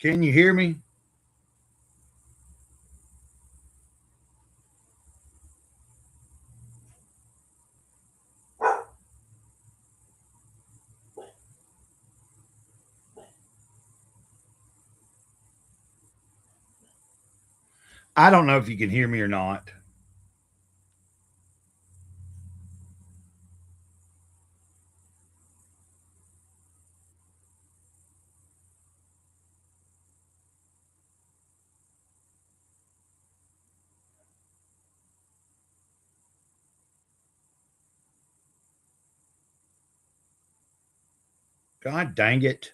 Can you hear me? I don't know if you can hear me or not. God dang it.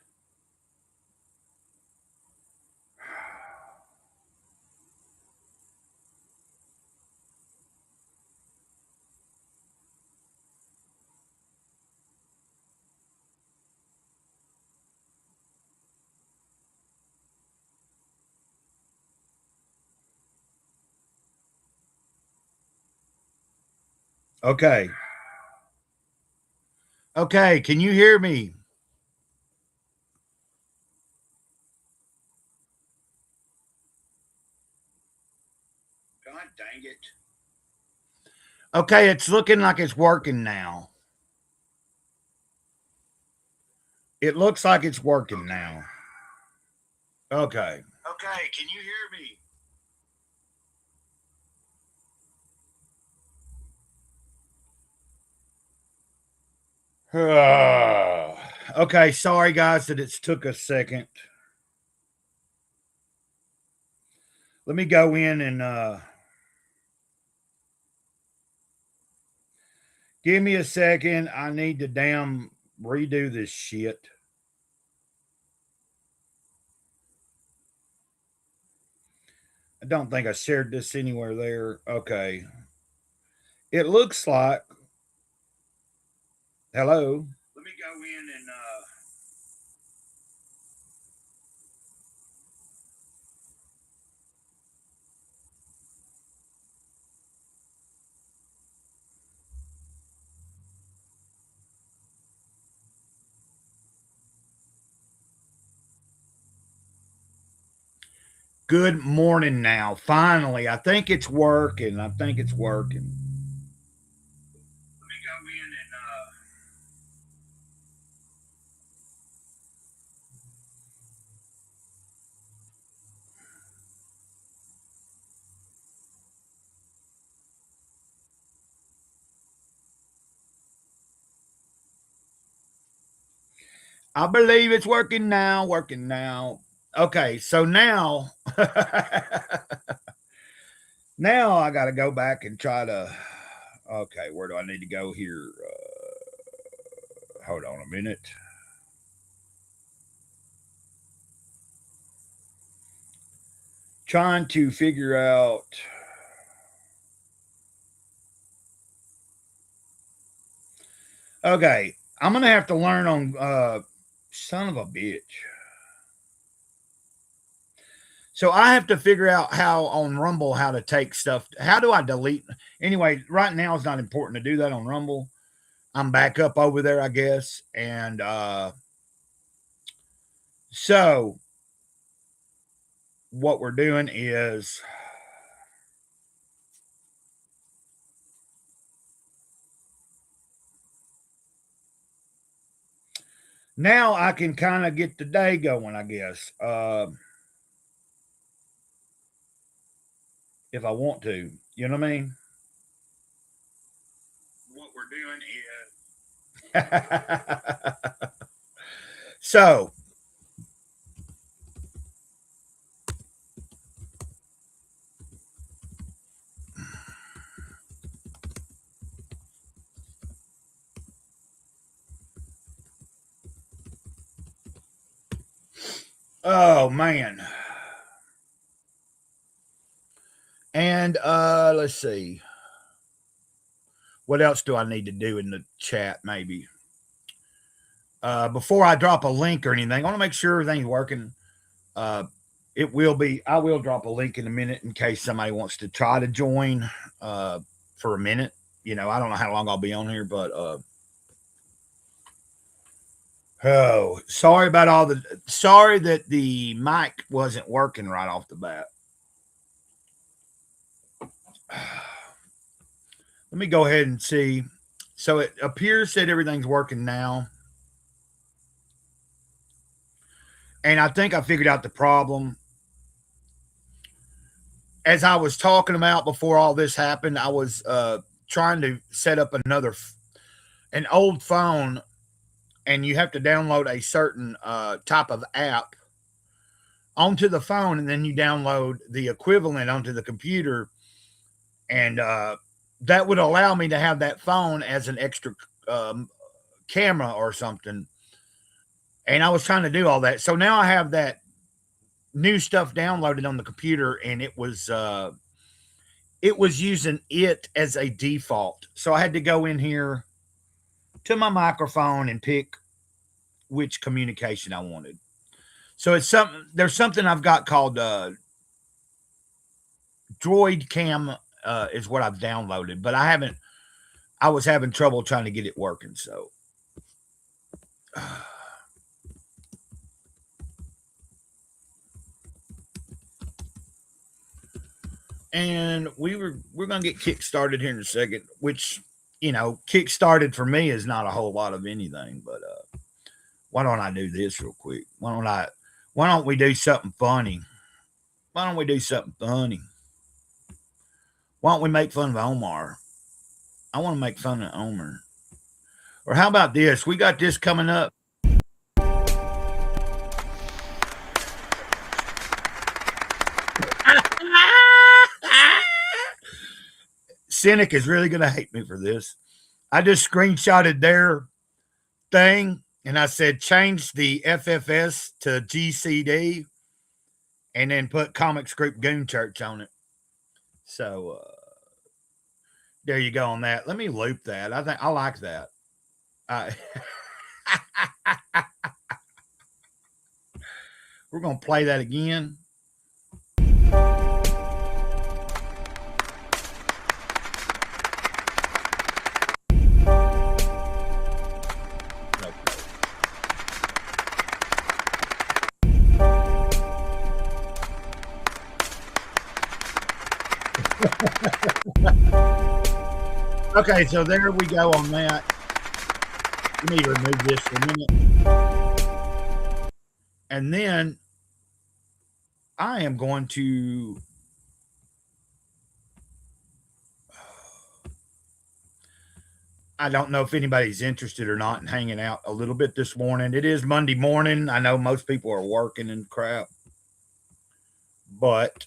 Okay. Okay. Can you hear me? God dang it. Okay. It's looking like it's working now. It looks like it's working now. Okay. Okay. Can you hear me? Okay. Sorry, guys, that it's took a second. Let me go in and give me a second. I need to damn redo this shit. I don't think I shared this anywhere there. Okay. It looks like. Hello. Let me go in and good morning now. Finally, I think it's working. I think it's working. Let me go in and I believe it's working now. Working now. Okay, so now, now I got to go back and try to. Okay, where do I need to go here? Hold on a minute. Trying to figure out. Okay, I'm gonna have to learn on. Son of a bitch. So I have to figure out how on Rumble how to take stuff. How do I delete? Anyway, right now it's not important to do that on Rumble. I'm back up over there, I guess. And so what we're doing is now I can kind of get the day going, I guess. If I want to, you know what I mean? What we're doing is so oh man. And let's see. What else do I need to do in the chat maybe? Before I drop a link or anything, I want to make sure everything's working. Uh, it will be. I will drop a link in a minute in case somebody wants to try to join for a minute. You know, I don't know how long I'll be on here, but Oh, sorry about all the. Sorry that the mic wasn't working right off the bat. Let me go ahead and see. So it appears that everything's working now. And I think I figured out the problem. As I was talking about before all this happened, I was trying to set up an old phone, and you have to download a certain type of app onto the phone, and then you download the equivalent onto the computer, and that would allow me to have that phone as an extra camera or something. And I was trying to do all that, so now I have that new stuff downloaded on the computer, and it was using it as a default. So I had to go in here to my microphone and pick which communication I wanted. So there's something I've got called Droid Cam is what I've downloaded, but I was having trouble trying to get it working. So and we're gonna get kick started here in a second, which kick started for me is not a whole lot of anything, but why don't I do this real quick? Why don't we do something funny? Why don't we do something funny? Why don't we make fun of Omar? I want to make fun of Omar. Or how about this? We got this coming up. Cynic is really going to hate me for this. I just screenshotted their thing and I said change the FFS to GCD and then put Comics Group Goon Church on it. So there you go on that. Let me loop that. I think I like that. We're going to play that again. Okay, so there we go on that. Let me remove this for a minute. And then I am going to I don't know if anybody's interested or not in hanging out a little bit this morning. It is Monday morning. I know most people are working and crap. But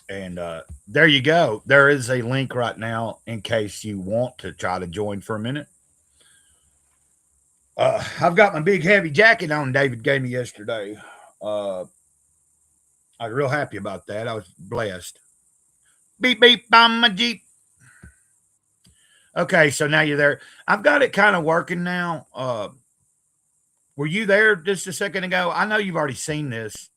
and there you go. There is a link right now in case you want to try to join for a minute. I've got my big heavy jacket on David gave me yesterday. I was real happy about that. I was blessed. Beep, beep, on my Jeep. Okay, so now you're there. I've got it kind of working now. Were you there just a second ago? I know you've already seen this.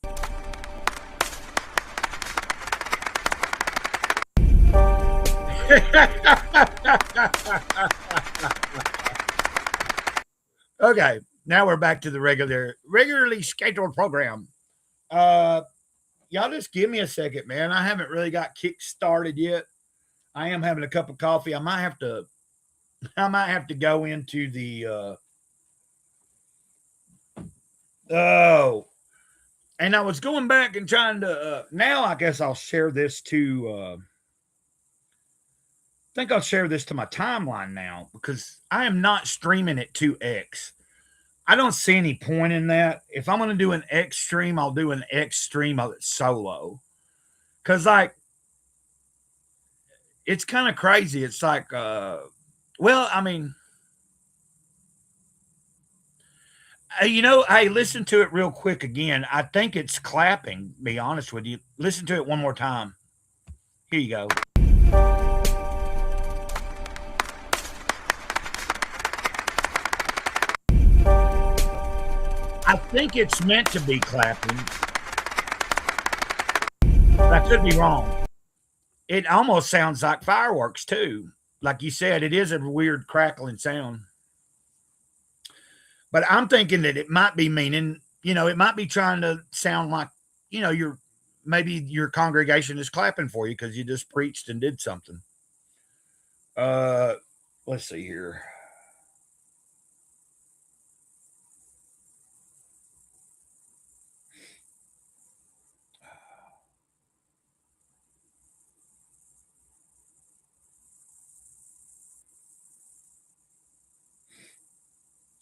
Okay, now we're back to the regularly scheduled program. Y'all just give me a second, man. I haven't really got kick started yet. I am having a cup of coffee. I might have to go into the and I was going back and trying to now I guess I'll share this to I think I'll share this to my timeline now because I am not streaming it to X. I don't see any point in that. If I'm going to do an X stream, I'll do an X stream of it solo. Because, like, it's kind of crazy. It's like, well, I mean, hey, listen to it real quick again. I think it's clapping, to be honest with you. Listen to it one more time. Here you go. I think it's meant to be clapping. But I could be wrong. It almost sounds like fireworks too. Like you said, it is a weird crackling sound. But I'm thinking that it might be meaning, it might be trying to sound like, you're maybe your congregation is clapping for you because you just preached and did something. Uh, let's see here.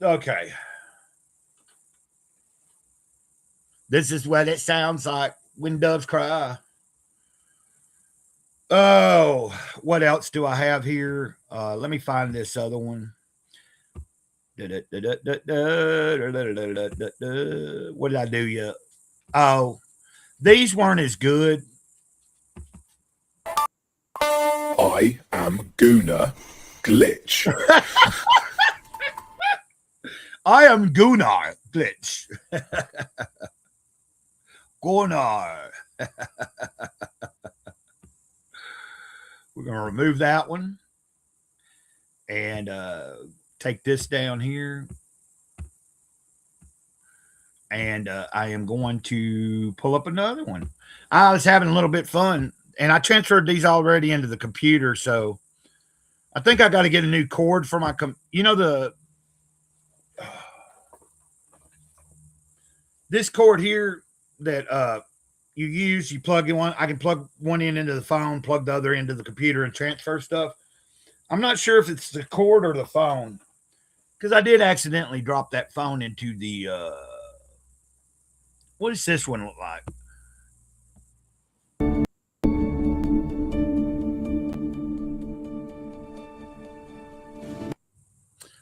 Okay. This is what it sounds like when doves cry. Oh, what else do I have here? Let me find this other one. What did I do yet? Oh, these weren't as good. I am Guna Glitch. I am Gunnar Glitch. Gunnar. We're going to remove that one and take this down here. And I am going to pull up another one. I was having a little bit fun, and I transferred these already into the computer. So I think I got to get a new cord for my this cord here that you plug in one. I can plug one end into the phone, plug the other into the computer, and transfer stuff. I'm not sure if it's the cord or the phone because I did accidentally drop that phone into the. What does this one look like?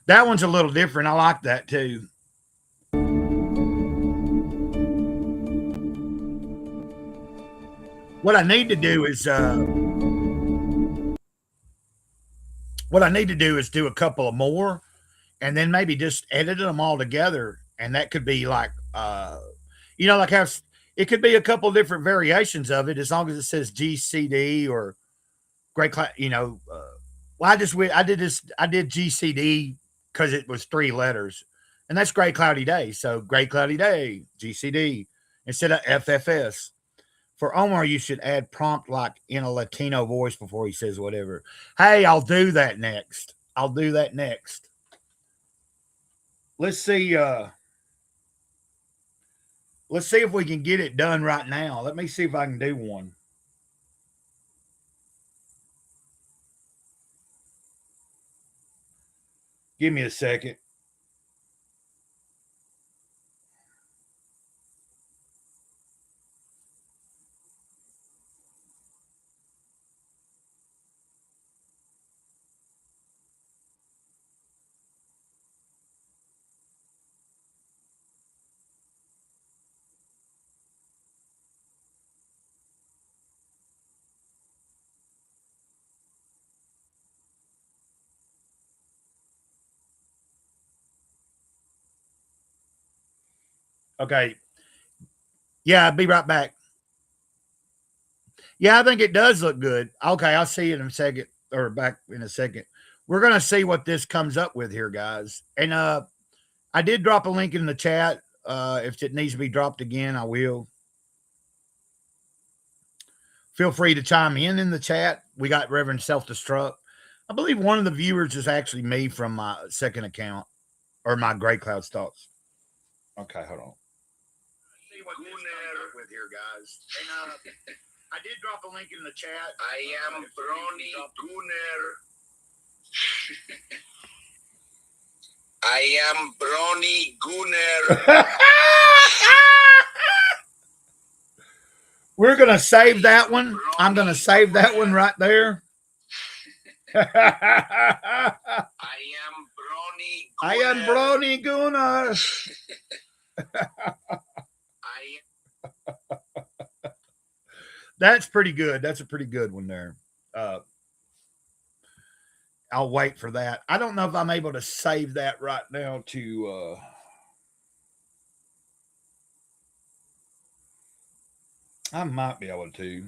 That one's a little different. I like that too. What I need to do is do a couple of more, and then maybe just edit them all together, and that could be like like how it could be a couple different variations of it as long as it says GCD or Great Cloud. Well, I did GCD because it was 3 letters, and that's Great Cloudy Day. So Great Cloudy Day GCD instead of FFS. For Omar, you should add prompt like in a Latino voice before he says whatever. Hey, I'll do that next. I'll do that next. Let's see. Let's see if we can get it done right now. Let me see if I can do one. Give me a second. Okay. Yeah, I'll be right back. Yeah, I think it does look good. Okay, I'll see you in a second or back in a second. We're gonna see what this comes up with here, guys. And I did drop a link in the chat. If it needs to be dropped again, I will. Feel free to chime in the chat. We got Reverend Self Destruct. I believe one of the viewers is actually me from my second account or my Great Cloud Stalks. Okay, hold on. See what this comes up with here, guys. And I did drop a link in the chat. I am Brony Gunner. I am Brony Gunner. We're going to save that one. I'm going to save that one right there. I am Brony Gunner. I am Brony Gunner. That's pretty good. That's a pretty good one there. I'll wait for that. I don't know if I'm able to save that right now to I might be able to.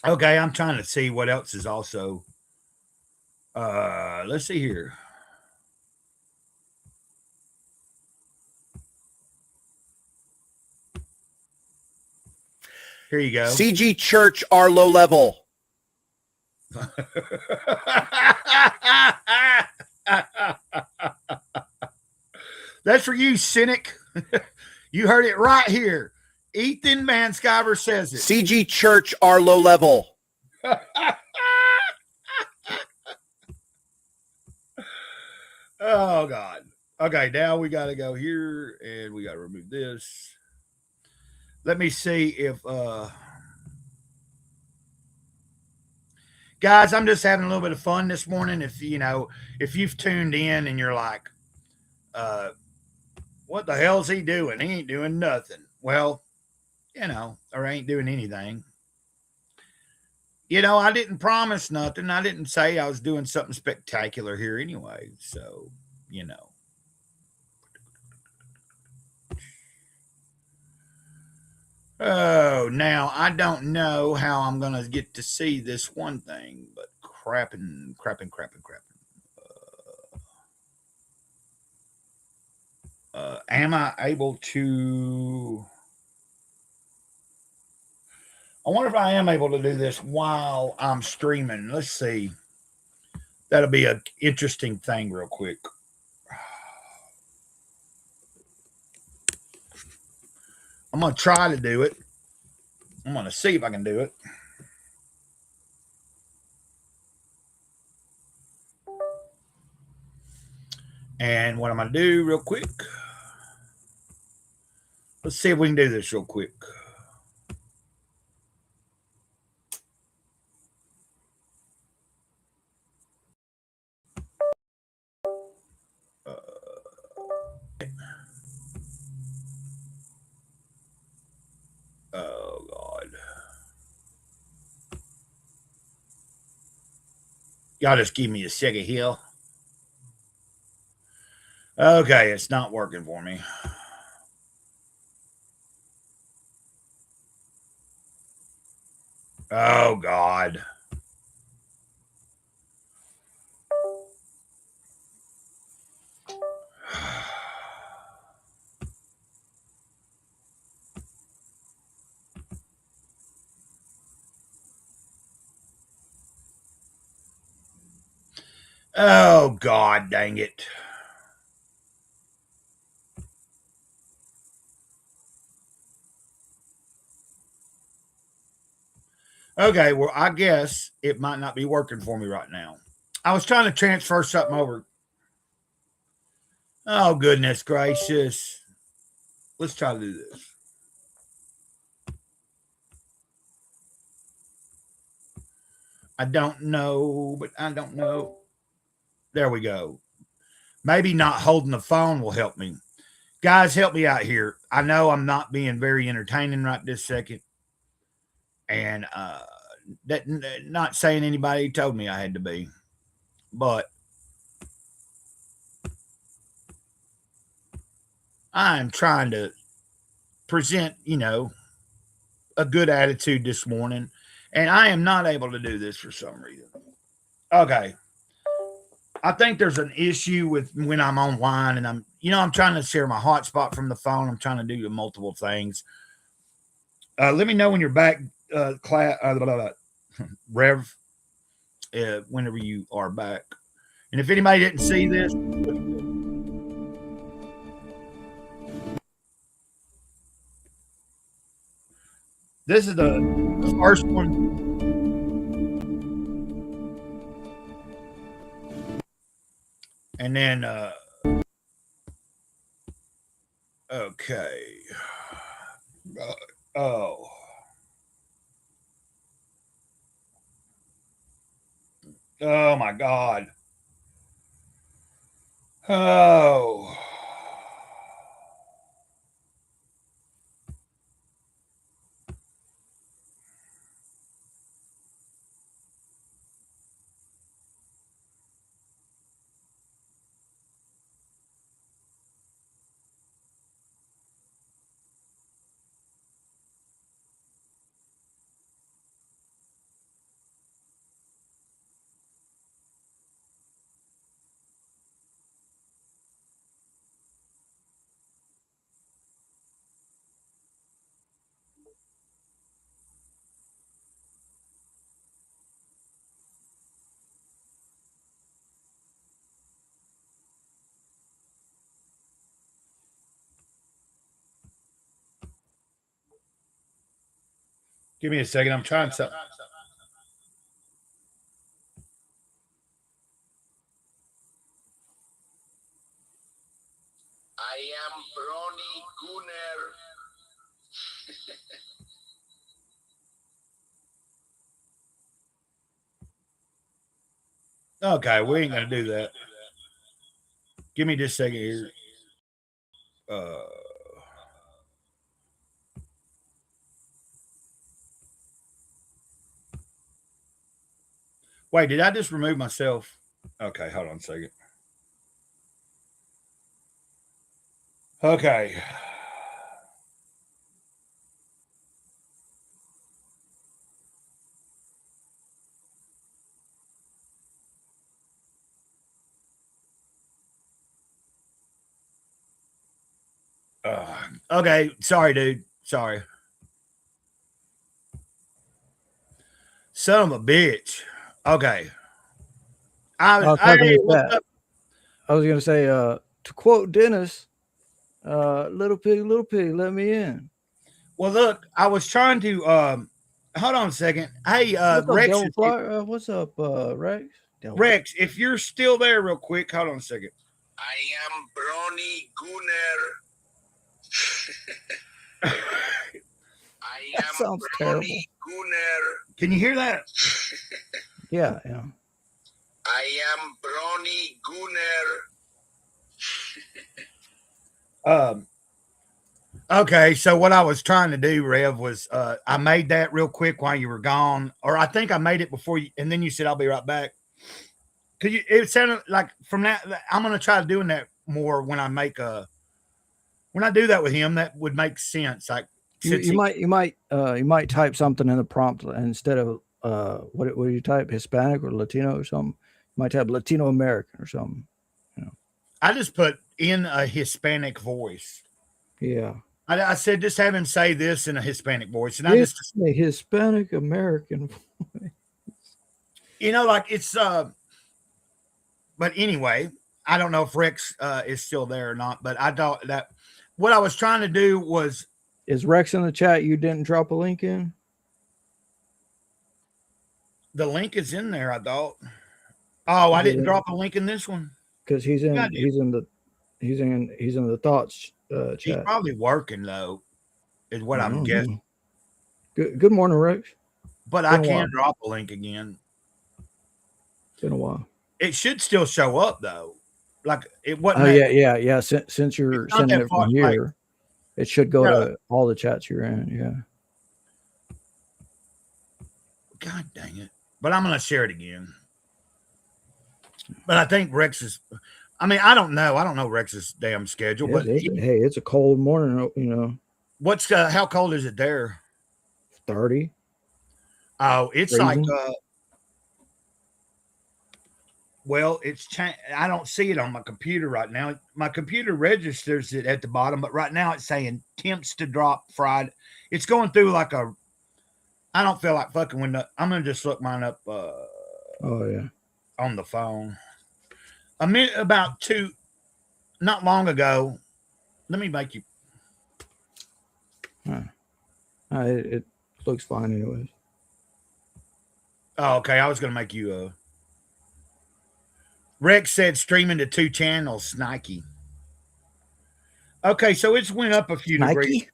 Okay, I'm trying to see what else is also. Let's see here. Here you go. CG Church are low level. That's for you, cynic. You heard it right here. Ethan Manskyver says it. CG Church are low level. Oh God. Okay, now we got to go here and we got to remove this. Let me see if guys, I'm just having a little bit of fun this morning. If if you've tuned in and you're like, what the hell's he doing? He ain't doing nothing. Well, or ain't doing anything. I didn't promise nothing. I didn't say I was doing something spectacular here anyway. So, Oh, now I don't know how I'm going to get to see this one thing, but crapping. Am I able to? I wonder if I am able to do this while I'm streaming. Let's see. That'll be an interesting thing, real quick. I'm going to try to do it. I'm going to see if I can do it. And what I'm going to do real quick. Let's see if we can do this real quick. Oh, God. Y'all just give me a second here. Okay, it's not working for me. Oh, God. Oh, God dang it. Okay, well, I guess it might not be working for me right now. I was trying to transfer something over. Oh, goodness gracious. Let's try to do this. I don't know, but I don't know. There we go. Maybe not holding the phone will help me. Guys, help me out here. I know I'm not being very entertaining right this second. And that not saying anybody told me I had to be. But I'm trying to present, a good attitude this morning. And I am not able to do this for some reason. Okay. I think there's an issue with when I'm online and I'm trying to share my hotspot from the phone. I'm trying to do multiple things. Let me know when you're back, Rev, whenever you are back. And if anybody didn't see this, this is the first one. And then, okay. Oh. Oh, my God. Oh. Give me a second. I'm trying something. I am Brony Gunner. Okay, we ain't gonna do that. Give me just a second here. Uh, wait, did I just remove myself? Okay, hold on a second. Okay. Okay, sorry, dude. Sorry. Son of a bitch. Okay. I was Hey, talking to what's Pat. up? I was gonna say, to quote Dennis, little pig, let me in. Well, look, I was trying to hold on a second. Hey, What's up, Rex, Devil Fly? What's up, Rex? Devil. Rex, if you're still there, real quick, hold on a second. I am Brony Gunner. I That am sounds Brony terrible. Gunner. Can you hear that? Yeah. I am Brony Gunner. Okay, so what I was trying to do, Rev, was I made that real quick while you were gone, or I think I made it before you, and then you said I'll be right back. Cause it sounded like from that I'm gonna try doing that more when I make when I do that with him. That would make sense. Like You might type something in the prompt instead of what do you type, Hispanic or Latino or something. You might type Latino American or something. I just put in a Hispanic voice. Yeah. I said just have him say this in a Hispanic voice, and I It's just a Hispanic American. like it's But anyway, I don't know if Rex is still there or not. But I thought that what I was trying to do was Is Rex in the chat? You didn't drop a link in? the link is in there. I thought. Oh, I didn't drop a link in this one Because he's in the thoughts He's chat. probably working though, is what I'm guessing. Good morning, Rex. But I can drop a link again. Been a while. It should still show up though. Like it wasn't. Oh yeah. Since you're sending it from here, it should go to all the chats you're in. Yeah. God dang it! But I'm gonna share it again. But I think Rex is. I mean, I don't know. I don't know Rex's damn schedule. But hey, it's a cold morning. What's how cold is it there? 30. Oh, it's freezing. like well, it's I don't see it on my computer right now. My computer registers it at the bottom, but right now it's saying temps to drop Friday. It's going through like a. I don't feel like fucking with. I'm gonna just look mine up. Oh yeah. On the phone. A minute about two, not long ago. Let me make you. It looks fine anyways. Oh, okay. I was gonna make you. Rex said streaming to 2 channels. Nike. Okay, so it's went up a few degrees.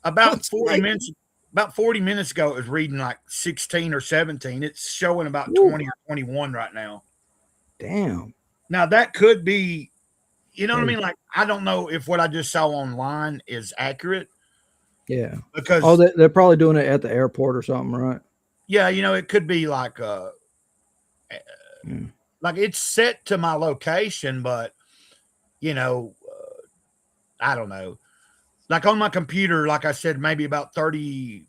About 40 minutes. About 40 minutes ago, it was reading like 16 or 17. It's showing about 20 or 21 right now. Damn. Now that could be, what I mean? Like, I don't know if what I just saw online is accurate. Yeah. Because they're probably doing it at the airport or something, right? Yeah, it could be like like it's set to my location, but I don't know. Like on my computer, like I said, maybe about 30,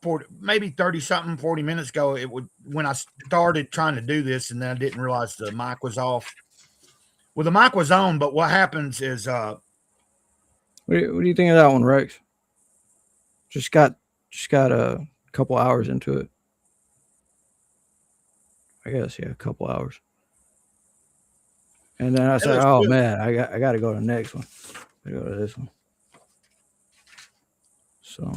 40, maybe 30 something, 40 minutes ago, it would when I started trying to do this, and then I didn't realize the mic was off. Well, the mic was on, but what happens is what do you think of that one, Rex? Just got a couple hours into it. I guess, yeah, a couple hours. And then I said, "Oh good. Man, I got to go to the next one. I go to this one." So,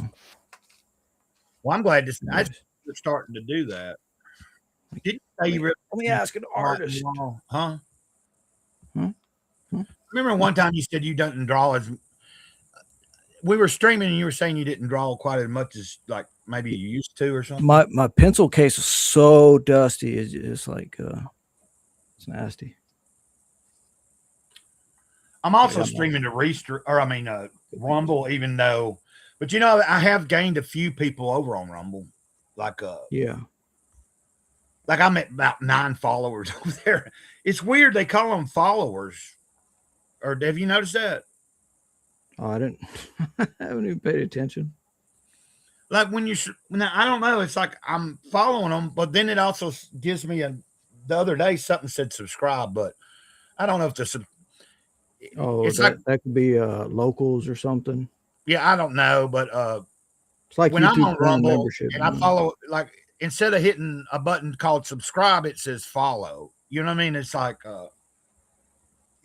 Well, I'm glad to Anyways, you're starting to do that. Did you say you really let me ask an artist. Huh? Hmm? Hmm? Remember one time you said you don't draw as we were streaming and you were saying you didn't draw quite as much as like maybe you used to or something. My pencil case is so dusty. It's like it's nasty. I'm also Yeah, streaming to Rumble, even though, but you know, I have gained a few people over on Rumble. Like yeah. like I'm at about 9 followers over there. It's weird they call them followers. Or have you noticed that? Oh, I didn't. I haven't even paid attention. Like when now, I don't know. It's like I'm following them, but then it also gives me the other day something said subscribe, but I don't know if Oh, it's like that could be locals or something. yeah, I don't know, but It's like when I'm YouTube on Premium Rumble membership. and I follow, like instead of hitting a button called subscribe, it says follow. You know what I mean? It's like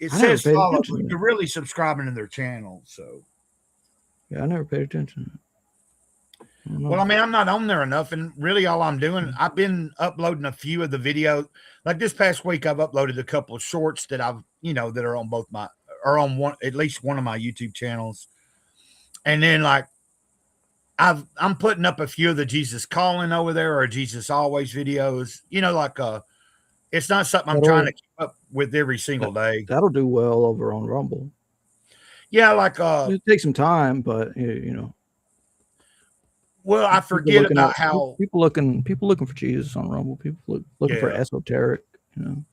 it I never says paid follow, attention but to you're that. really subscribing to their channel. So Yeah, I never paid attention. I don't know. well, I mean, I'm not on there enough, and really all I'm doing, I've been uploading a few of the videos. Like this past week, I've uploaded a couple of shorts that I've, that are on both or on one, at least one of my YouTube channels. And then like I'm putting up a few of the Jesus Calling over there or Jesus Always videos. It's not something I'm trying That'll to keep up with every single day. that'll do well over on Rumble. Yeah, like It takes some time, but you know, well, I people forget looking about at how people looking for Jesus on Rumble. People looking for yeah. esoteric. You know,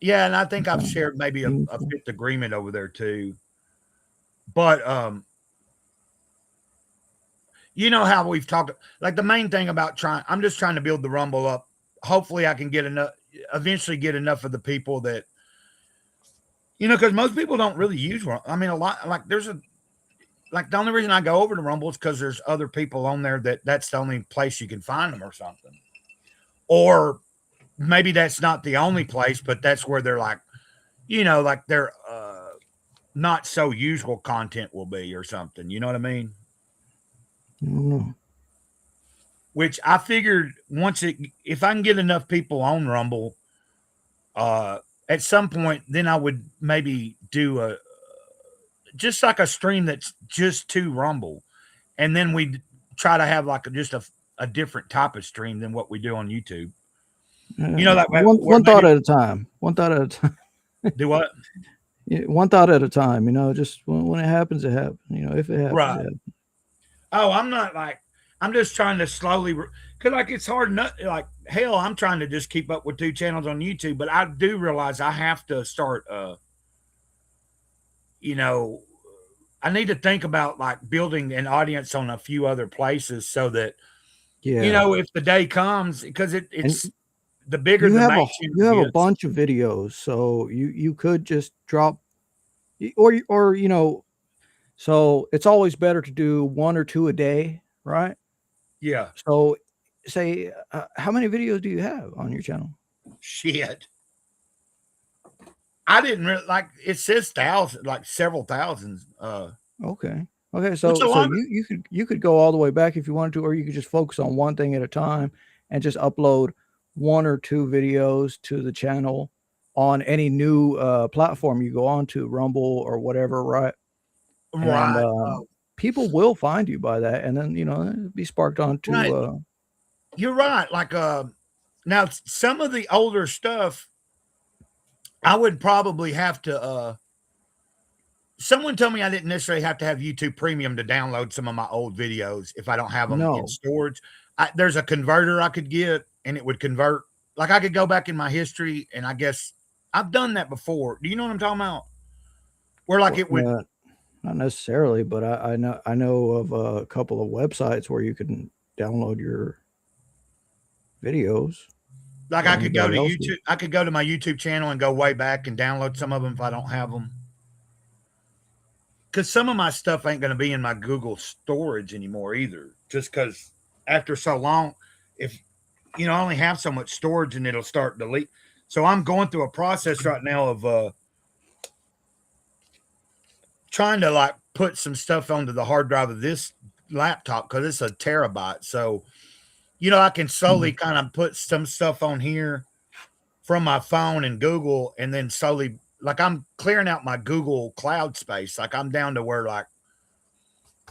Yeah, and I think I've something shared maybe a meaningful. fifth agreement over there too. But you know how we've talked, like the main thing about I'm just trying to build the Rumble up. Hopefully I can eventually get enough of the people that, because most people don't really use Rumble. I mean, a lot, like the only reason I go over to Rumble is because there's other people on there that's the only place you can find them or something. Or maybe that's not the only place, but that's where they're like, like their not so usual content will be or something. You know what I mean? I don't know. Which I figured if I can get enough people on Rumble, at some point, then I would maybe do just like a stream that's just to Rumble, and then we try to have like just a different type of stream than what we do on YouTube. Like one thought at a time. One thought at a time. Do what? One thought at a time. You know, just when it happens, it happens. You know, if it happens, Right. it happens. Oh, I'm just trying to slowly, because like it's hard enough. Like hell, I'm trying to just keep up with 2 channels on YouTube, but I do realize I have to start. I need to think about like building an audience on a few other places so that Yeah. if the day comes, because it's And the bigger you the have main a channel you have a gets. bunch of videos, so you could just drop, or so it's always better to do 1 or 2 a day, right? Yeah, So say, how many videos do you have on your channel? shit. I didn't really like. It says thousands, like several thousands. Okay. Which So a lot. you could go all the way back if you wanted to, or you could just focus on one thing at a time and just upload 1 or 2 videos to the channel on any new platform you go on to, Rumble or whatever, right? And Right. people will find you by that, and then be sparked on to Right. You're right. Like now some of the older stuff, I would probably have to. Someone told me I didn't necessarily have to have YouTube Premium to download some of my old videos if I don't have them in no. storage. There's a converter I could get, and it would convert. Like I could go back in my history, and I guess I've done that before. Do you know what I'm talking about? Where like it would. Not necessarily, but I know of a couple of websites where you can download your videos. Like or I could go to anybody YouTube. else's. I could go to my YouTube channel and go way back and download some of them if I don't have them. Because some of my stuff ain't going to be in my Google storage anymore either. Just because after so long, if I only have so much storage and it'll start delete. So I'm going through a process right now of trying to like put some stuff onto the hard drive of this laptop because it's a terabyte. So, I can slowly kind of put some stuff on here from my phone and Google, and then slowly, like, I'm clearing out my Google cloud space. Like, I'm down to where, like,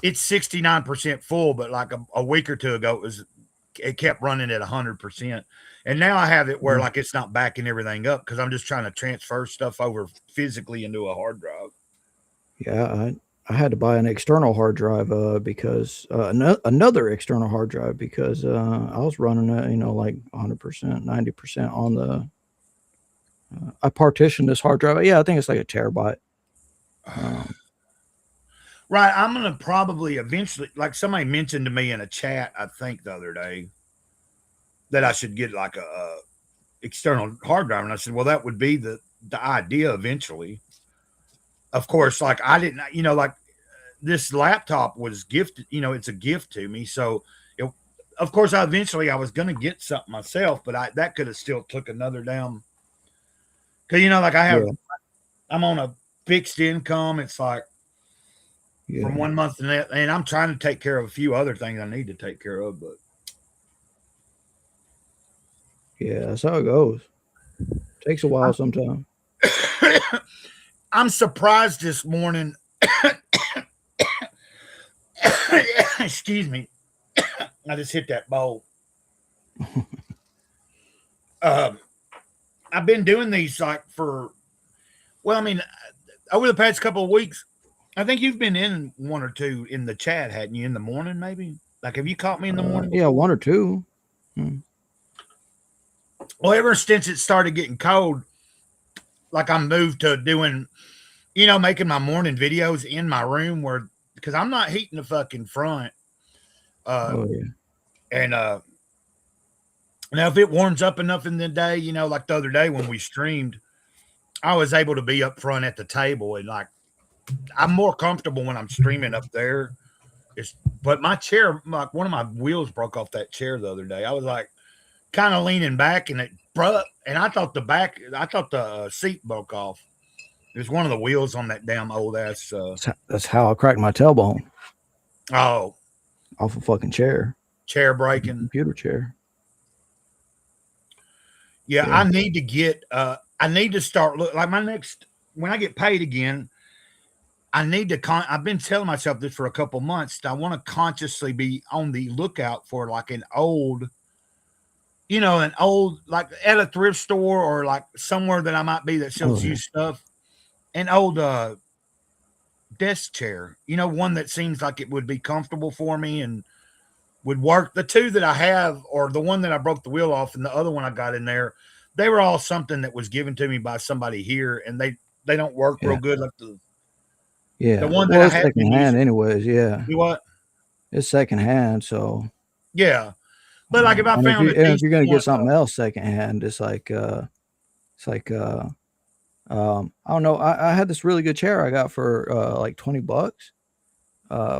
it's 69% full, but like a week or two ago, it kept running at 100%. And now I have it where like it's not backing everything up because I'm just trying to transfer stuff over physically into a hard drive. Yeah, I had to buy an external hard drive because another external hard drive because I was running it, like 100%, 90% on the. I partitioned this hard drive. Yeah, I think it's like a terabyte. Right. I'm going to probably eventually, like somebody mentioned to me in a chat, I think the other day, that I should get like a external hard drive. And I said, well, that would be the idea eventually. Of course, like I didn't, like this laptop was gifted, it's a gift to me. So, of course, I was going to get something myself, but that could have still took another damn. Because, like I'm on a fixed income. It's like, from 1 month to the next, and I'm trying to take care of a few other things I need to take care of, but yeah, that's how it goes. Takes a while sometimes. I'm surprised this morning. Excuse me. I just hit that bowl. I've been doing these like over the past couple of weeks. I think you've been in one or two in the chat, hadn't you? In the morning, maybe? Like, have you caught me in the morning? Yeah, one or two. Well, ever since it started getting cold, like I moved to doing, making my morning videos in my room because I'm not heating the fucking front. And now if it warms up enough in the day, like the other day when we streamed, I was able to be up front at the table and like, I'm more comfortable when I'm streaming up there. But my chair, like one of my wheels broke off that chair the other day. I was like kind of leaning back and it broke. And I thought the seat broke off. It was one of the wheels on that damn old ass. That's how I cracked my tailbone. Oh, off a fucking chair. Chair breaking. Computer chair. Yeah, I need to get. I need to start like when I get paid again. I need to I've been telling myself this for a couple months. I want to consciously be on the lookout for like an old, like at a thrift store or like somewhere that I might be that sells used stuff, an old desk chair, one that seems like it would be comfortable for me and would work. The two that I have, or the one that I broke the wheel off and the other one I got in there, they were all something that was given to me by somebody here, and they don't work real good like the one that I had secondhand anyways. Yeah. You what? It's secondhand, so yeah. But like if I found if you're gonna get something else secondhand, it's like I don't know. I had this really good chair I got for like $20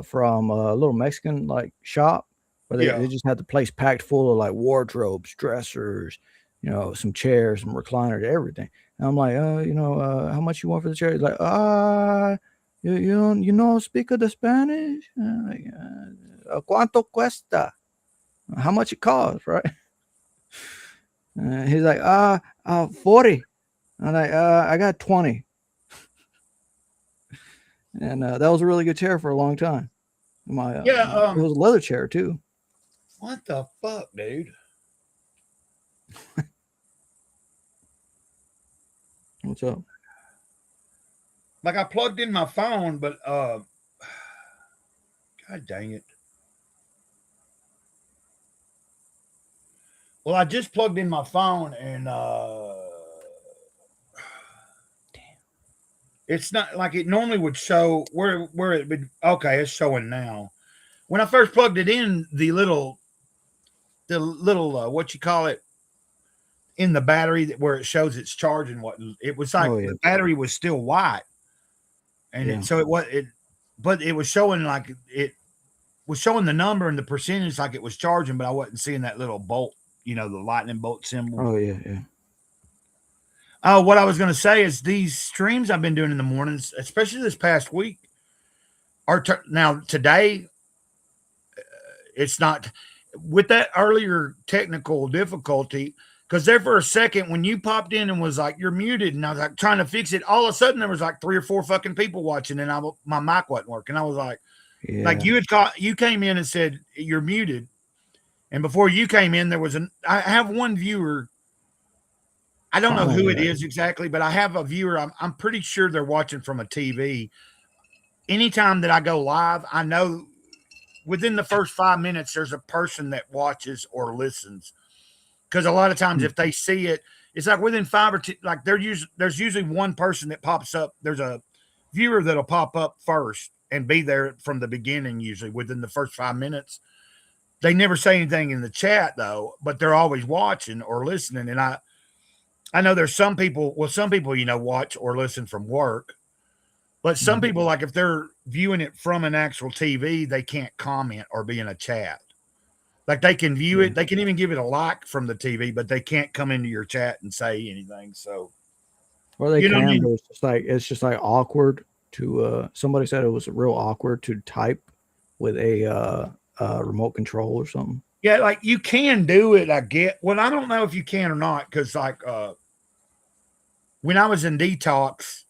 from a little Mexican like shop where they just had the place packed full of like wardrobes, dressers, some chairs, some recliners, everything. And I'm like, how much you want for the chair? He's like, you speak of the Spanish? Like, ¿cuánto cuesta? How much it costs, right? He's like, 40. I'm like, I got 20. And that was a really good chair for a long time. It was a leather chair too. What the fuck, dude? What's up? Like I plugged in my phone, but God dang it. Well, I just plugged in my phone and it's not like it normally would show where it would. Okay, it's showing now. When I first plugged it in, the little what you call it in the battery where it shows it's charging, it was like the battery was still white, and but it was showing like it was showing the number and the percentage like it was charging, but I wasn't seeing that little bolt, the lightning bolt symbol. Oh yeah. What I was going to say is these streams I've been doing in the mornings, especially this past week, are now today. It's not with that earlier technical difficulty. Because there for a second, when you popped in and was like, "You're muted," and I was like trying to fix it, all of a sudden there was like 3 or 4 fucking people watching, and my mic wasn't working. I was like Yeah. you came in and said you're muted, and before you came in, I have one viewer. I don't know Something who like it that. is exactly, but I have a viewer. I'm pretty sure they're watching from a TV. Anytime that I go live, I know within the first 5 minutes there's a person that watches or listens. Because a lot of times, Hmm. if they see it, it's like within 5 or 10. Like there's usually one person that pops up. There's a viewer that'll pop up first and be there from the beginning. Usually within the first 5 minutes, they never say anything in the chat though, but they're always watching or listening. And I know there's some people. Well, some people watch or listen from work, but some Mhm. people like if they're viewing it from an actual TV, they can't comment or be in a chat. Like they can view Yeah. it, they can even give it a like from the TV, but they can't come into your chat and say anything. So Or they you know, can, you, but it's just like awkward to somebody said it was real awkward to type with a remote control or something. yeah, like you can do it. I get. Well, I don't know if you can or not because like when I was in detox,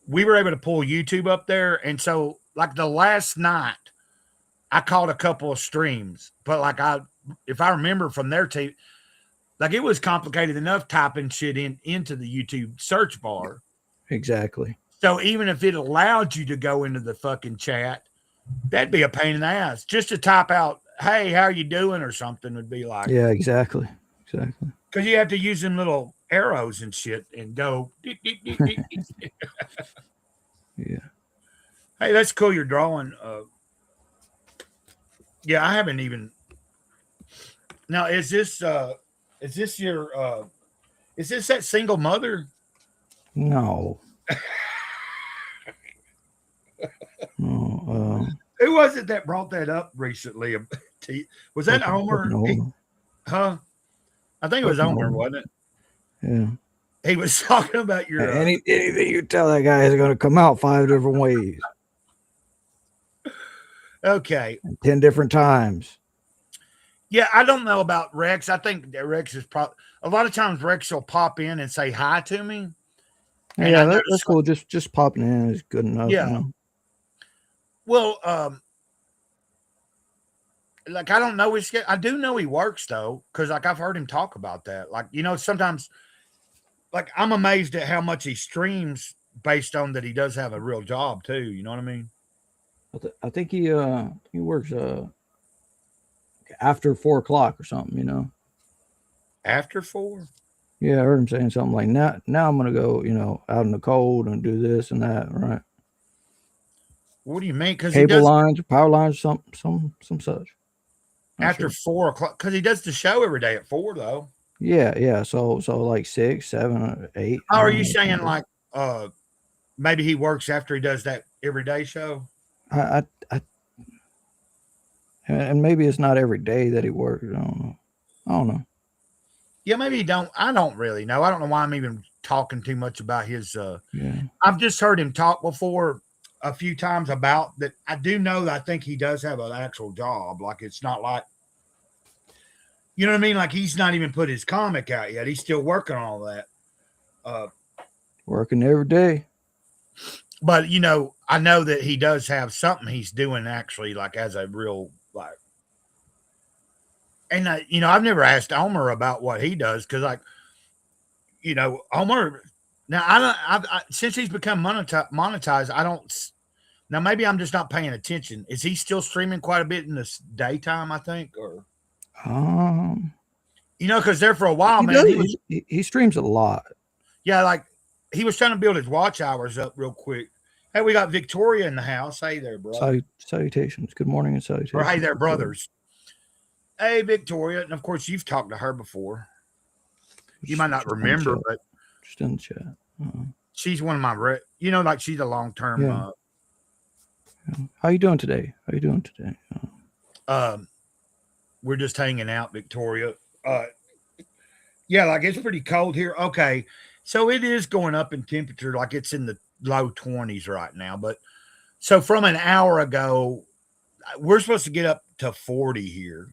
we were able to pull YouTube up there, and so like the last night, I caught a couple of streams, but like if I remember from their tape, like it was complicated enough typing shit into the YouTube search bar. Exactly. So even if it allowed you to go into the fucking chat, that'd be a pain in the ass. Just to type out, "Hey, how are you doing?" or something would be like, Yeah, exactly. Exactly. because you have to use them little arrows and shit and go. Deek, deek, deek, deek, deek. Yeah. Hey, that's cool. You're drawing. Yeah, I haven't even. Now, is this your is this that single mother? No. No. Who was it that brought that up recently? Was that Homer? Fucking Homer. Huh? I think it was Fucking Homer, Homer. wasn't it? Yeah. He was talking about your. Anything you tell that guy is going to come out 5 different ways, Okay. 10 different times. Yeah, I don't know about Rex. I think that Rex is probably a lot of times Rex will pop in and say hi to me. And Yeah, I that's noticed, cool. Just popping in is good enough. yeah. You know. Well, like I don't know his. I do know he works though, because like I've heard him talk about that. Like sometimes, like I'm amazed at how much he streams based on that he does have a real job too. You know what I mean? I think he works after 4 o'clock or something. You know. After 4. Yeah, I heard him saying something like now I'm gonna go, out in the cold and do this and that, right? What do you mean? Because he Cable does lines, power lines, some such. Not after sure. 4 o'clock because he does the show every day at 4 though. Yeah. So like 6, 7, or 8. Oh, are you saying like maybe he works after he does that everyday show? I and maybe it's not every day that he works. I don't know. Yeah, maybe he don't. I don't really know. I don't know why I'm even talking too much about his. Yeah. I've just heard him talk before a few times about that. I do know that I think he does have an actual job. Like it's not like, you know what I mean? Like he's not even put his comic out yet. He's still working on all that. Working every day. But I know that he does have something he's doing actually, like as a real like. And I've never asked Homer about what he does because, like, Homer. Now since he's become monetized, I don't. Now maybe I'm just not paying attention. Is he still streaming quite a bit in the daytime? I think, or because there for a while, man, he streams a lot. Yeah, like he was trying to build his watch hours up real quick. Hey, we got Victoria in the house. Hey there, bro. Salutations. Good morning and salutations. Or hey there, brothers. Hey, Victoria, and of course you've talked to her before. You might not remember, but just in the chat. She's one of my, like she's a long term. Yeah. How you doing today? We're just hanging out, Victoria. Yeah, like it's pretty cold here. Okay, so it is going up in temperature, like it's in the low 20s right now. But so from an hour ago, we're supposed to get up to 40 here.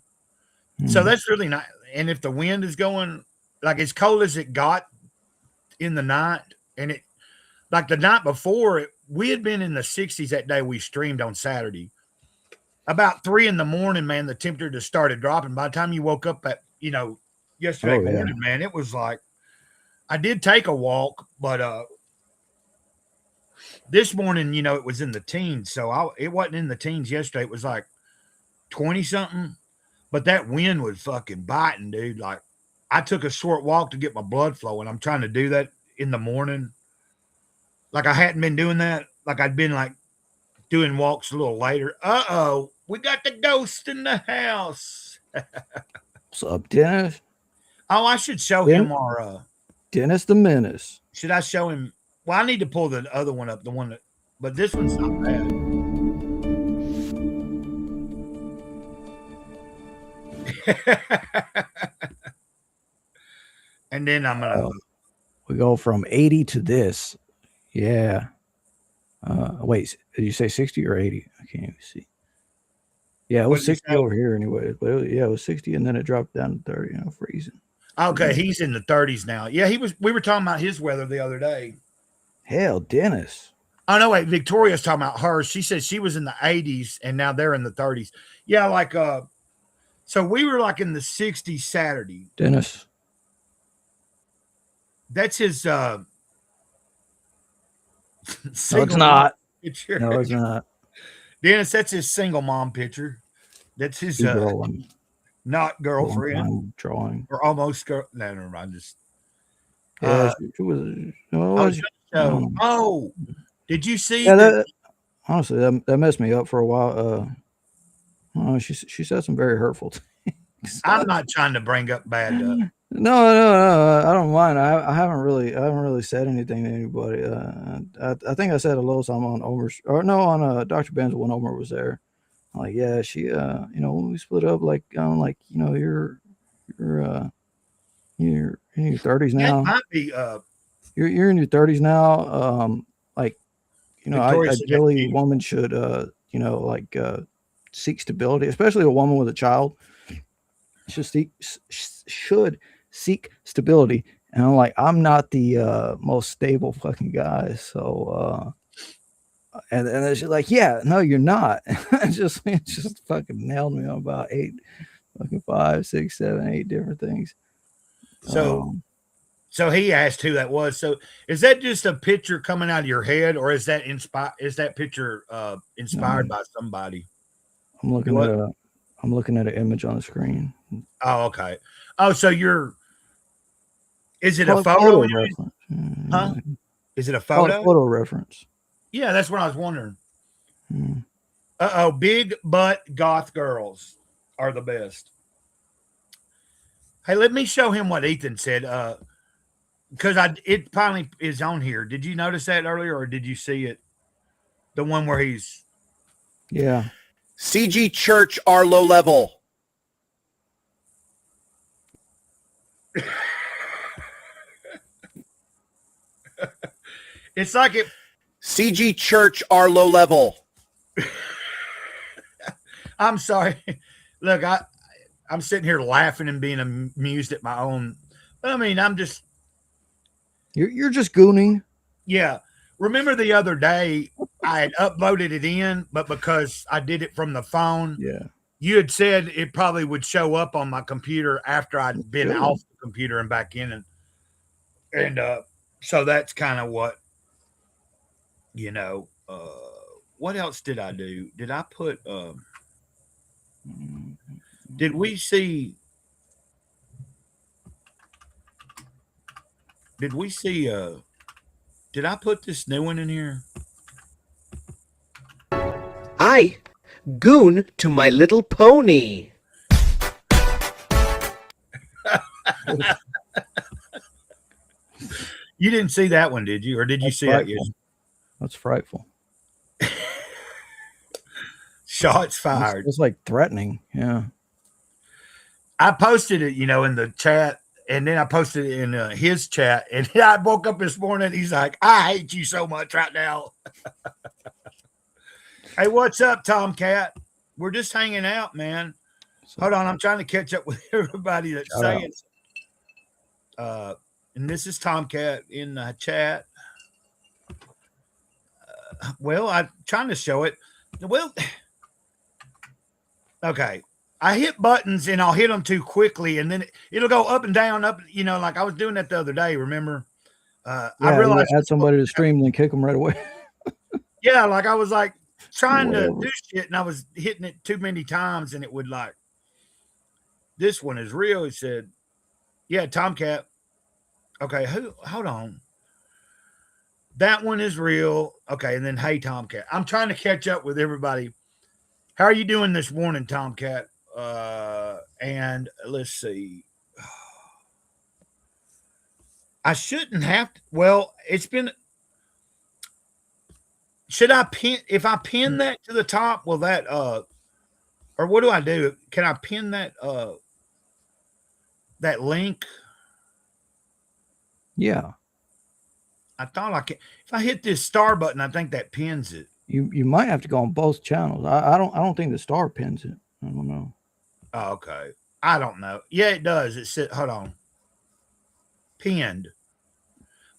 So that's really not. And if the wind is going like as cold as it got in the night, and it like the night before, we had been in the 60s that day we streamed on Saturday. About 3 in the morning, man, the temperature just started dropping. By the time you woke up at, yesterday morning, man, it was like I did take a walk, but this morning, it was in the teens. So it wasn't in the teens yesterday. It was like 20 something. But that wind was fucking biting, dude. Like I took a short walk to get my blood flowing. I'm trying to do that in the morning. Like I hadn't been doing that. Like I'd been like doing walks a little later. Uh-oh. We got the ghost in the house. What's up, Dennis? Oh, I should show him our Dennis the Menace. should I show him? Well, I need to pull the other one up, the one that, but this one's not bad. And then I'm gonna we go from 80 to this. Yeah. Wait, did you say 60 or 80? I can't even see. Yeah, it was 60 over here anyway. But it was 60 and then it dropped down to 30, freezing. Okay, he's in the 30s now. Yeah, we were talking about his weather the other day. Hell, Dennis. Oh no, wait, Victoria's talking about hers. She said she was in the 80s and now they're in the 30s. Yeah, like so we were like in the 60s Saturday. Dennis. That's his no, it's not. Picture. No, it's not. Dennis, that's his single mom picture. That's his not girlfriend. Drawing. Or almost girl. No, never mind. Just yeah, she was oh, did you see that? Honestly, that messed me up for a while. She said some very hurtful things. I'm not trying to bring up bad No, I don't mind. I haven't really said anything to anybody. I think I said hello some on Omer's on Dr. Ben's when Omer was there. I'm like, yeah, she when we split up, like you're in your 30s now. That might be you're in your 30s now. Ideally, woman should seek stability, especially a woman with a child. Should seek stability. And I'm like, I'm not the most stable fucking guy. So and then she's like, yeah, no, you're not. it just fucking nailed me on about 5, 6, 7, 8 different things. So he asked who that was. So is that just a picture coming out of your head, or is that that picture inspired by somebody? I'm looking at an image on the screen. Oh, okay. Oh, so is it a photo reference? Huh? Is it a photo? Photo reference. Yeah, that's what I was wondering. Big butt goth girls are the best. Hey, let me show him what Ethan said. Because it finally is on here. Did you notice that earlier, or did you see it? The one where he's CG Church are low level. It's like it. CG Church are low level. I'm sorry. Look, I'm sitting here laughing and being amused at my own. I mean, I'm just. You're just gooning. Yeah. Remember the other day I had uploaded it in, but because I did it from the phone, you had said it probably would show up on my computer after I'd been off the computer and back in, and so that's kind of what what else did I do? Did I put did we see did I put this new one in here? I goon to My Little Pony. You didn't see that one, did you? Or did you see that? Yes. That's frightful. Shots fired. It's like threatening. Yeah. I posted it, in the chat, and then I posted it in his chat. And I woke up this morning. He's like, "I hate you so much right now." Hey, what's up, Tomcat? We're just hanging out, man. So, Hold on, I'm trying to catch up with everybody that's shout out. saying. And this is Tomcat in the chat. Well, I'm trying to show it. Well, okay. I hit buttons and I'll hit them too quickly, and then it'll go up and down, up. You know, like I was doing that the other day. Remember? I Yeah, you realized. add somebody to stream, then kick them right away. Yeah, like I was like trying to Whatever. do shit, and I was hitting it too many times, and it would like. This one is real. He said, "Yeah, Tomcat." Okay, hold on. That one is real. Okay, and then hey, Tomcat. I'm trying to catch up with everybody. How are you doing this morning, Tomcat? And let's see. I shouldn't have to. Well, it's been. Should I pin? If I pin that to the top, will that or what do I do? Can I pin that that link? Yeah, I thought I can. If I hit this star button, I think that pins it. you might have to go on both channels. I don't think the star pins it. I don't know. Oh, okay. I don't know. Yeah, it does. It said, hold on. Pinned.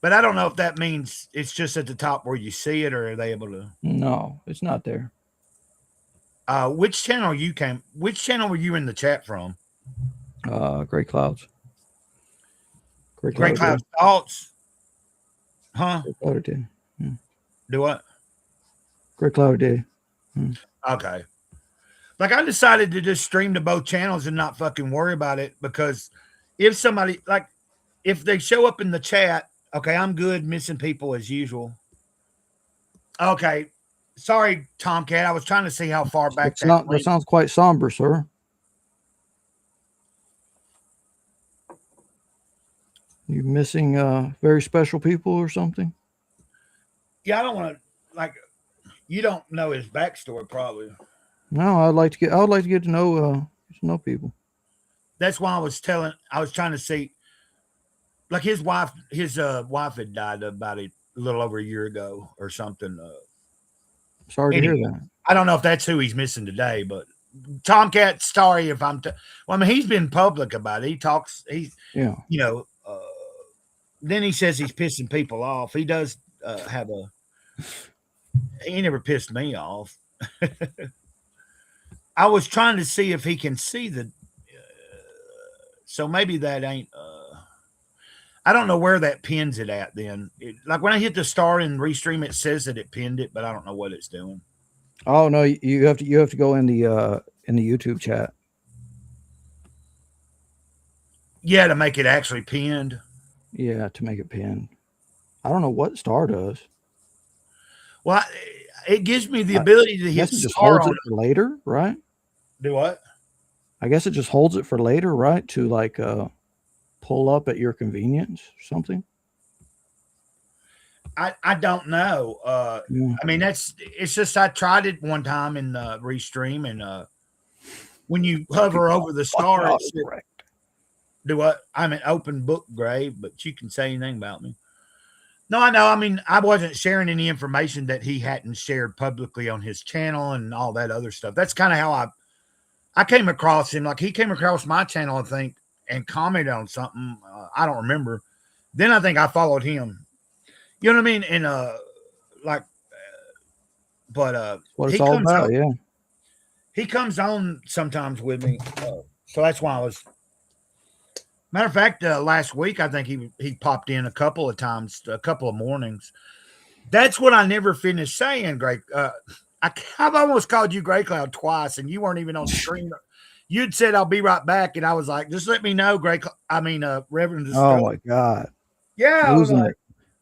But I don't know if that means it's just at the top where you see it, or are they able to? No, it's not there. Which channel which channel were you in the chat from? Gray Clouds. Great Cloud Thoughts. Huh? Gray Cloud did. Do what? Gray Cloud did. Okay. Like I decided to just stream to both channels and not fucking worry about it, because if somebody if they show up in the chat, okay, I'm good missing people as usual. Okay. Sorry, Tomcat. I was trying to see how far back That sounds quite somber, sir. You missing very special people or something? Yeah, I don't want to you don't know his backstory probably. No, I would like to get to know people. That's why I was trying to see, like his wife had died about a little over a year ago or something. Sorry to hear that. I don't know if that's who he's missing today, but Tomcat, sorry if I'm. Well, I mean, he's been public about it. He talks. Yeah. You know. Then he says he's pissing people off. He does have a. He never pissed me off. I was trying to see if he can see the. So maybe that ain't. I don't know where that pins it at. Then, like when I hit the star and restream, it says that it pinned it, but I don't know what it's doing. Oh no, you have to go in the YouTube chat. Yeah, to make it actually pinned. Yeah, to make it pinned. I don't know what star does. Well, it gives me the ability to hit it just star holds it for later, right? Do what? I guess it just holds it for later, right? To like pull up at your convenience or something. I don't know. Yeah. I mean, it's just I tried it one time in restream, and when you hover over the star, do what? I'm an open book, Grave, but you can say anything about me. No, I know. I mean, I wasn't sharing any information that he hadn't shared publicly on his channel and all that other stuff. That's kind of how I came across him. Like he came across my channel, I think, and commented on something. I don't remember. Then I think I followed him. You know what I mean? And what it's all about, yeah. He comes on sometimes with me, so that's why I was. Matter of fact, last week I think he popped in a couple of times, a couple of mornings. That's what I never finished saying, Greg. I've almost called you Gray Cloud twice, and you weren't even on screen. You'd said I'll be right back, and I was like, just let me know, Reverend. Oh my God! Yeah, losing it.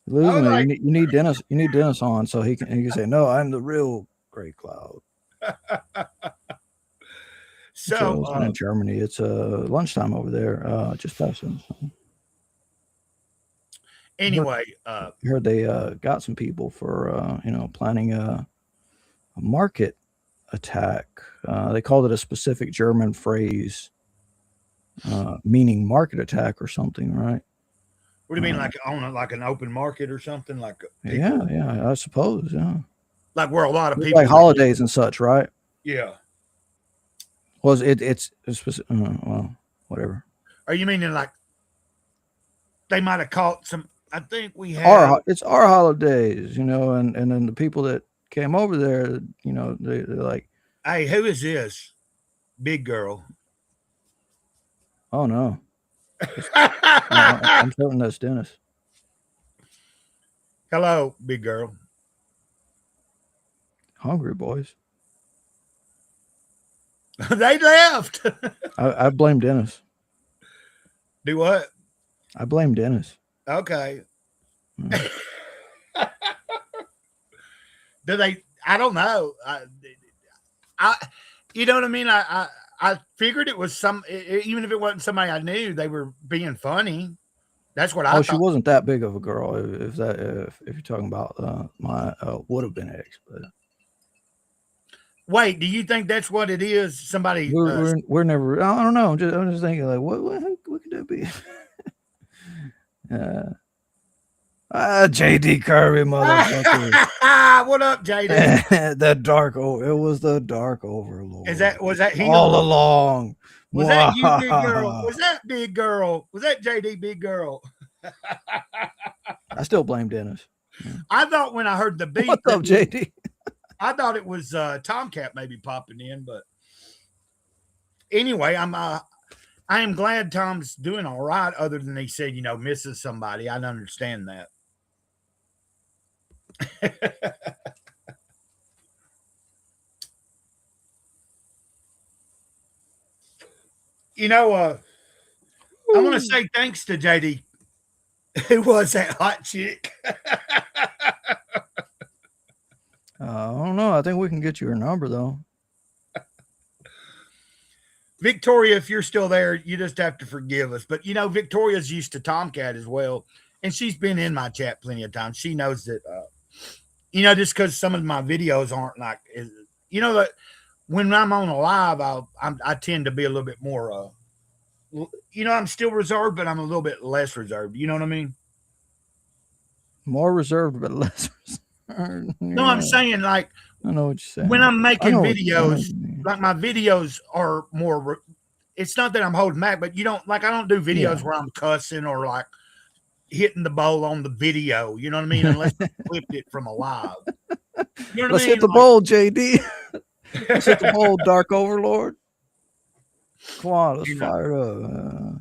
Like, you need Dennis. You need Dennis on so he can say, no, I'm the real Gray Cloud. So in Germany, it's lunchtime over there. Just past us. Anyway, I heard they got some people for planning a market attack. They called it a specific German phrase, meaning market attack or something, right? What do you mean, like on like an open market or something? Like yeah, I suppose, yeah. Like where a lot of people like holidays and such, right? Yeah. Was it's well, whatever. Are you meaning like they might have caught some? I think we have. It's our holidays, and then the people that came over there, they're like, Hey, who is this? Big girl. oh no, I'm certain that's Dennis. Hello, big girl. Hungry boys. They left. I blame Dennis. Do what? I blame Dennis. Okay. Mm. Do they? I don't know. You know what I mean? I figured it was even if it wasn't somebody I knew, they were being funny. That's what I thought. She wasn't that big of a girl. If you're talking about my would have been ex, but Wait, do you think that's what it is? Somebody? we're never. I don't know. I'm just thinking like, what could that be? JD Kirby, motherfucker. What up, JD? It was the Dark Overlord. Was that he all along? Was that you, big girl? Was that big girl? Was that JD, big girl? I still blame Dennis. I thought when I heard the beat, what's up, JD? I thought it was Tomcat maybe popping in, but anyway, I am glad Tom's doing all right. Other than he said, misses somebody. I understand that. I want to say thanks to JD. Who was that hot chick? I don't know. I think we can get you her number though. Victoria, if you're still there, you just have to forgive us. But Victoria's used to Tomcat as well, and she's been in my chat plenty of times. She knows that. Just because some of my videos aren't like, that when I'm on a live, I tend to be a little bit more. I'm still reserved, but I'm a little bit less reserved. You know what I mean? More reserved, but less reserved. No, I'm saying like I know what you're saying. When I'm making videos, like my videos are more. It's not that I'm holding back, but I don't do videos where I'm cussing or like hitting the bowl on the video. You know what I mean? Unless I flipped it from a live. You know Let's hit the bowl, JD. Let's hit the bowl, Dark Overlord. Come on, let's fire it up.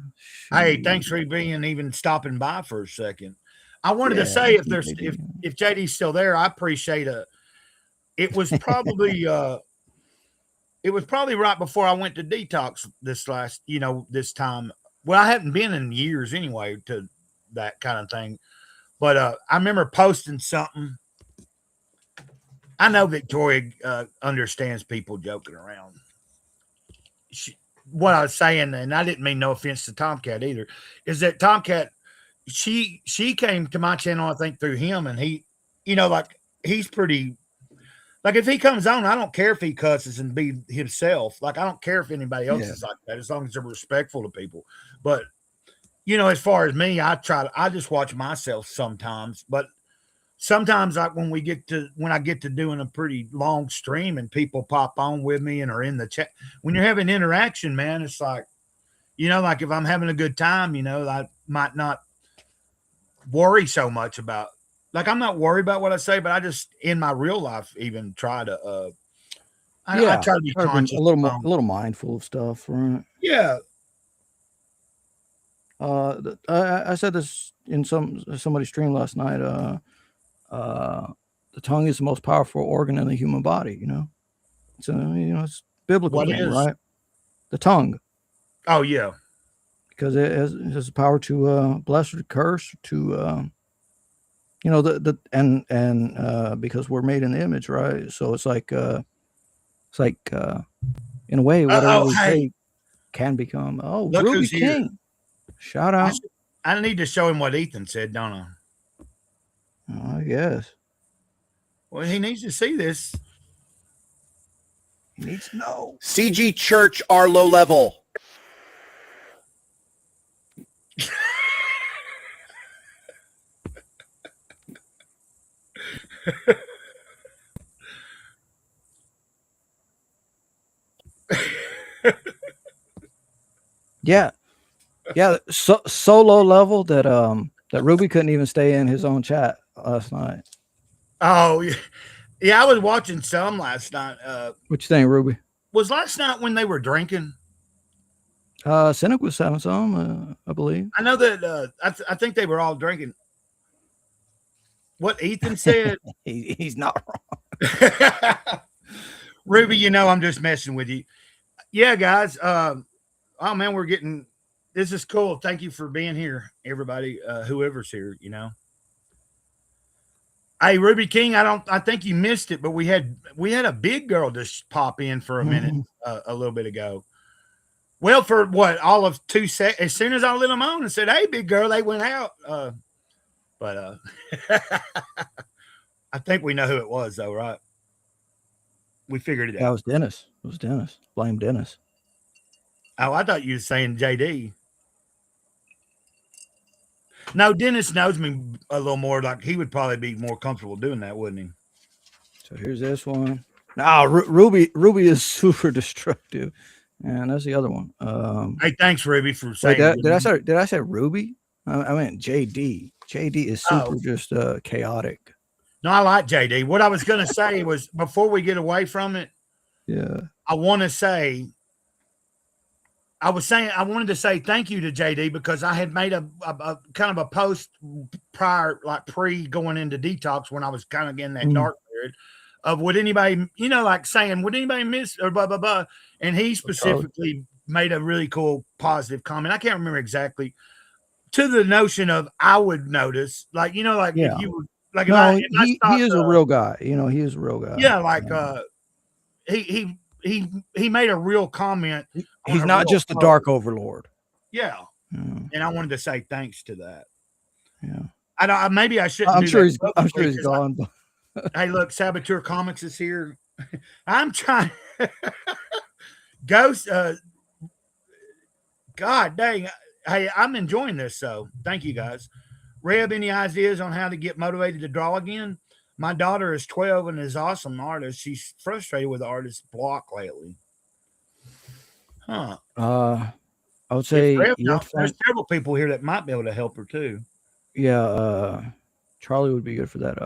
Hey, thanks for even stopping by for a second. I wanted to say if JD's still there, I appreciate it. It was probably right before I went to detox this time. Well, I hadn't been in years anyway to that kind of thing. But I remember posting something. I know Victoria understands people joking around. What I was saying, and I didn't mean no offense to Tomcat either, is that Tomcat, she came to my channel, I think, through him, and he, he's pretty, like if he comes on, I don't care if he cusses and be himself. Like I don't care if anybody else is like that, as long as they're respectful to people. But as far as me, I just watch myself sometimes, but sometimes like when I get to doing a pretty long stream and people pop on with me and are in the chat, when you're having interaction, man, it's like, like if I'm having a good time, I might not worry so much about, like, I'm not worried about what I say, but I just in my real life, even try to, I try to be conscious, a little mindful of stuff, right? Yeah. I said this in somebody's stream last night. The tongue is the most powerful organ in the human body. It's it's biblical thing, right? The tongue. Oh yeah, because it has the power to bless or to curse, to because we're made in the image, right? So it's like in a way, whatever we say can become. Oh, look Ruby King. Here. Shout out. I need to show him what Ethan said, don't I? Oh, I guess. Well, he needs to see this. He needs to know. CG Church are low level. Yeah, yeah. So low level that that Ruby couldn't even stay in his own chat last night. Oh yeah, yeah. I was watching some last night. What you think, Ruby? Was last night when they were drinking? Cynic was having some, I believe. I know that. I think they were all drinking. What Ethan said. He's not wrong. Ruby, you know I'm just messing with you. Yeah, guys. Oh man, we're getting. This is cool. Thank you for being here, everybody. Whoever's here, you know. Hey, Ruby King, I think you missed it, but we had a big girl just pop in for a minute a little bit ago. Well, for what, all of 2 seconds, as soon as I let them on and said, "Hey, big girl," they went out. But I think we know who it was, though, right? We figured it That out. was Dennis. It was Dennis. Blame Dennis. Oh, I thought you were saying JD. No, Dennis knows me a little more. Like he would probably be more comfortable doing that, wouldn't he? So here's this one. No, Ruby is super destructive, and that's the other one. Hey, thanks, Ruby, for Wait, saying. did I say Ruby? I meant JD. JD is super just chaotic. No, I like JD. What I was going to say was before we get away from it, Yeah. I want to say, I wanted to say thank you to JD because I had made a kind of a post prior, like pre going into detox when I was kind of in that dark period of would anybody, you know, like saying, would anybody miss or blah, blah, blah. And he specifically made a really cool positive comment. I can't remember exactly to the notion of I would notice, like, you know, like if you would, like no, if I stopped, he is a real guy. You know, he is a real guy. Yeah, like he made a real comment. He's not just the dark overlord. Yeah. And I wanted to say thanks to that. Yeah. I don't. Maybe I shouldn't. I'm sure he's gone. Hey, look, Saboteur Comics is here. I'm trying. Ghost. God dang. Hey, I'm enjoying this. So thank you guys. Reb, any ideas on how to get motivated to draw again? My daughter is 12 and is awesome artist. She's frustrated with the artist block lately. Huh. I would say there's several people here that might be able to help her too. Yeah, Charlie would be good for that.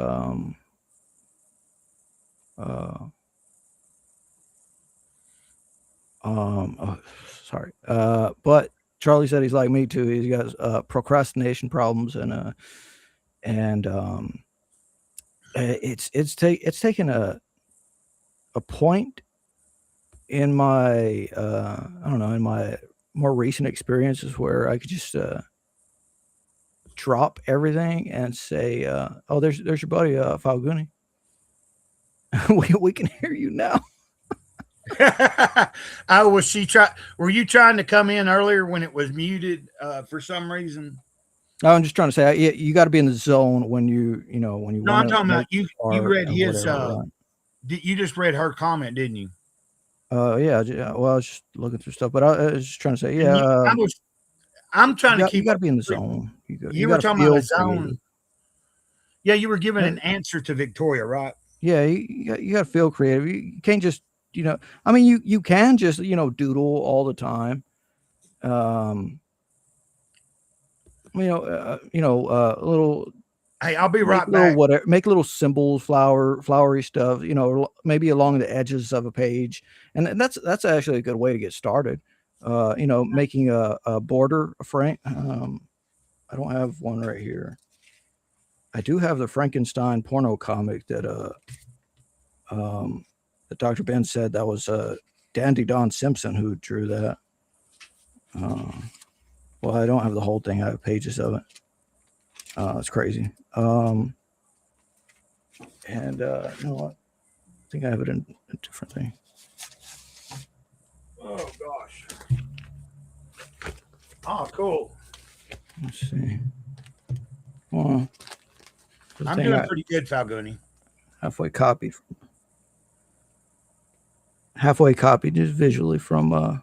Sorry. But Charlie said he's like me too. He's got procrastination problems and it's taken a point in my I don't know, in my more recent experiences where I could just drop everything and say, "Oh, there's your buddy Falguni. we can hear you now." Oh, was she were you trying to come in earlier when it was muted for some reason? No, I'm just trying to say you got to be in the zone when you when you. No, I'm talking about you. You read his. Whatever, right? You just read her comment, didn't you? Yeah. Well, I was just looking through stuff, but I was just trying to say, yeah. I'm trying to keep. You got to be in the zone. You were talking about the zone. Yeah, you were giving an answer to Victoria, right? Yeah, you got to feel creative. You can't just, I mean, you can just, doodle all the time. Little. Hey, I'll be right back. Whatever, make little symbols, flowery stuff. Maybe along the edges of a page, and that's actually a good way to get started. Making a border, a frame. I don't have one right here. I do have the Frankenstein porno comic that Dr. Ben said that was Dandy Don Simpson who drew that. Well, I don't have the whole thing. I have pages of it. It's crazy. And you know what? I think I have it in a different thing. Oh gosh. Oh, cool. Let's see. Well, I'm doing pretty good, Falguni. Halfway copied just visually from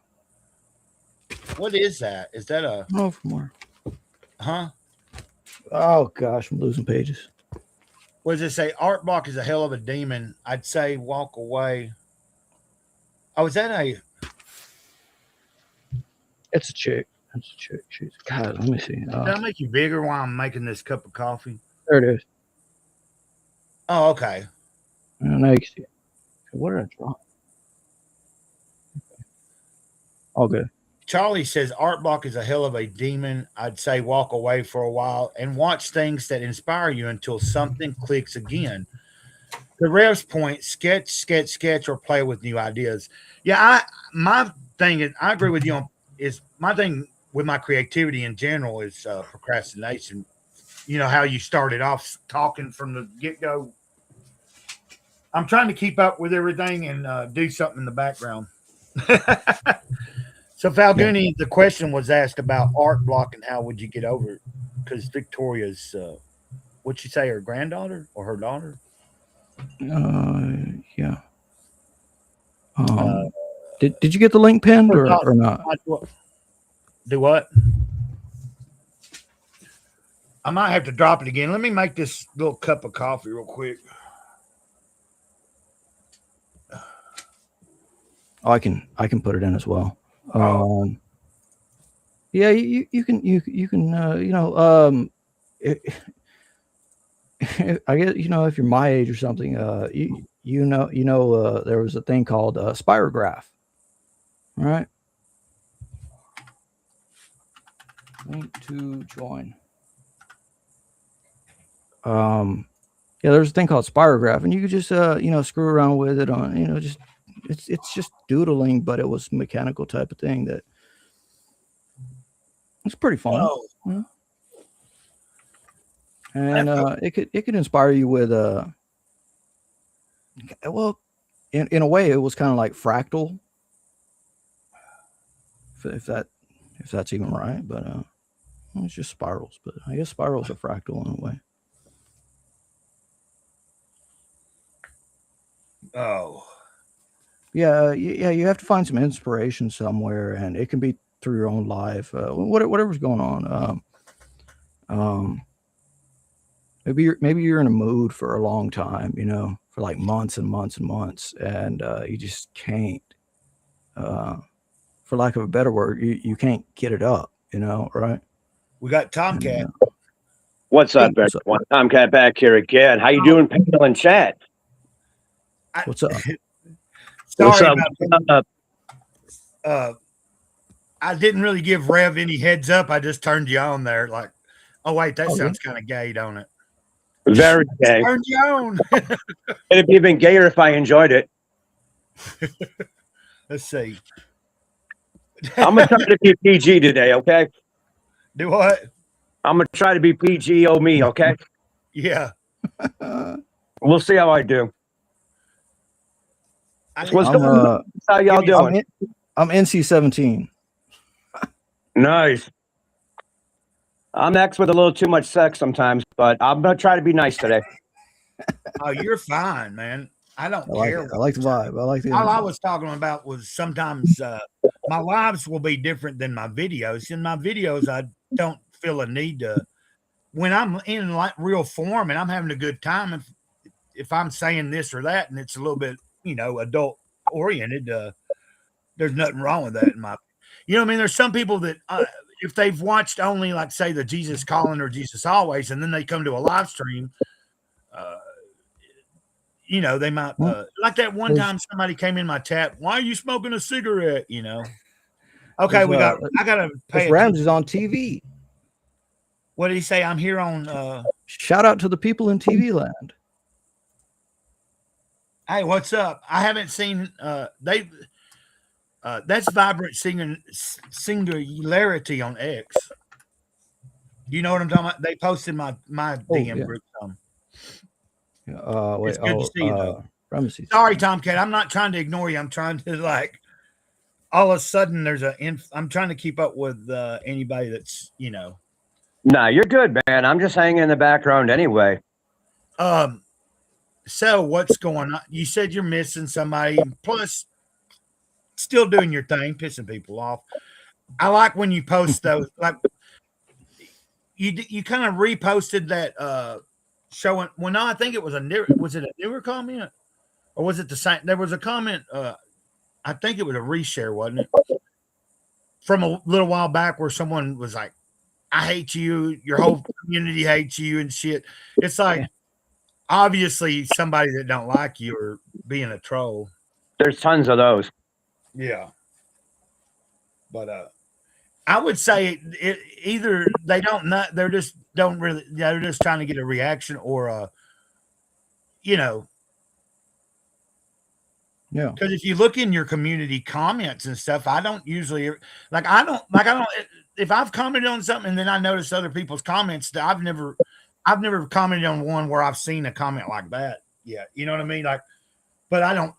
what is that? Is that a from where? Huh? Oh gosh, I'm losing pages. What does it say? Art block is a hell of a demon. I'd say walk away. Oh, is that a It's a chick. It's a chick. She's God. Let me see. Did I make you bigger while I'm making this cup of coffee? There it is. Oh, okay. Now you can see it. What did I drop? All good. Charlie says art block is a hell of a demon. I'd say walk away for a while and watch things that inspire you until something clicks again. The Rev's point, sketch, or play with new ideas. Yeah, my thing is, I agree with you on is my thing with my creativity in general is procrastination. You know how you started off talking from the get go. I'm trying to keep up with everything and do something in the background. So Falguni, the question was asked about art block and how would you get over it? Because Victoria's, what'd you say, her granddaughter or her daughter? Yeah. Did you get the link pinned or not? Do what? I might have to drop it again. Let me make this little cup of coffee real quick. Oh, I can put it in as well. Yeah, you can I guess if you're my age or something, there was a thing called spirograph, right? Link to join. Yeah, there's a thing called spirograph, and you could just screw around with it on just it's just doodling, but it was mechanical type of thing that it's pretty fun. Oh. Yeah. And it could inspire you with well, in a way it was kind of like fractal, if that's even right, but it's just spirals, but I guess spirals are fractal in a way. Oh. Yeah, you have to find some inspiration somewhere, and it can be through your own life, whatever's going on. Maybe you're in a mood for a long time, for like months and months and months, and you just can't, for lack of a better word, you can't get it up, right? We got Tomcat. What's up, everyone? Tomcat back here again. How you doing, Panel and chat? What's up? Sorry What's up? I didn't really give Rev any heads up. I just turned you on there. Like, oh wait, that sounds kind of gay, don't it? Very gay. Turned you on. It'd be even gayer if I enjoyed it. Let's see. I'm gonna try to be PG today, okay? Do what? I'm gonna try to be PG o me, okay? Yeah. We'll see how I do. What's going on? How y'all doing? I'm NC-17. Nice. I'm X with a little too much sex sometimes, but I'm gonna try to be nice today. Oh, you're fine, man. I don't care. I like the vibe. I like the all I was talking about was sometimes my lives will be different than my videos. In my videos, I don't feel a need to when I'm in like real form and I'm having a good time. If I'm saying this or that and it's a little bit, adult oriented, there's nothing wrong with that in my. I mean, there's some people that if they've watched only like say the Jesus Calling or Jesus Always, and then they come to a live stream, they might like that one time somebody came in my chat. Why are you smoking a cigarette? Okay, I gotta pay. Ramsey's on TV. What did he say? I'm here on. Shout out to the people in TV land. Hey, what's up? I haven't seen that's Vibrant Singularity on X. You know what I'm talking about? They posted my DM group. Wait, it's good to see you though. Ramsey. Sorry, Tomcat. I'm not trying to ignore you. I'm trying to all of a sudden there's I'm trying to keep up with anybody that's Nah, you're good, man. I'm just hanging in the background anyway. So what's going on? You said you're missing somebody, plus still doing your thing, pissing people off. I like when you post those, like you kind of reposted that showing. Well, no, I think it was was it a newer comment, or was it the same? There was a comment. I think it was a reshare, wasn't it? from a little while back where someone was like, I hate you, your whole community hates you and shit. It's like obviously somebody that don't like you or being a troll. There's tons of those. Yeah. But I would say it either they don't not they're just don't really they're just trying to get a reaction or you know, Yeah. because if you look in your community comments and stuff, I don't usually I don't if I've commented on something and then I notice other people's comments that I've never commented on one where I've seen a comment like that yet. You know what I mean? Like, but I'm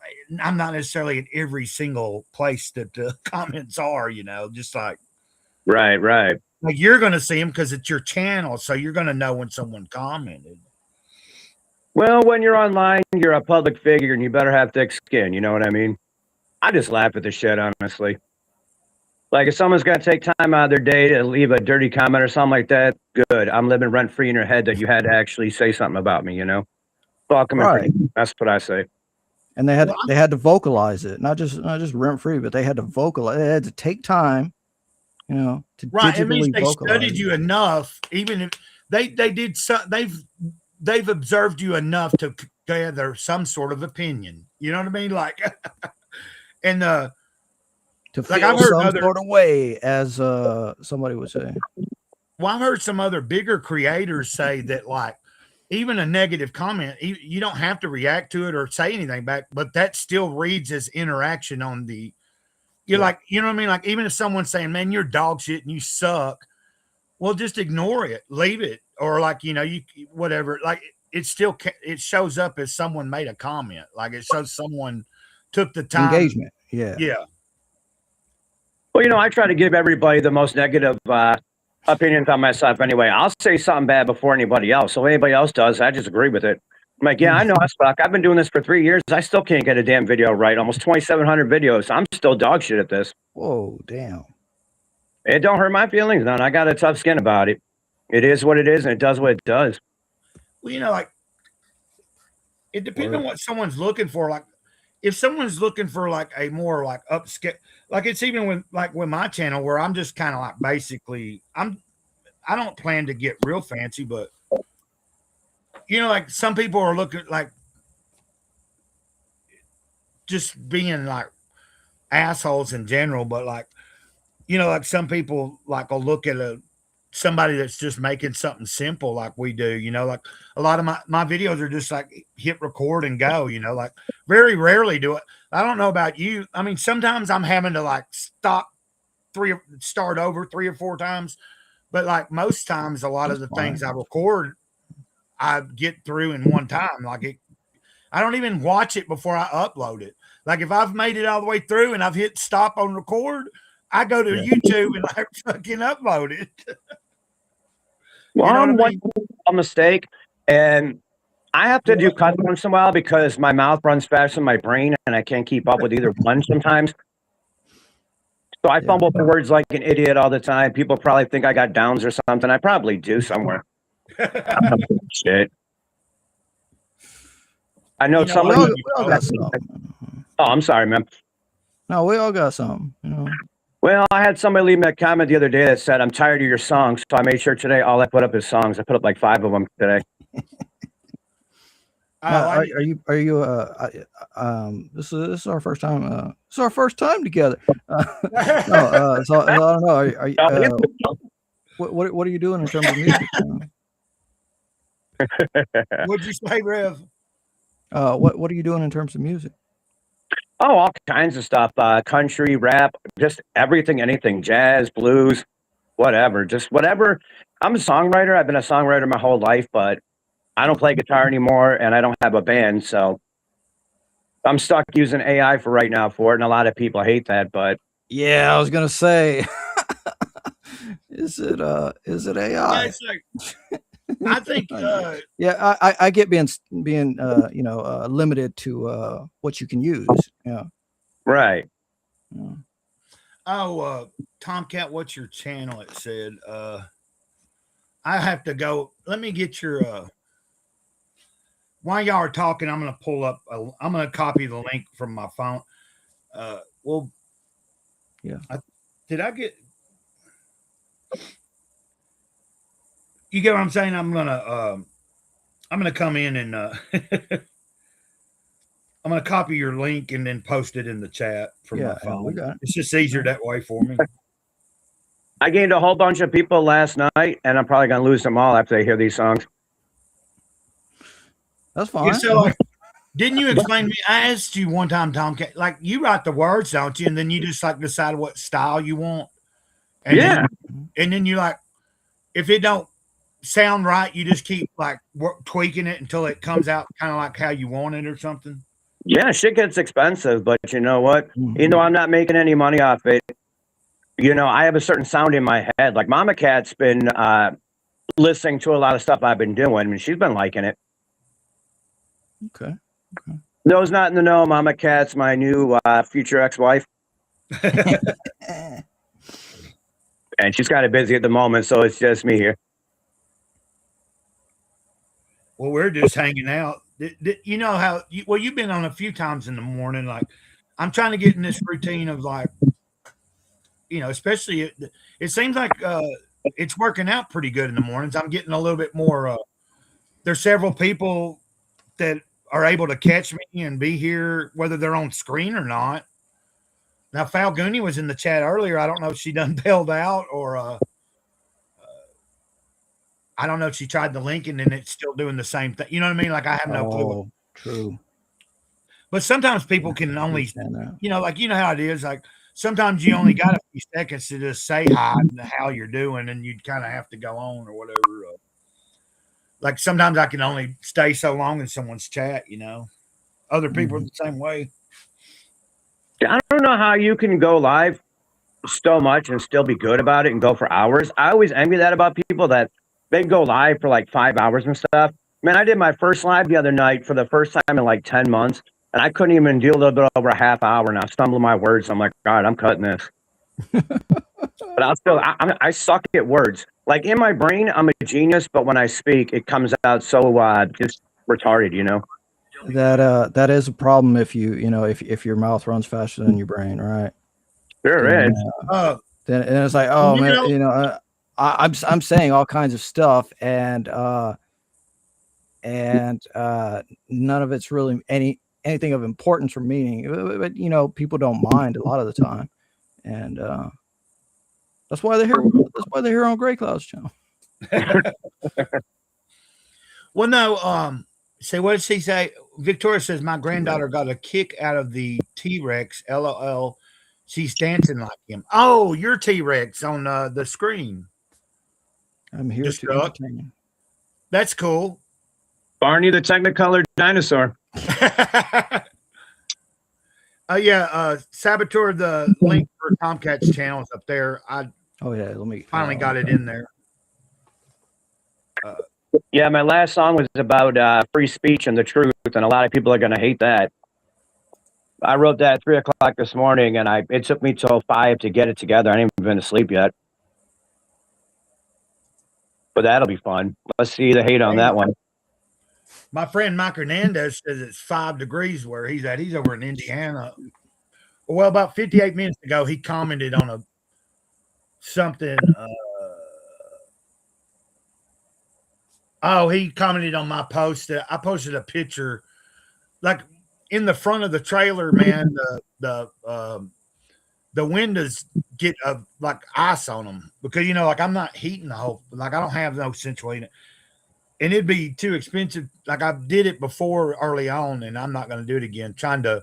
not necessarily in every single place that the comments are, you know, just Right. like you're going to see them because it's your channel. So you're going to know when someone commented. Well, when you're online, you're a public figure and you better have thick skin. You know what I mean? I just laugh at the shit, honestly. Like if someone's going to take time out of their day to leave a dirty comment or something like that, good. I'm living rent free in your head that you had to actually say something about me, you know? Fuck 'em and Right. forget 'em. That's what I say. And they had to vocalize it, not just rent free, but they had to vocalize. They had to take time, you know, to Right. It means digitally they vocalize studied it. you enough, even if they did they've observed you enough to gather some sort of opinion. You know what I mean? Like, and to like feel I've heard some other sort of way, as somebody would say. well, I've heard some other bigger creators say that like even a negative comment, you don't have to react to it or say anything back, but that still reads as interaction on the. You're like, you know what I mean? Like even if someone's saying, "Man, you're dog shit and you suck," well, just ignore it, leave it, or like you know, you whatever. Like it still it shows up as someone made a comment. Like it shows someone took the time. Engagement. Yeah. Yeah. Well, you know, I try to give everybody the most negative opinions on myself anyway. I'll say something bad before anybody else. So if anybody else does, I just agree with it. I'm like, yeah, I know I suck. I've been doing this for 3 years. I still can't get a damn video right. Almost 2,700 videos. I'm still dog shit at this. Whoa, damn. It don't hurt my feelings none. I got a tough skin about it. It is what it is, and it does what it does. Well, you know, like it depends on what someone's looking for. Like if someone's looking for like a more like upscale, like it's even with like with my channel where I'm just kind of like basically I don't plan to get real fancy, but you know, like some people are looking like just being like assholes in general, but like you know, like some people like will look at somebody that's just making something simple like we do, you know, like a lot of my videos are just like hit record and go, you know, like very rarely do it. I don't know about you. I mean, sometimes I'm having to like start over 3 or 4 times, but like most times a lot of the things I record I get through in one time. Like I don't even watch it before I upload it. Like if I've made it all the way through and I've hit stop on record, I go to YouTube and I fucking upload it. Well, You know I'm what I mean? a mistake, and I have to do cuts once in a while because my mouth runs faster than my brain, and I can't keep up with either one sometimes. So I fumble for words like an idiot all the time. People probably think I got downs or something. I probably do somewhere. Shit. I know You know, somebody. We all got something. Oh, I'm sorry, man. No, we all got something, you know. Well, I had somebody leave me a comment the other day that said, "I'm tired of your songs." So I made sure today all I put up is songs. I put up like 5 of them today. Are you this is our first time it's our first time together. No, so I don't know. Are you, what are you doing in terms of music? What'd you say, Rev? What are you doing in terms of music? Oh, all kinds of stuff. Country, rap, just everything, anything, jazz, blues, whatever. Just whatever. I'm a songwriter. I've been a songwriter my whole life, but I don't play guitar anymore and I don't have a band. So I'm stuck using AI for right now for it. And a lot of people hate that, but Yeah, I was gonna say is it AI? Yeah, it's like, I think Yeah, I get being you know limited to what you can use. Yeah. right. oh Tomcat, what's your channel? It said I have to go. Let me get your while y'all are talking, I'm gonna pull up I'm gonna copy the link from my phone. Well Yeah. Did I get? You get what I'm saying? I'm gonna come in and I'm gonna copy your link and then post it in the chat from my Yeah, we phone. got it. It's just easier that way for me. I gained a whole bunch of people last night, and I'm probably gonna lose them all after they hear these songs. That's Yeah, fine. so like, didn't you explain to me? I asked you one time, Tomcat, like you write the words, don't you? And then you just like decide what style you want. And Yeah. then you like, if it don't sound right, you just keep like tweaking it until it comes out kind of like how you want it or something. Yeah, shit gets expensive, but you know what? Mhm. Even though I'm not making any money off it, I have a certain sound in my head. Like Mama Cat's been listening to a lot of stuff I've been doing, and she's been liking it. Okay. Those not in the know, Mama Cat's my new future ex-wife, and she's kind of busy at the moment, so it's just me here. Well, we're just hanging out. You know how? You've been on a few times in the morning. Like, I'm trying to get in this routine of like, especially it seems like it's working out pretty good in the mornings. I'm getting a little bit more. There's several people that are able to catch me and be here, whether they're on screen or not. Now, Falguni was in the chat earlier. I don't know if she done bailed out or I don't know if she tried the link and then it's still doing the same thing. You know what I mean? Like I have no clue. Oh, true. But sometimes people can only, Understand that. like how it is. Like sometimes you only got a few seconds to just say hi and how you're doing, and you kind of have to go on or whatever. Like sometimes I can only stay so long in someone's chat. Other people are the same way. I don't know how you can go live so much and still be good about it and go for hours. I always envy that about people that they go live for like 5 hours and stuff. Man, I did my first live the other night for the first time in like 10 months, and I couldn't even do a little bit over a half hour, and I stumbled my words. I'm like, God, I'm cutting this. But I suck at words. Like in my brain, I'm a genius, but when I speak, it comes out so just retarded. That is a problem if if your mouth runs faster than your brain, right? Sure Then, is. then it's like, oh man, know- I'm saying all kinds of stuff, and none of it's really anything of importance or meaning. But people don't mind a lot of the time, and that's why they're here. That's why they're here on Gray Cloud's channel. Well, no. Say what did she say? Victoria says my granddaughter got a kick out of the T-Rex. LOL. She's dancing like him. Oh, you're T-Rex on the screen. I'm here to entertain. That's cool. Barney the Technicolor dinosaur. Yeah, Saboteur, the link for Tomcat's channel is up there. I let me finally got it in there. Yeah, my last song was about free speech and the truth, and a lot of people are going to hate that. I wrote that at 3 o'clock this morning, and it took me till 5 to get it together. I ain't even been to sleep yet. But that'll be fun. Let's see the hate on that one. My friend Mike Hernandez says it's 5 degrees where he's at. He's over in Indiana. Well, about 58 minutes ago, he commented on something. He commented on my post. I posted a picture, like in the front of the trailer, man. The windows get like ice on them because like I'm not heating the whole. Like I don't have no central heating, and it'd be too expensive. Like I did it before early on, and I'm not going to do it again. Trying to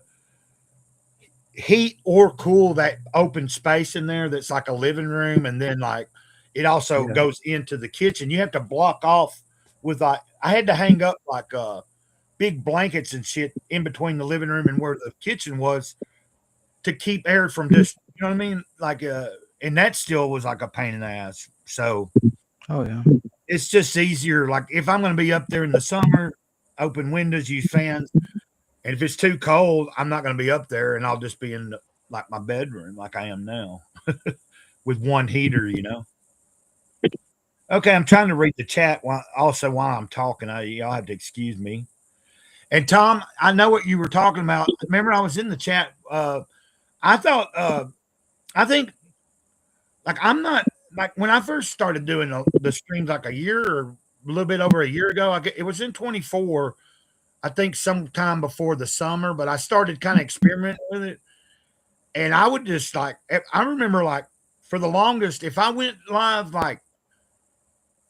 heat or cool that open space in there that's like a living room, and then like it also goes into the kitchen. You have to block off with I had to hang up like big blankets and shit in between the living room and where the kitchen was to keep air from just you know what I mean, like and that still was like a pain in the ass. So it's just easier. Like if I'm going to be up there in the summer, open windows, use fans. And if it's too cold, I'm not going to be up there, and I'll just be in like my bedroom, like I am now, with one heater. Okay, I'm trying to read the chat while I'm talking. Y'all have to excuse me. And Tom, I know what you were talking about. Remember, I was in the chat. I think like I'm not like when I first started doing the streams like a year or a little bit over a year ago. It was in 24, I think, sometime before the summer, but I started kind of experimenting with it, and I would just like I remember like for the longest, if I went live, like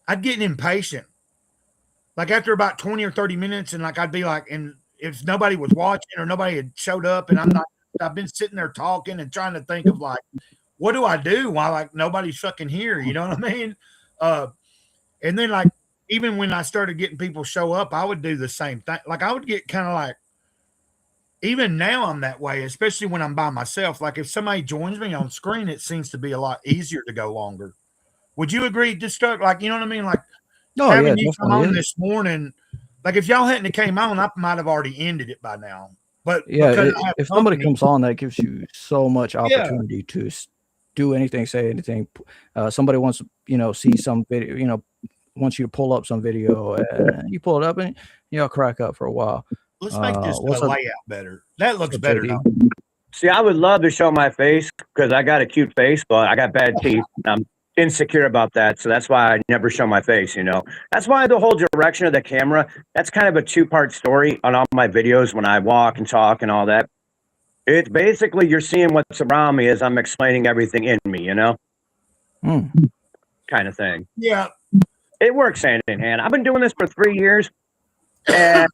I'd get impatient. Like after about 20 or 30 minutes, and like I'd be like, and if nobody was watching or nobody had showed up, and I've been sitting there talking and trying to think of like, what do I do while like nobody's fucking here? You know what I mean? Uh, and then like even when I started getting people show up, I would do the same thing. Like I would get kind of like, even now I'm that way, especially when I'm by myself. Like if somebody joins me on screen, it seems to be a lot easier to go longer. Would you agree? Just start like, you know what I mean? Like Oh yeah, having it you come definitely on is. this morning, like if y'all hadn't came on, I might have already ended it by now. But Yeah, because I have if somebody company, comes on, that gives you so much yeah, opportunity to do anything, say anything. Somebody wants to, see some video, wants you to pull up some video, and you pull it up, and crack up for a while. let's make this What's up? layout better. That What's looks up, better JD? now. See, I would love to show my face because I got a cute face, but I got bad teeth. I'm insecure about that. So that's why I never show my face, you know. That's why the whole direction of the camera, that's kind of a two-part story on all my videos when I walk and talk and all that. It's basically you're seeing what's around me as I'm explaining everything in me, you know, Hmm. kind of thing. Yeah. It works hand in hand. I've been doing this for 3 years, and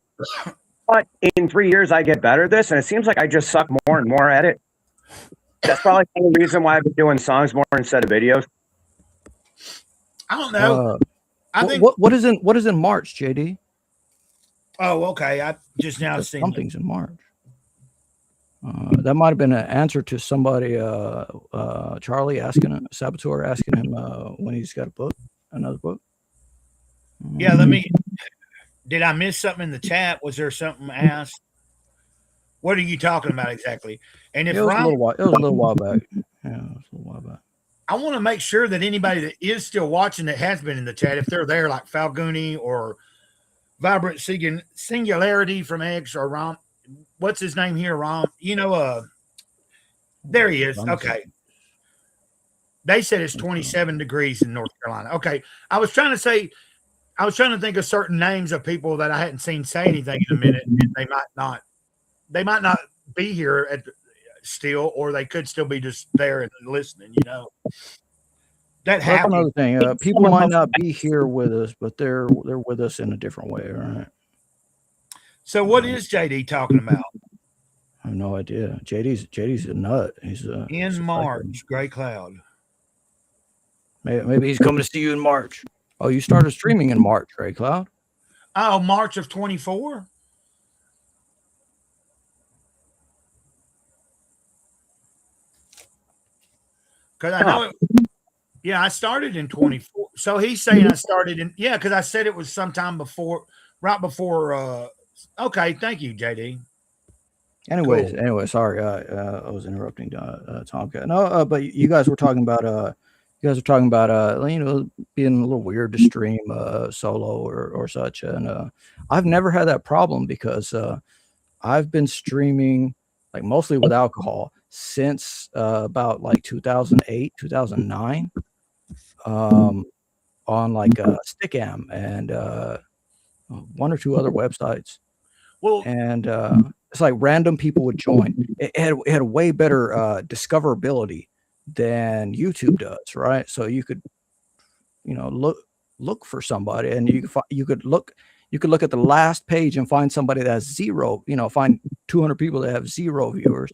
but in 3 years I get better at this, and it seems like I just suck more and more at it. That's probably the reason why I've been doing songs more instead of videos. I don't know. I think. What is in March, JD? Oh, okay. I just now Because seen. something's in March. That might have been an answer to somebody, Charlie Saboteur asking him when he's got another book. Yeah, let me. Did I miss something in the chat? Was there something asked? What are you talking about exactly? And if It was a Ron, little while. It was a little while back. Yeah, it was a little while back. I want to make sure that anybody that is still watching that has been in the chat, if they're there, like Falguni or Vibrant Singularity from X or Ron, what's his name here, Ron? There he is. Okay. They said it's 27 degrees in North Carolina. Okay. I was trying to think of certain names of people that I hadn't seen say anything in a minute, and they might not be here still, or they could still be just there and listening, That That's happens. another thing. People might not be here with us, but they're with us in a different way. All right. So what is JD talking about? I have no idea. JD's a nut. He's In March, Gray Cloud. Maybe he's coming to see you in March. Oh, you started streaming in March, Gray Cloud? Oh, March of 24? Because I know I started in 24. So he's saying I started because I said it was sometime right before. Okay, thank you, JD. Anyway, sorry, I was interrupting Tomcat. No, but you guys were talking about being a little weird to stream solo or such, and I've never had that problem because I've been streaming like mostly with alcohol since about like 2008, 2009, on like Stickam and one or two other websites. Well, and it's like random people would join. It had a way better discoverability than YouTube does, right? So you could, look for somebody, and you could look at the last page and find somebody that has zero, find 200 people that have 0 viewers,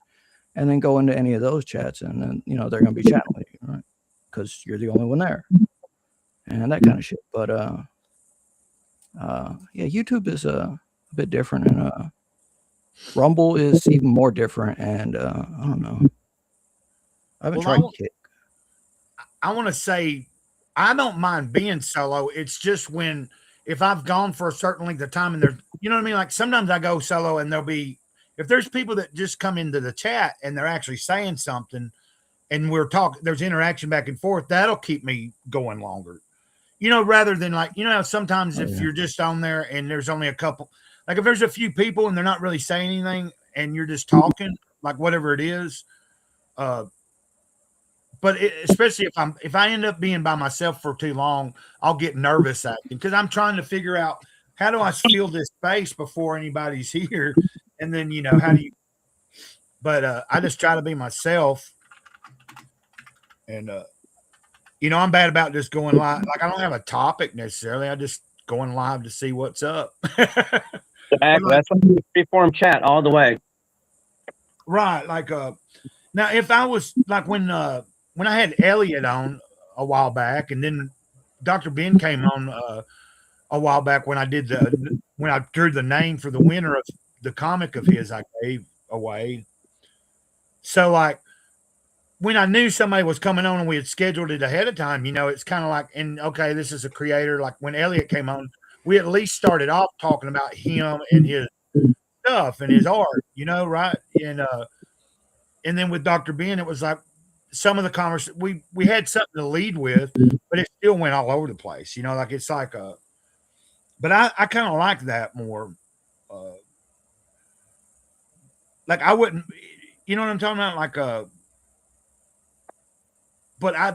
and then go into any of those chats, and then they're going to be chatting with you, right? Because you're the only one there, and that kind of shit. But yeah, YouTube is a bit different, and Rumble is even more different, and I don't know. I haven't tried Kick. I want to say I don't mind being solo. It's just if I've gone for a certain length of time and there's, you know what I mean? Like sometimes I go solo and if there's people that just come into the chat and they're actually saying something and we're talking, there's interaction back and forth, that'll keep me going longer. Rather than like, sometimes if you're just on there and there's only a couple, like if there's a few people and they're not really saying anything and you're just talking, like whatever it is, but especially if I end up being by myself for too long, I'll get nervous acting because I'm trying to figure out how do I fill this space before anybody's here, and then how do you? But I just try to be myself, and I'm bad about just going live. Like I don't have a topic necessarily. I just going live to see what's up. Exactly. That's free form chat all the way. Right. Like now if I was like when I had Elliot on a while back and then Dr. Ben came on a while back when I drew the name for the winner of the comic of his I gave away. So like when I knew somebody was coming on and we had scheduled it ahead of time, it's kind of like, and okay, this is a creator. Like when Elliot came on, we at least started off talking about him and his stuff and his art, right? And then with Dr. Ben, it was like some of the conversation we had something to lead with, but it still went all over the place, like it's like but I kind of like that more. Like I wouldn't, you know what I'm talking about? Like but I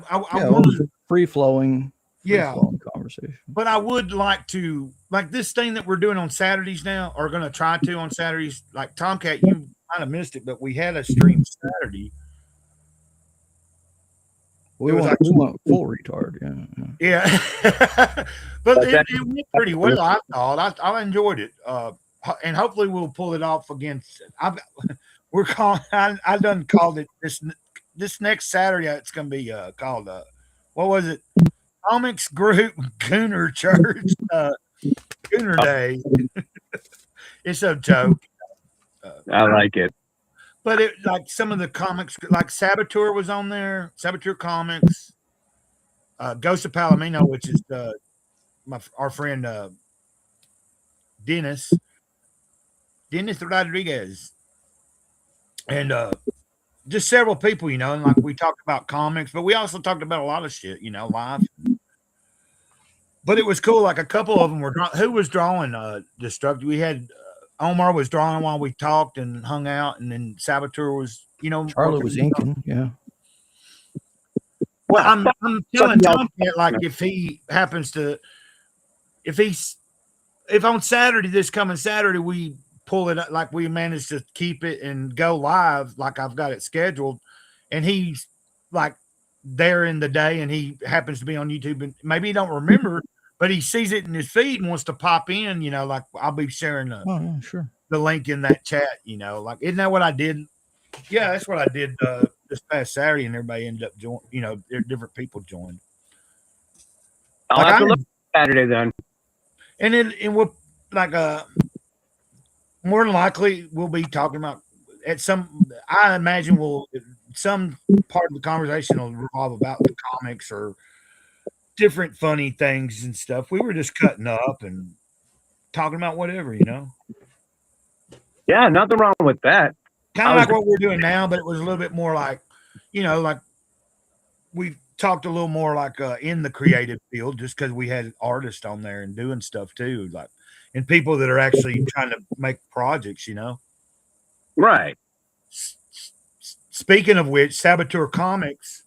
want free flowing conversation. But I would like to, like this thing that we're doing on Saturdays now, or going to try to on Saturdays. Like Tomcat, you might have missed it, but we had a stream Saturday. We went full retard, yeah. But it went pretty well. I thought I enjoyed it, and hopefully we'll pull it off again. I done called it this next Saturday. It's going to be called what was it? Comics Group Gooner Church Gooner Day. It's a joke. I like it. But it like some of the comics, like Saboteur was on there. Saboteur Comics, Ghost of Palomino, which is our friend Dennis Rodriguez, and just several people, and like we talked about comics, but we also talked about a lot of shit, live. But it was cool. Like a couple of them were who was drawing Destructive. We had Omar was drawing while we talked and hung out, and then Saboteur was, Charlie was inking, yeah. Well, I'm telling Tomcat, like if he happens to, if on Saturday, this coming Saturday, we pull it up, like we managed to keep it and go live, like I've got it scheduled, and he's like there in the day, and he happens to be on YouTube, and maybe he don't remember, but he sees it in his feed and wants to pop in, like I'll be sharing the link in that chat, like isn't that what I did? Yeah, that's what I did this past Saturday, and everybody ended up joining. Different people joined. I'll have to look Saturday then. And then we'll like more than likely we'll be talking about I imagine some part of the conversation will revolve about the comics or different funny things and stuff. We were just cutting up and talking about whatever, Yeah, nothing wrong with that. Kind of like what we're doing now, but it was a little bit more like, like we talked a little more like in the creative field, just because we had artists on there and doing stuff too, like, and people that are actually trying to make projects, Right. Speaking of which, Saboteur Comics,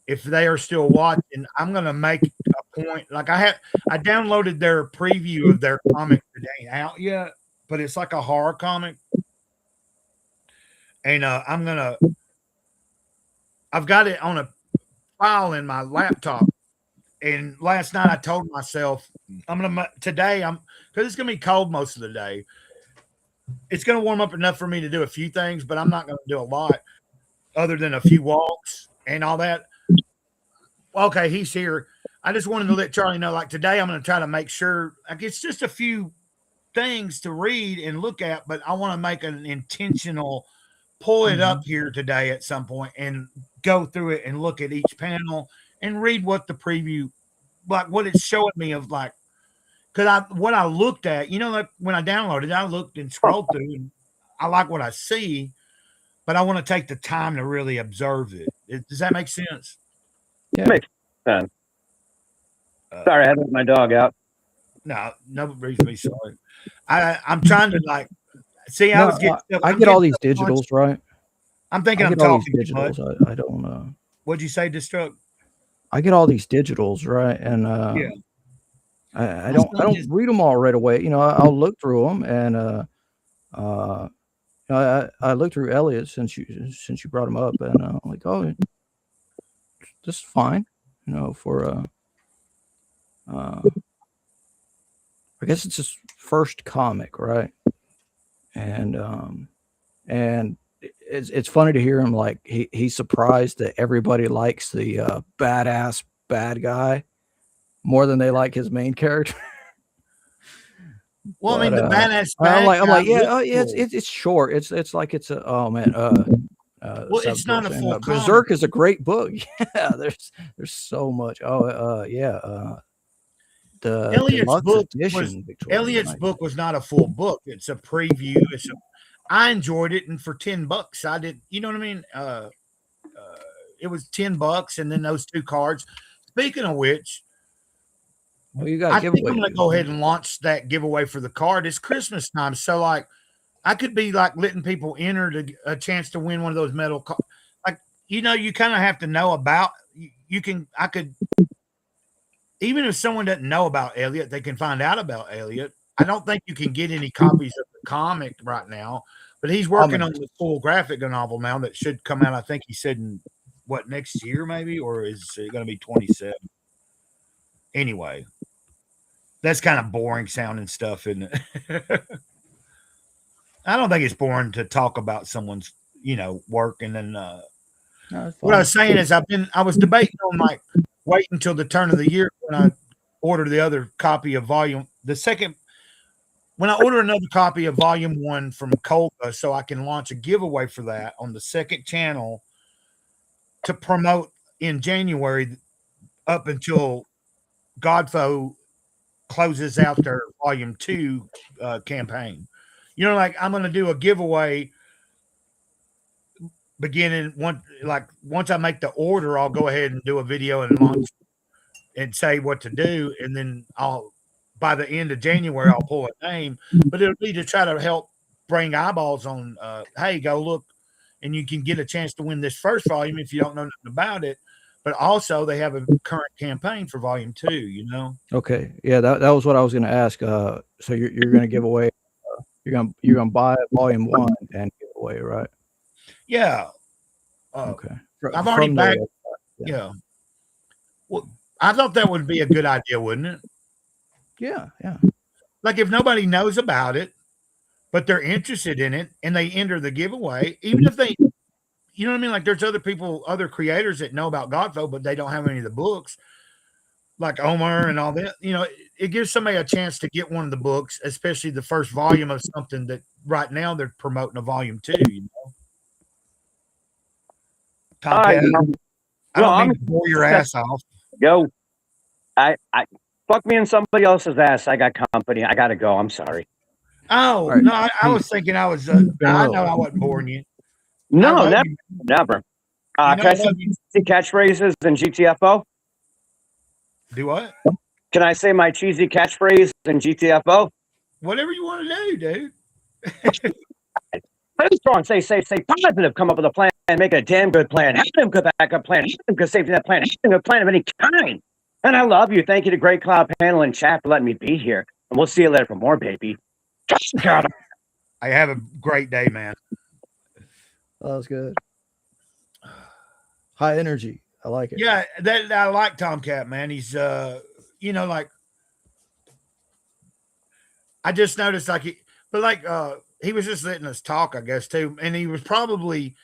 if they are still watching, I'm going to make a point. Like I downloaded their preview of their comic that ain't out yet, but it's like a horror comic. And I've got it on a file in my laptop. And last night I told myself today because it's going to be cold most of the day. It's going to warm up enough for me to do a few things, but I'm not going to do a lot other than a few walks and all that. Okay, he's here. I just wanted to let Charlie know, like today I'm going to try to make sure, like it's just a few things to read and look at, but I want to make an intentional pull it up here today at some point and go through it and look at each panel and read what the preview, like what it's showing me of like, because what I looked at, like when I downloaded, I looked and scrolled through and I like what I see, but I want to take the time to really observe it. Does that make sense? Yeah. Makes sense. Sorry, I had to let my dog out. No reason to be sorry. I'm trying to like see. I get all these digitals, right? I'm thinking I I'm get all these talking too much. digitals. I don't. What'd you say, Destruct? I get all these digitals, right? And Yeah. I My don't son just read them all right away. You know, I'll look through them, and uh, you know, I looked through Elliot since you brought him up, and I'm like, oh, this is fine. You know, for I guess it's his first comic, right? And it's funny to hear him like he's surprised that everybody likes the badass bad guy more than they like his main character. well, I But mean, the badass I'm bad guy like, yeah, looks yeah, cool. it's short. It's like it's a oh man, Well, it's Saboteur not a saying full comic. Berserk is a great book. Yeah, there's so much. Oh, yeah, the Elliot's deluxe book was edition, Victoria. Elliot's Nice. book was not a full book. It's a preview. I enjoyed it, and for $10, I did. You know what I mean? It was $10, and then those 2 cards. Speaking of which, Oh, you got a I think giveaway I'm to going to do. go ahead and launch that giveaway for the card. It's Christmas time, so like I could be like letting people enter a chance to win one of those metal cards. Like you know, you kind of have to know about. You can. I could. Even if someone doesn't know about Elliot, they can find out about Elliot. I don't think you can get any copies of the comic right now, but he's working on the full graphic novel now that should come out. I think he said in what next year, maybe, or is it going to be 27? Anyway, that's kind of boring sounding stuff, isn't it? I don't think it's boring to talk about someone's, work. And then No, it's what I fine. was saying is I was debating on like wait until the turn of the year when I order the other copy of when I order another copy of volume 1 from Colga, so I can launch a giveaway for that on the second channel to promote in January up until Godfo closes out their volume 2 campaign. You know, like I'm going to do a giveaway beginning once I make the order, I'll go ahead and do a video and launch and say what to do, and then by the end of January I'll pull a name, but it'll be to try to help bring eyeballs on. Hey, go look, and you can get a chance to win this first volume if you don't know nothing about it. But also they have a current campaign for volume 2. You know. Okay, yeah, that was what I was going to ask. So you're going to give away. You're gonna buy volume 1 and give away, right? Yeah. Okay. I've already From backed. the Yeah. Well, I thought that would be a good idea, wouldn't it? yeah. Like if nobody knows about it, but they're interested in it and they enter the giveaway, even if they, you know what I mean? Like there's other creators that know about Godfo, but they don't have any of the books, like Omar and all that. You know, it gives somebody a chance to get one of the books, especially the first volume of something that right now they're promoting a volume 2. You know, Tomcat, I don't I'm mean to bore your ass off. yo. I fuck me in somebody else's ass. I got company. I gotta go. I'm sorry. Oh All right. no, I was thinking I was. I know I wasn't boring you. I No, love never, you. never. You know Can I I say love you. catchphrases in GTFO? Do what? Can I say my cheesy catchphrase in GTFO? Whatever you want to do, dude. Pretty strong. Say positive. Come up with a plan. Make a damn good plan. Have a good backup plan. Have a good safety net plan. Have a plan of any kind. And I love you. Thank you to Great Cloud Panel and chat for letting me be here. And we'll see you later for more, baby. God. I have a great day, man. That was good. High energy. I like it. Yeah, that I like Tomcat, man. He's like I just noticed he was just letting us talk, I guess, too. And he was probably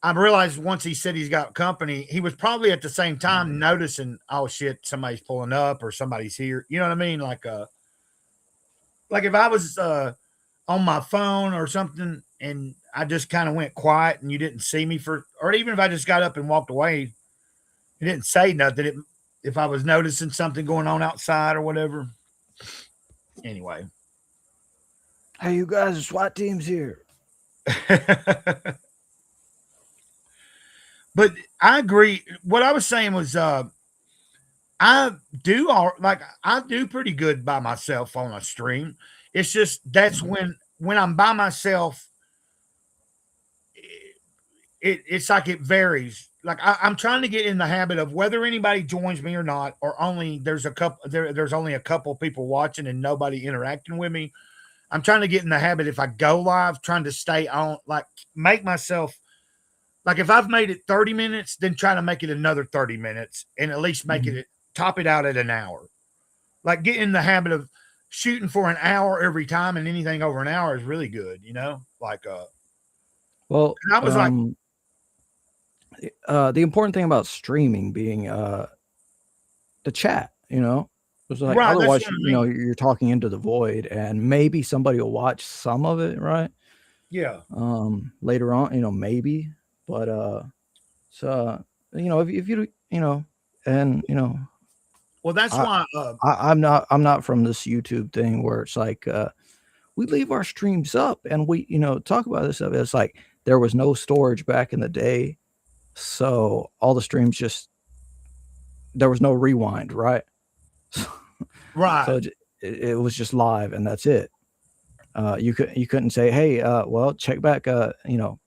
I realized once he said he's got company, he was probably at the same time noticing, oh shit, somebody's pulling up or somebody's here. You know what I mean? Like if I was on my phone or something and I just kind of went quiet and you didn't see me or even if I just got up and walked away, he didn't say nothing. If I was noticing something going on outside or whatever. Anyway. Hey, you guys, the SWAT team's here. But I agree. What I was saying was I do pretty good by myself on a stream. It's just that's when I'm by myself, it's like it varies. Like I'm trying to get in the habit of whether anybody joins me or not, or only there's only a couple people watching and nobody interacting with me. I'm trying to get in the habit if I go live, trying to stay on, like make myself like if I've made it 30 minutes, then try to make it another 30 minutes and at least make it top it out at an hour. Like get in the habit of shooting for an hour every time, and anything over an hour is really good, you know? Like Well, I was like, the important thing about streaming being the chat, you know, it's like right, that's otherwise, what I you know, mean. you're talking into the void, and maybe somebody will watch some of it, right? Yeah. Later on, you know, maybe, but so you know, if you you know, and you know, Well, that's I, why I'm not from this YouTube thing where it's like we leave our streams up and we, you know, talk about this stuff. It's like there was no storage back in the day, so all the streams just there was no rewind, right? right. So it was just live and that's it. You couldn't say, hey, well, check back, you know,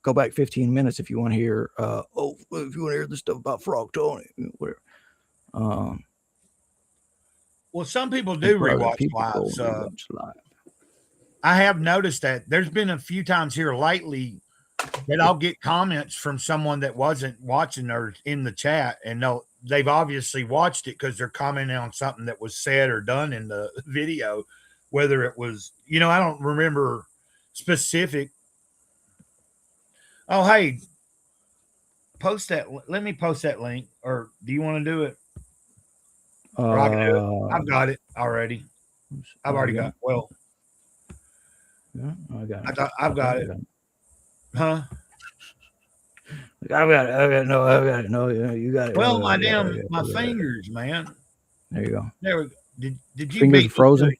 go back 15 minutes if you want to hear, oh, if you want to hear this stuff about Frog Tony, whatever. Well, some people Big do brother, rewatch people go live. and So rewatch live. I have noticed that there's been a few times here lately that I'll get comments from someone that wasn't watching or in the chat, and they've obviously watched it because they're commenting on something that was said or done in the video, whether it was, you know, I don't remember specific. Oh, hey, post that. Let me post that link, or do you want to do it? Or I can do it. I've got it already. I've already got it. Well, yeah, I got it. I've got it. Huh? I've got it. I've got it. No, you got it. Well, my fingers, man. There you go. There we go. Did you Fingers beat are frozen.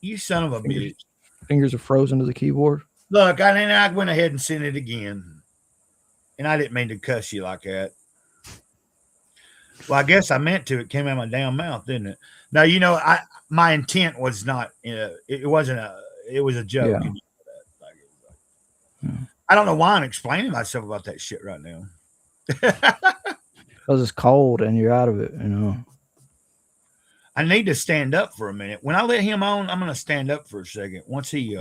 You son of a bitch. Fingers are frozen to the keyboard. Look, I went ahead and sent it again. And I didn't mean to cuss you like that. Well, I guess I meant to. It came out of my damn mouth, didn't it? Now, you know, my intent was not, it wasn't it was a joke. Yeah. I don't know why I'm explaining myself about that shit right now. Because it's cold and you're out of it, you know. I need to stand up for a minute. When I let him on, I'm going to stand up for a second. Once he,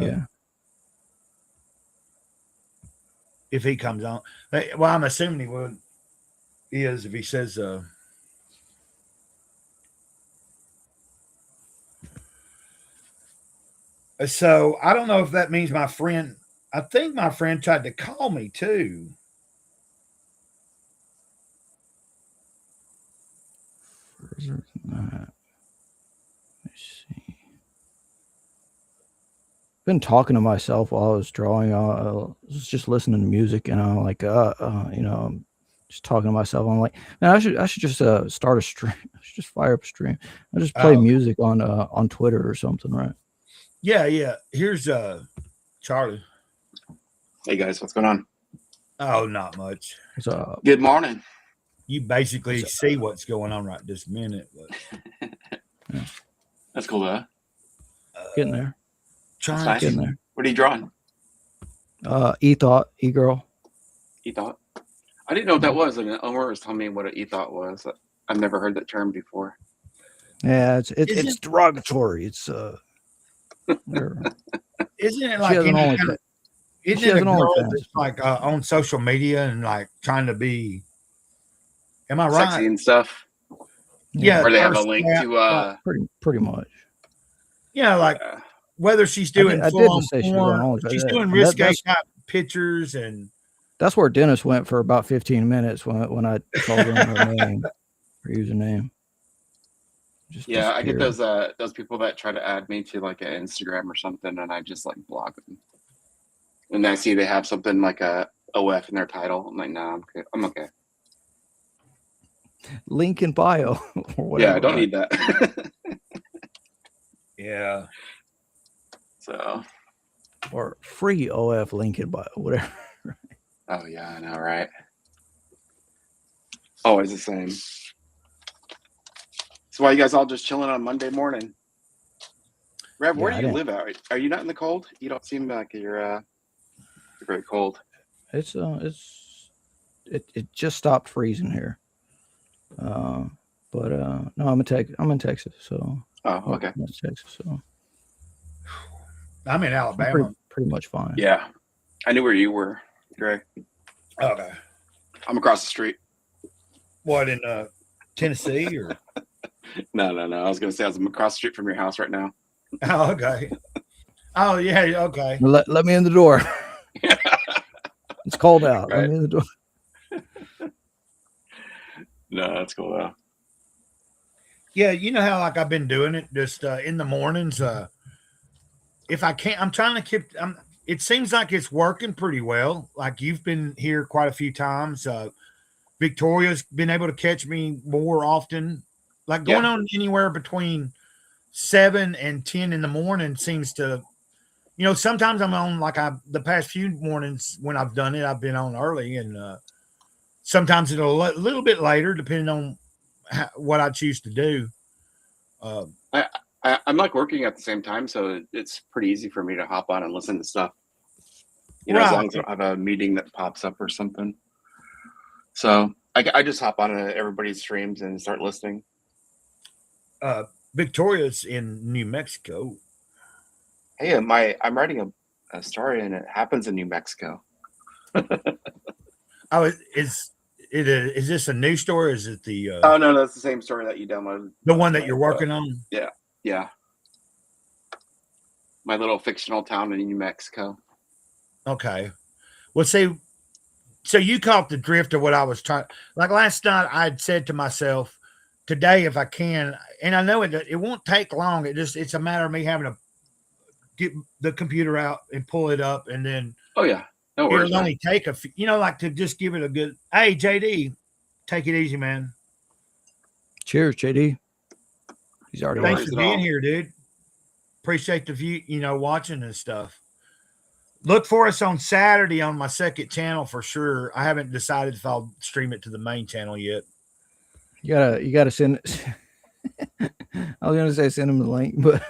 if he comes on. Well, I'm assuming he would. He is if he says, so I don't know if that means my friend. I think my friend tried to call me too. Let's see. Been talking to myself while I was drawing. I was just listening to music, and I'm like, you know, I'm just talking to myself. I'm like, man, I should just start a stream. I should just fire up a stream. I just play music on Twitter or something, right? Yeah. Here's Charlie. Hey guys, what's going on? Oh, not much. Good morning. You basically see what's going on right this minute. But yeah. That's cool though. Getting there. Trying nice. Getting there. What are you drawing? E-girl. E-thought? I didn't know what that was. I mean, Omar was telling me what an e-thought was. I've never heard that term before. Yeah, it's derogatory. It's isn't it like isn't it a girl that's like on social media and like trying to be? Am I right? Sexy and stuff. Yeah, or they have a link to pretty much. Yeah, like whether she's doing she's doing risque type pictures, and that's where Dennis went for about 15 minutes when I told him her name, her username. Yeah, I get those people that try to add me to like an Instagram or something, and I just like block them. And I see they have something like a OF in their title. I'm like, nah, I'm okay. Link in bio or whatever. Yeah, I don't need that. Yeah. So. Or free OF link in bio, whatever. Oh yeah, I know, right? Always the same. So why you guys all just chilling on Monday morning? Rev, where do you live at? Are you not in the cold? You don't seem like you're very cold. It just stopped freezing here. But no, I'm in Texas, so Oh, okay. West Texas, so I'm in I'm Alabama. pretty much fine. Yeah, I knew where you were, Greg. Okay. I'm across the street. What, in Tennessee or? No. I was gonna say I'm across the street from your house right now. Oh, okay. Oh, yeah. Okay. Let me in the door. It's cold out. Right. Let me in the door. No, that's cool though. Yeah, you know how like I've been doing it just in the mornings. If I can't, I'm trying to keep. It seems like it's working pretty well. Like you've been here quite a few times. Victoria's been able to catch me more often. Like going on anywhere between 7 and 10 in the morning seems to. You know, sometimes I'm on like the past few mornings when I've done it, I've been on early, and sometimes it'll a little bit later depending on what I choose to do. I'm like working at the same time, so it's pretty easy for me to hop on and listen to stuff. You know, as long as I don't have a meeting that pops up or something. So I just hop on everybody's streams and start listening. Victoria's in New Mexico. Hey, I'm writing a story and it happens in New Mexico. Oh, is this a new story? Or is it the? Oh no, that's the same story that you downloaded. The one that you're working on. Yeah. My little fictional town in New Mexico. Okay. Well, see, so you caught the drift of what I was trying. Like last night, I'd said to myself, today, if I can, and I know it won't take long. It's a matter of me having to get the computer out and pull it up, and then. Oh yeah. No worries. It'll only take a few, like to just give it a good. Hey, JD, take it easy, man. Cheers, JD. He's already. Thanks for being here, dude. Appreciate the view, watching and stuff. Look for us on Saturday on my second channel for sure. I haven't decided if I'll stream it to the main channel yet. You gotta send. I was gonna say send him the link, but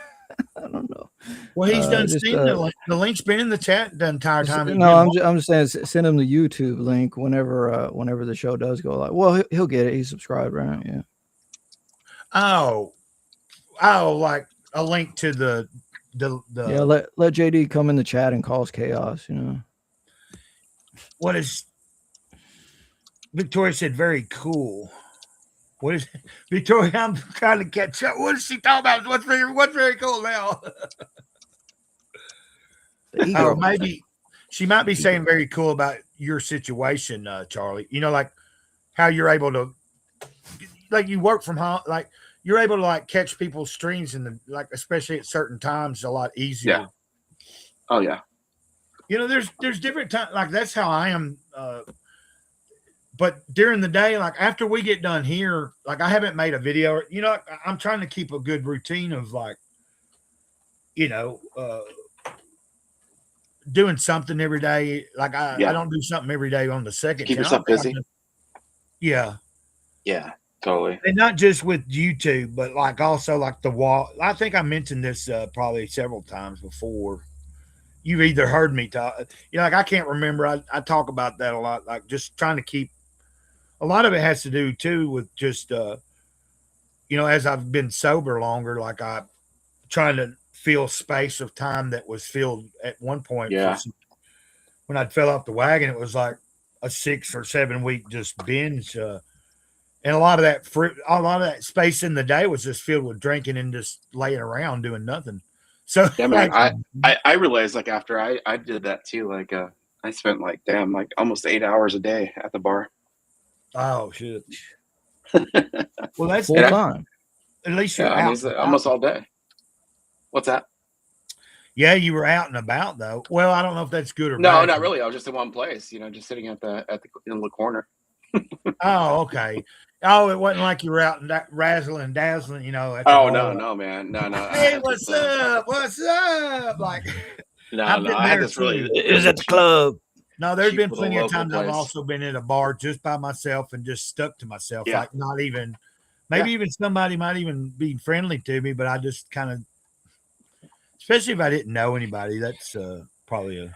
I don't know. Well, he's done seen the link. The link's been in the chat the entire time. No, I'm just saying send him the YouTube link whenever the show does go live. Well, he'll get it. He's subscribed, right? Yeah. Oh, like a link to the yeah. Let JD come in the chat and cause chaos. What is Victoria said? Very cool. What is Victoria? I'm trying to catch up. What is she talking about? What's very cool now? Oh, maybe she might be saying very cool about your situation, Charlie. Like how you're able to, like you work from home, like you're able to like catch people's streams and especially at certain times a lot easier. Yeah. Oh yeah. There's different times. Like that's how I am. But during the day, like after we get done here, like I haven't made a video. I'm trying to keep a good routine of like, doing something every day. Like I don't do something every day on the second. Keep yourself busy. Yeah. Yeah, totally. And not just with YouTube, but like also like the wall. I think I mentioned this probably several times before. You've either heard me talk. Like I can't remember. I talk about that a lot. Like just trying to keep. A lot of it has to do too with just as I've been sober longer, like I trying to fill space of time that was filled at one point. Yeah. When I fell off the wagon, it was like a 6 or 7 week just binge. And a lot of that space in the day was just filled with drinking and just laying around doing nothing. So yeah, man, I realized like after I did that too, like I spent like almost 8 hours a day at the bar. Oh shit. Well, that's full time. At least you're out. Almost all day. What's that? Yeah, you were out and about though. Well, I don't know if that's good or bad. No, not really. I was just in one place, just sitting in the corner. Oh, okay. Oh, it wasn't like you were out and razzling, dazzling, Oh no, man, no. Hey, what's up? What's up? Like, no, I had this really. It was at the club. No, there's been plenty of times I've also been at a bar just by myself and just stuck to myself. Yeah. Like not even, maybe even somebody might even be friendly to me, but I just kind of, especially if I didn't know anybody, that's probably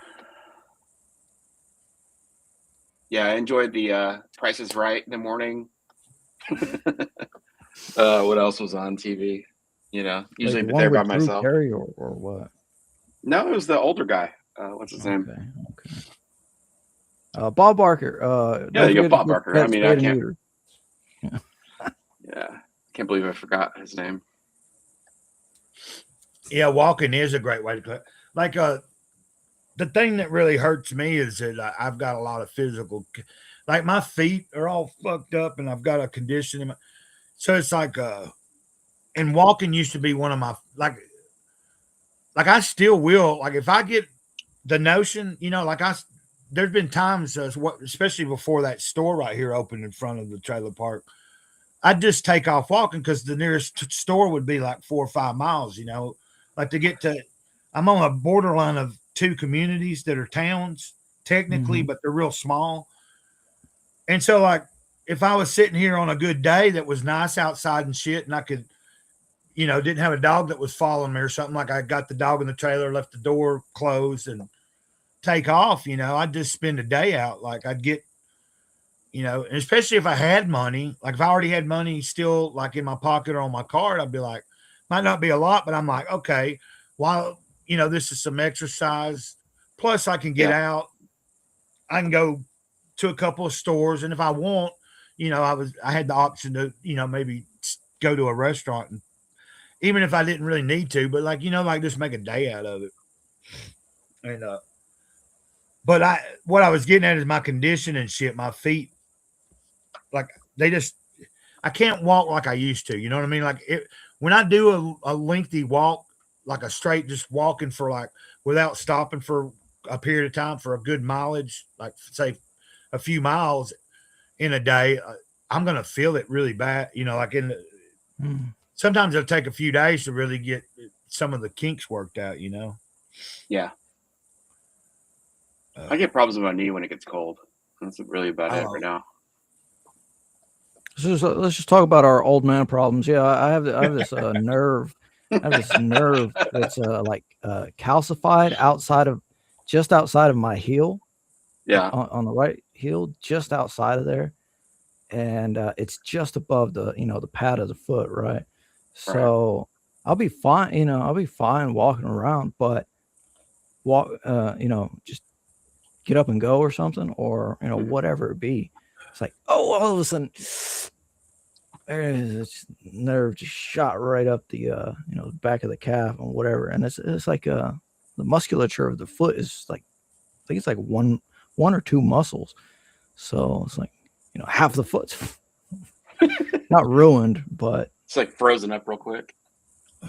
Yeah, I enjoyed the Price is Right in the morning. What else was on TV? You know, usually Like the one there by with Drew myself. Carey or what? No, it was the older guy. What's his name? Okay. Bob Barker. Yeah, Don't you go forget to Bob get Barker. I pets mean, spayed I and can't. neutered. Yeah, can't believe I forgot his name. Yeah, walking is a great way to go. Like the thing that really hurts me is that I've got a lot of physical, like my feet are all fucked up, and I've got a condition in my. So it's like and walking used to be one of my like I still will like if I get the notion, you know, like there's been times especially before that store right here opened in front of the trailer park. I'd just take off walking because the nearest store would be like 4 or 5 miles, you know, like to get to. I'm on a borderline of two communities that are towns technically, but they're real small. And so, like, if I was sitting here on a good day that was nice outside and shit, and I could, you know, didn't have a dog that was following me or something, like I got the dog in the trailer, left the door closed, and take off, you know, I'd just spend a day out. Like, I'd get, you know, and especially if I had money, like if I already had money still like in my pocket or on my card, I'd be like, might not be a lot, but I'm like, okay, while, you know, this is some exercise, plus I can get out, I can go to a couple of stores. And if I want, you know, I had the option to, you know, maybe go to a restaurant, and even if I didn't really need to, but like, you know, like just make a day out of it. And, but what I was getting at is my condition and shit, my feet, like I can't walk like I used to. You know what I mean? Like when I do a lengthy walk, like a straight, just walking for like without stopping for a period of time for a good mileage, like say a few miles in a day, I'm gonna feel it really bad. You know, like sometimes it'll take a few days to really get some of the kinks worked out. You know. Yeah. I get problems with my knee when it gets cold. That's really about it right now. Let's just talk about our old man problems. Yeah, I have this nerve. I have this nerve that's like calcified just outside of my heel. Yeah, on the right heel, just outside of there, and it's just above the the pad of the foot, right? So I'll be fine. You know, I'll be fine walking around, but just get up and go or something, or whatever it be. It's like, oh, all of a sudden, this nerve just shot right up the the back of the calf and whatever, and it's like the musculature of the foot is like, I think it's like one or two muscles, so it's like half the foot's not ruined, but it's like frozen up real quick.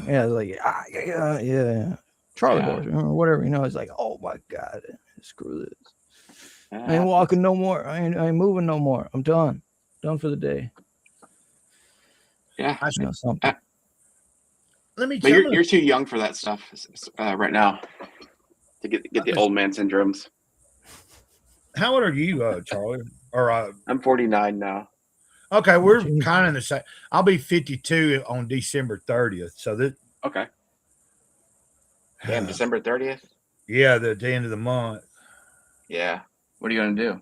Yeah, it's like yeah. Charlie horse or whatever, it's like, oh my god, screw this. I ain't walking no more. I ain't moving no more. I'm done for the day. Yeah, something. Let me. But you're too young for that stuff right now to get the old man syndromes. How old are you, Charlie? Or I'm 49 now. Okay, we're kind of in the same. I'll be 52 on December 30th. So that okay. Damn, December 30th. Yeah, the end of the month. Yeah. What are you gonna do?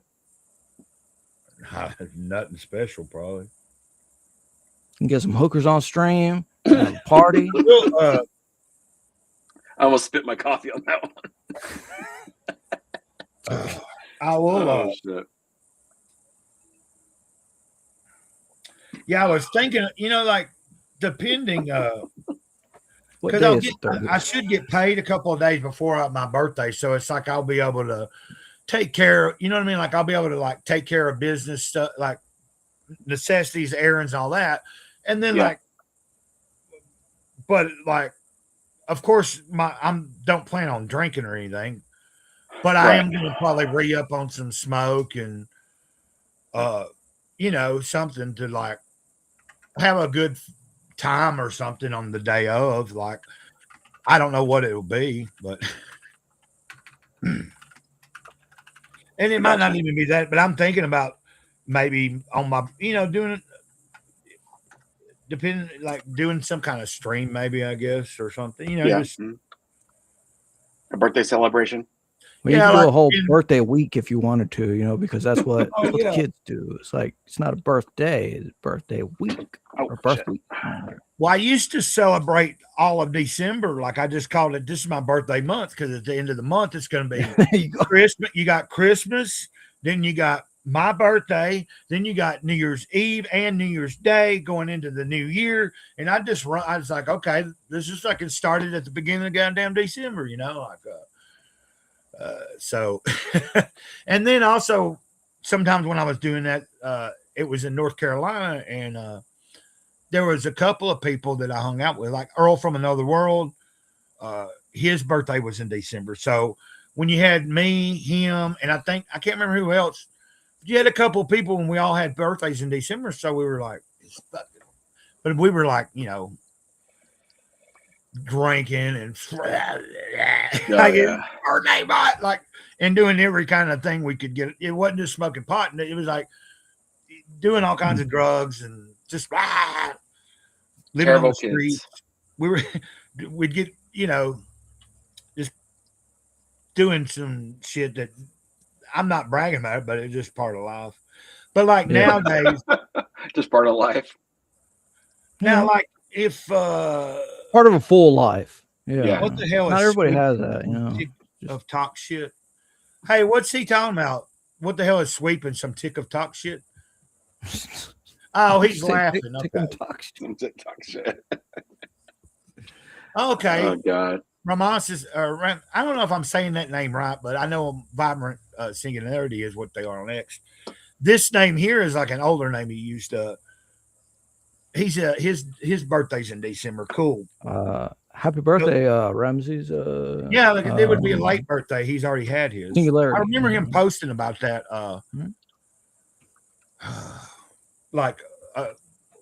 Nothing special, probably. And get some hookers on stream. Have a party. I almost spit my coffee on that one. I will. Shit. Yeah, I was thinking, like depending, because I should get paid a couple of days before my birthday, so it's like I'll be able to take care. You know what I mean? Like I'll be able to like take care of business stuff, like necessities, errands, all that, and then but like, of course, don't plan on drinking or anything, but I am going to probably re-up on some smoke and, something to like have a good time or something on the day of. Like, I don't know what it'll be, but and it might not even be that, but I'm thinking about maybe on my, doing it. Depending, like doing some kind of stream, maybe, I guess, or something, just a birthday celebration. Well, you Yeah, could do like a whole in- birthday week if you wanted to, because that's what, Oh, that's what yeah. the kids do. It's like, it's not a birthday, it's a birthday week or birth shit. week. Well, I used to celebrate all of December. Like I just called it, this is my birthday month, because at the end of the month, it's going to be There you go. Christmas. You got Christmas, then you got my birthday, then you got New Year's Eve and New Year's Day going into the new year. And I was like, okay, this is like it started at the beginning of goddamn December, so, and then also sometimes when I was doing that, it was in North Carolina, and there was a couple of people that I hung out with, like Earl from Another World. His birthday was in December. So when you had me, him, and I can't remember who else, you had a couple of people and we all had birthdays in December. So we were like, but we were like, drinking and birthday pot, like, and doing every kind of thing we could get. It wasn't just smoking pot. It was like doing all kinds of drugs and just living Terrible on the streets. We'd get, just doing some shit that I'm not bragging about it, but it's just part of life. But like nowadays, just part of life. Now, like if part of a full life. Yeah. What the hell? Not is everybody sweet has that, tick of talk shit. Hey, what's he talking about? What the hell is sweeping some tick of talk shit? Oh, he's laughing. Tick Okay. of talk shit. TikTok shit. Okay. Oh God. Ramos is. I don't know if I'm saying that name right, but I know Vibrant Singularity is what they are on X. This name here is like an older name he used. He's his birthday's in December. Cool. Happy birthday, Ramses. Yeah, it would be a late birthday. He's already had his. Singularity. I remember him posting about that. Like,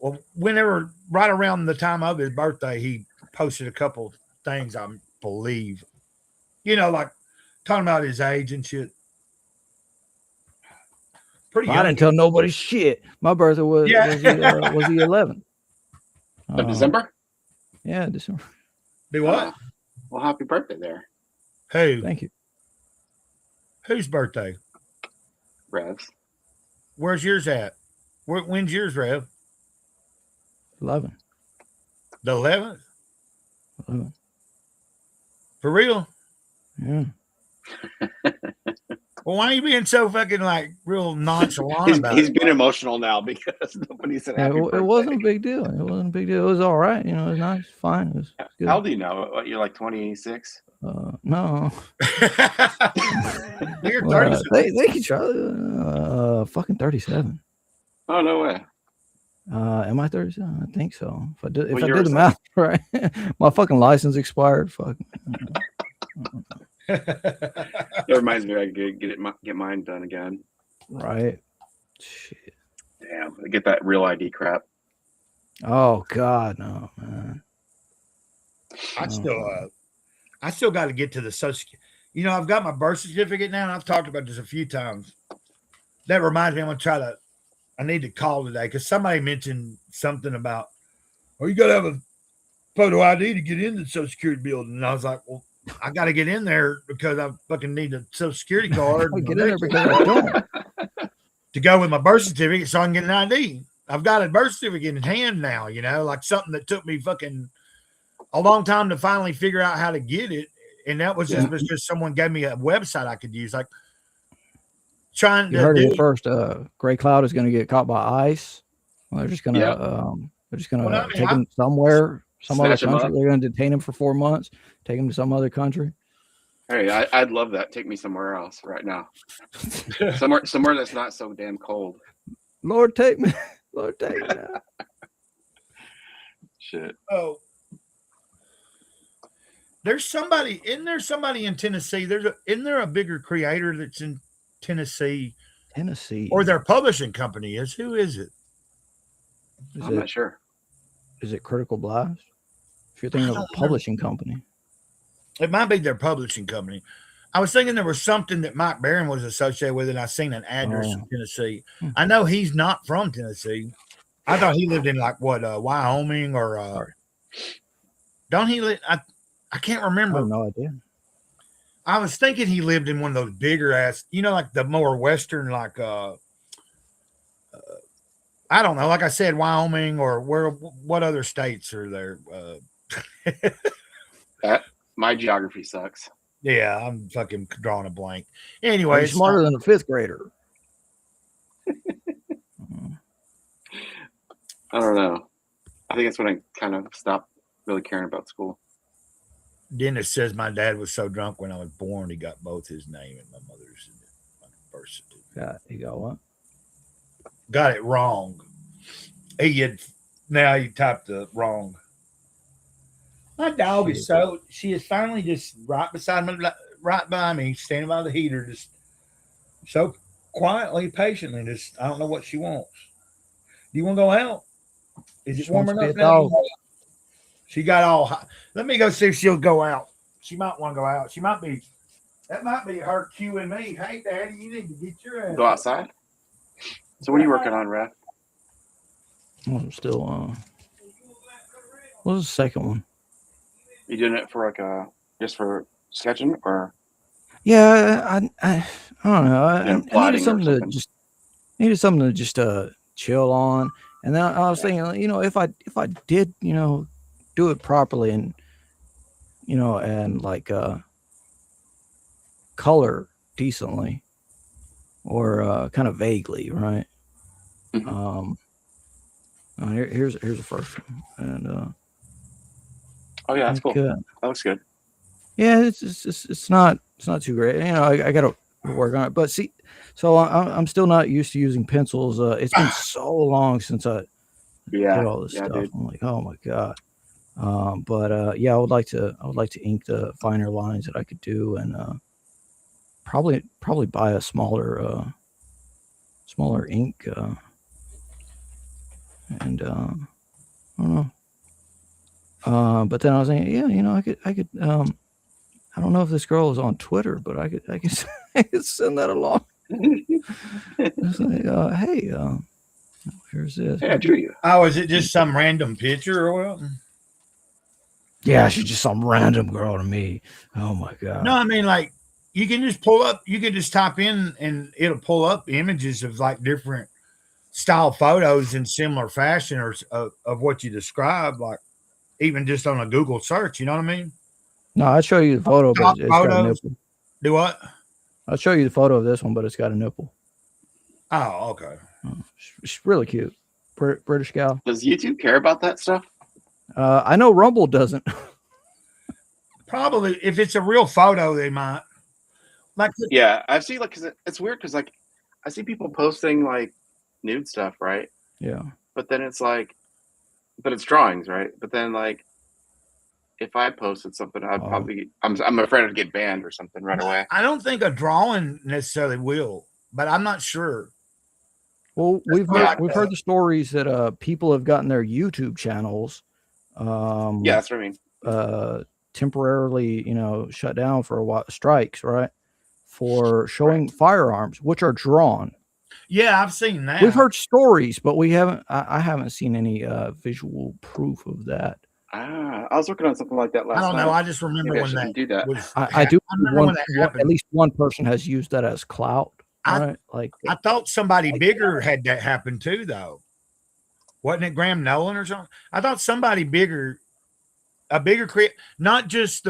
well, whenever right around the time of his birthday, he posted a couple things. I believe, like talking about his age and shit. Pretty young. I didn't tell nobody shit. My birthday was the 11th of December. Yeah, December. Do what? Well, happy birthday there. Who? Thank you. Whose birthday? Revs. Where's yours at? When's yours, Rev? 11. The 11th? 11. For real? Yeah. Well, why are you being so fucking like real nonchalant about He's it? being emotional now because nobody said happy birthday. It wasn't a big deal. It wasn't a big deal. It was all right. It was nice, fine. It was good. How old do you know? What, you're like 26? No. You're 37. They can try. Fucking 37. Oh, no way. Am I 37? I think so. If I did What year the was math right, my fucking license expired. Fuck. That reminds me, I get mine done again. Right. Shit. Damn, I get that real ID crap. Oh God, no, man. I still got to get to the social. I've got my birth certificate now, and I've talked about this a few times. That reminds me, I need to call today because somebody mentioned something about, you got to have a photo ID to get in the Social Security building. And I was like, well, I got to get in there because I fucking need a Social Security card. Get in there because I don't. To go with my birth certificate so I can get an ID. I've got a birth certificate in hand now, like something that took me fucking a long time to finally figure out how to get it. And that was just because someone gave me a website I could use. Like trying You to heard do it first. Gray Cloud is going to get caught by ICE. Well, they're just going to take him somewhere, some other Snatch him country. up. They're going to detain him for 4 months, take him to some other country. Hey, I'd love that. Take me somewhere else right now. somewhere that's not so damn cold. Lord, take me. Lord, take me. Shit. Oh, there's somebody in Tennessee. Isn't there a bigger creator that's in Tennessee? Tennessee. Or their publishing company is. Who is it? I'm not sure. Is it Critical Blast? If you're thinking of a publishing company. It might be their publishing company. I was thinking there was something that Mike Barron was associated with, and I seen an address in Tennessee. I know he's not from Tennessee. I thought he lived in Wyoming or don't he live? I can't remember. I have no idea. I was thinking he lived in one of those bigger ass, like the more western, like I don't know, like I said, Wyoming or what other states are there? My geography sucks. Yeah, I'm fucking drawing a blank. Are Anyway, you smarter than a fifth grader? I don't know. I think that's when I kind of stopped really caring about school. Dennis says my dad was so drunk when I was born, he got both his name and my mother's birth certificate. He got what? Got it wrong. Now he typed the wrong. My dog is she is finally just right beside me, right by me, standing by the heater, just so quietly, patiently. Just I don't know what she wants. Do you want to go out? Is it warm enough now? She got all hot. Let me go see if she'll go out. She might want to go out. That might be her cueing me. Hey, Daddy, you need to get your ass. Go outside. So what are you working on, Raph? I'm still what was the second one? You doing it for like just for sketching or? Yeah, I don't know. I needed something to just chill on. And then I was thinking, if I did, do it properly and and like color decently or kind of vaguely, right? Mm-hmm. Here's the first one, and oh yeah, that's cool. That looks good. Yeah, it's not too great. I got to work on it, but see, so I'm still not used to using pencils. It's been so long since I did all this stuff. Dude. I'm like, oh my god. But yeah, I would like to ink the finer lines that I could do, and probably buy a smaller ink. And I don't know. But then I was thinking, yeah, I could. I don't know if this girl is on Twitter, but I could I could send that along. It's like, hey, here's this. Hey, I drew you. Oh, is it just some random picture or what? Yeah, she's just some random girl to me. Oh my god. No, I mean, like, you can just pull up. You can just type in, and it'll pull up images of like different style photos in similar fashion, or of what you describe, like even just on a Google search. You know what I mean? No, I'll show you the photo, but it's got a nipple. Do what? I'll show you the photo of this one, but it's got a nipple. Oh, okay. It's really cute. British gal. Does YouTube care about that stuff? I know Rumble doesn't. Probably, if it's a real photo, they might. Like, yeah, I've seen cause it's weird because like I see people posting like nude stuff, right? Yeah. But then it's like, but it's drawings, right? But then like, if I posted something, I'd probably I'm afraid I'd get banned or something right away. I don't think a drawing necessarily will, but I'm not sure. Well, we've heard the stories that people have gotten their YouTube channels. Yeah, that's what I mean. Temporarily, shut down for a while, strikes, right? For showing firearms, which are drawn. Yeah, I've seen that. We've heard stories, but we haven't. I haven't seen any visual proof of that. I was working on something like that last night. I don't know. I just remember when that do that. I do. At least one person has used that as clout. I thought somebody bigger had that happen too, though. Wasn't it Graham Nolan or something? I thought somebody bigger, not just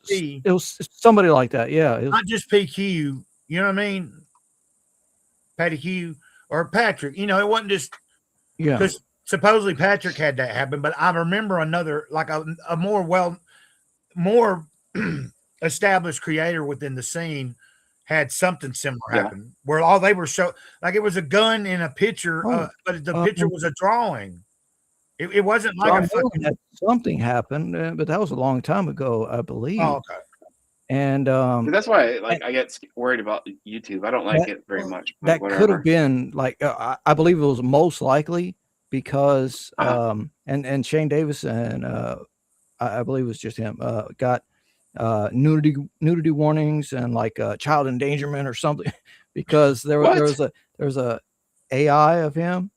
P. It was somebody like that. Yeah, not just PQ. You know what I mean? Patty Q or Patrick. It wasn't just because supposedly Patrick had that happen, but I remember another like a more established creator within the scene had something similar happen where all they were like it was a gun in a picture, but the picture was a drawing. It wasn't like something happened, but that was a long time ago, I believe. Oh, okay. And that's why I get worried about YouTube. I don't like it very much. That could have been like I believe it was most likely because and Shane Davis and I believe it was just him got nudity warnings and like child endangerment or something because there was a AI of him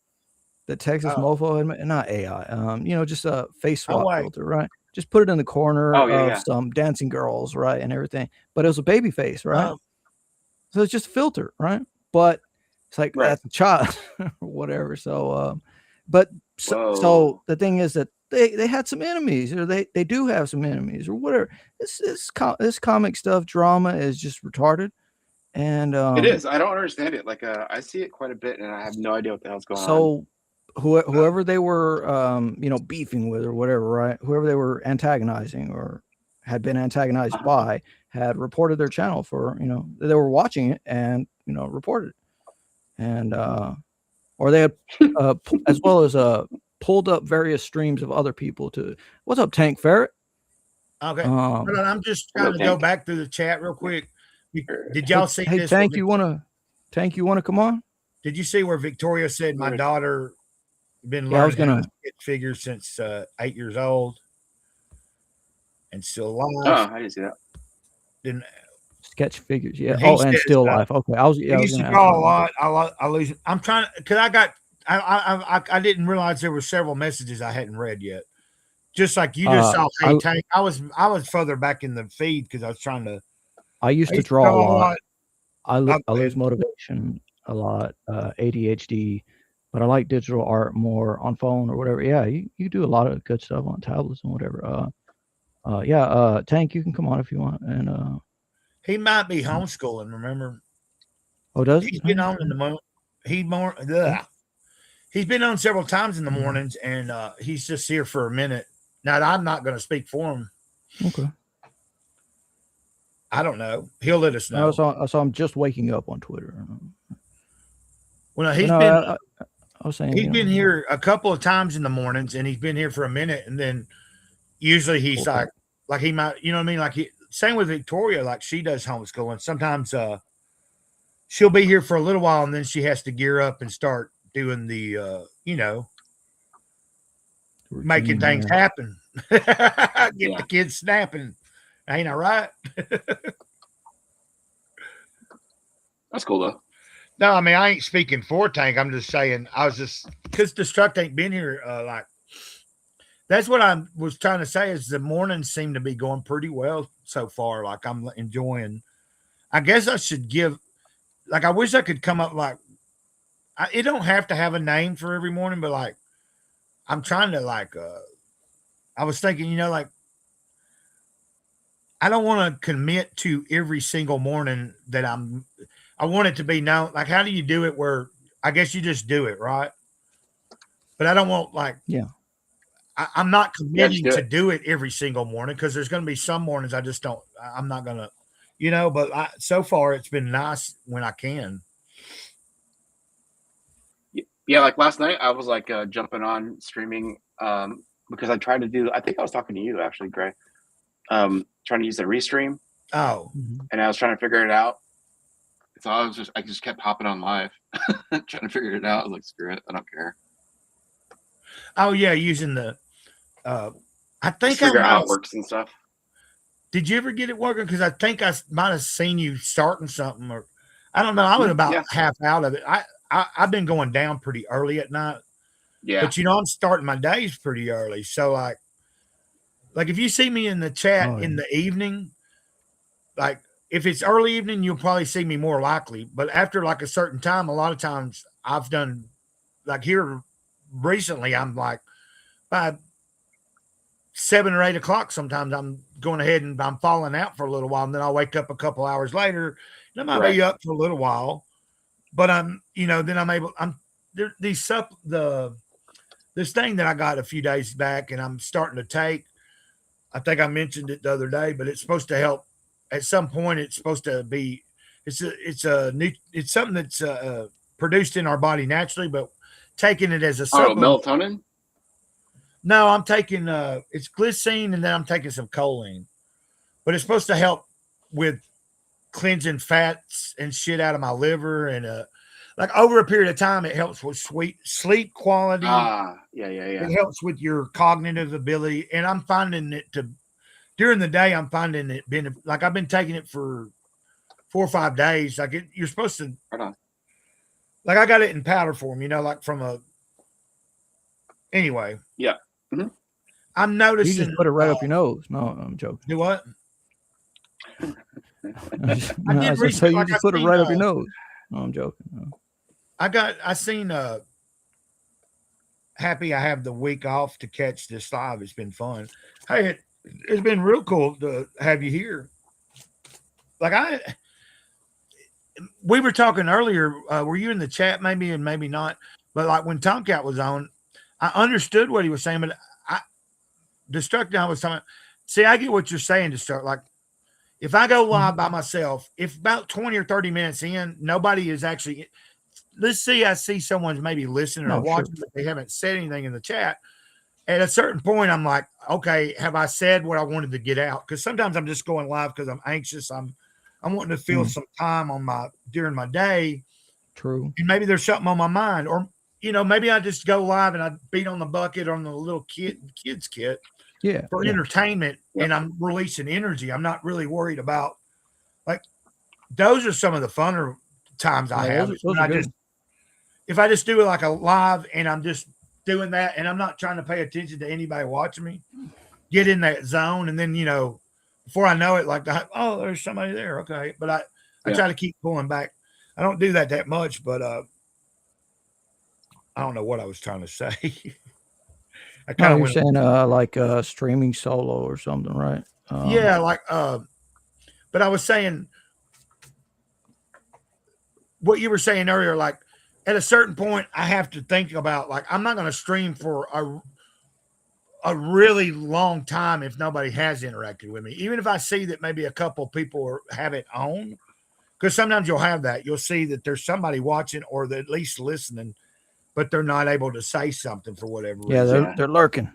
that Texas Mofo had, not AI, just a face swap filter, right? just put it in the corner Oh, yeah, of yeah. some dancing girls, right, and everything. But it was a baby face, right? So it's just a filter, right? But it's like Right. that's a child or whatever. So, but so Whoa. the thing is that they had some enemies, or they do have some enemies, or whatever. This comic stuff drama is just retarded, and It is. I don't understand it. Like, I see it quite a bit, and I have no idea what the hell's going on. so whoever they were, you know, beefing with or whatever, right? Whoever they were antagonizing or had been antagonized by had reported their channel for, you know, they were watching it and, you know, reported it. And, or they had, as well as, pulled up various streams of other people to, what's up, Tank Ferret? Okay. Hold on, I'm just trying to go back through the chat real quick. Did y'all see Hey, this? Tank, you wanna come on? Did you see where Victoria said my daughter been Yeah, I was learning how gonna to sketch figures since 8 years old and still alive? Oh, I didn't see that. Didn't sketch figures, yeah. he Oh, and says, still life. Okay, I was I gonna used to ask draw you a about that. lot. I lose. I'm trying because I didn't realize there were several messages I hadn't read yet. Just like you just saw, hey Tank. I was further back in the feed because I was trying to. I used to draw a lot. I lose motivation a lot, ADHD, but I like digital art more on phone or whatever. Yeah, you do a lot of good stuff on tablets and whatever. Yeah, Tank, you can come on if you want. And He might be homeschooling. Remember? oh, does He's been on in the morning. He's been on several times in the mornings, and he's just here for a minute. Now, I'm not going to speak for him. Okay. I don't know. He'll let us know. I saw him just waking up on Twitter. Well, he's no, been. I was saying He's been here a couple of times in the mornings, and he's been here for a minute, and then usually he's like he might, you know what I mean? Like same with Victoria, like she does homeschooling. Sometimes she'll be here for a little while, and then she has to gear up and start doing the you know, making things happen. Get the kids snapping. Ain't I right? That's cool though. No, I mean I ain't speaking for Tank. I'm just saying I was just because Destruct ain't been here. Like that's what I was trying to say is the mornings seem to be going pretty well so far. Like I'm enjoying. I guess I should give. Like I wish I could come up like. It don't have to have a name for every morning, but like I'm trying to like. I was thinking, you know, like I don't want to commit to every single morning that I want it to be known. Like, how do you do it where I guess you just do it, right? But I don't want like, I'm not committing to do it every single morning because there's going to be some mornings I just don't, I'm not going to, you know, but so far it's been nice when I can. Yeah. Like last night I was like jumping on streaming because I tried to do, I think I was talking to you actually, Gray, trying to use the restream. Oh. And I was trying to figure it out. So I just kept hopping on live, trying to figure it out. I was like, screw it, I don't care. Oh yeah, using the. I think figure out how it works and stuff. Did you ever get it working? Because I think I might have seen you starting something, or I don't know. I was about half out of it. I've been going down pretty early at night. Yeah, but you know I'm starting my days pretty early, so like if you see me in the chat in the evening, like. If it's early evening, you'll probably see me more likely. But after like a certain time, a lot of times I've done like here recently, I'm like by 7 or 8 o'clock. Sometimes I'm going ahead and I'm falling out for a little while. And then I'll wake up a couple hours later and I might be up for a little while, but I'm, you know, then I'm able, there, this thing that I got a few days back and I'm starting to take, I think I mentioned it the other day, but it's supposed to help. At some point, it's supposed to be. It's something that's produced in our body naturally, but taking it as a supplement. Melatonin. No, I'm taking it's glycine, and then I'm taking some choline, but it's supposed to help with cleansing fats and shit out of my liver, and like over a period of time, it helps with sleep quality. Yeah. It helps with your cognitive ability, and I'm finding it to. During the day, I'm finding it been like I've been taking it for 4 or 5 days. Like you're supposed to, like I got it in powder form, you know, like from a. Anyway, yeah, I'm You noticing. just put it right up your nose. No, I'm joking. Do what? No, I did so you like just I put it seen, right up your nose. No, I'm joking. No. I seen happy I have the week off to catch this live. It's been fun. Hey, it's been real cool to have you here. Like we were talking earlier. Were you in the chat? Maybe and maybe not. But like when Tomcat was on, I understood what he was saying. But Destructive, I was talking. See, I get what you're saying, Destructive. Like if I go live by myself, if about 20 or 30 minutes in, nobody is actually. Let's see, I see someone's maybe listening or watching, but they haven't said anything in the chat. At a certain point, I'm like, okay, have I said what I wanted to get out? Because sometimes I'm just going live because I'm anxious. I'm wanting to fill some time on during my day. True. And maybe there's something on my mind, or maybe I just go live and I beat on the bucket on the little kids kit, for entertainment, and I'm releasing energy. I'm not really worried about like those are some of the funner times I have. If I just do it like a live and I'm just doing that and I'm not trying to pay attention to anybody watching me, get in that zone. And then, before I know it, like, oh, there's somebody there. Okay. But I try to keep pulling back. I don't do that much, but I don't know what I was trying to say. I kind of you're saying like streaming solo or something, right? Yeah, like but I was saying what you were saying earlier, like at a certain point, I have to think about like I'm not going to stream for a really long time if nobody has interacted with me. Even if I see that maybe a couple people have it on, because sometimes you'll have that. You'll see that there's somebody watching or at least listening, but they're not able to say something for whatever reason. They're lurking.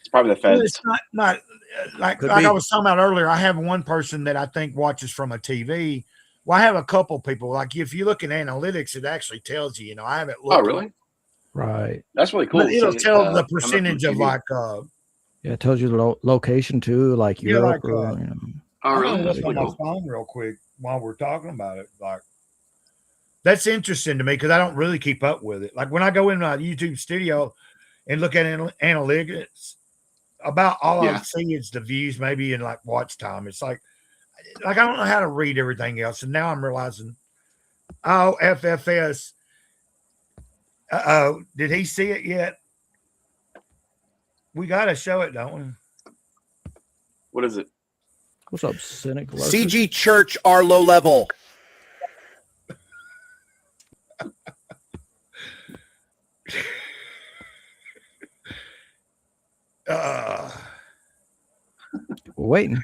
It's probably the feds. It's not like I was talking about earlier. I have one person that I think watches from a TV. Well, I have a couple people. Like if you look at analytics, it actually tells you. I haven't looked. Oh, really? Right. That's really cool. But it'll tell the percentage of like. It tells you the location too, like Europe. Like, oh, really? That's on my phone real quick while we're talking about it. Like that's interesting to me because I don't really keep up with it. Like when I go in my YouTube studio and look at analytics, about all I see is the views, maybe, and like watch time. It's like I don't know how to read everything else, and now I'm realizing, oh, FFS. Did he see it yet? We got to show it, don't we? What is it? What's up, Cynic? CG Church are low level. We're waiting.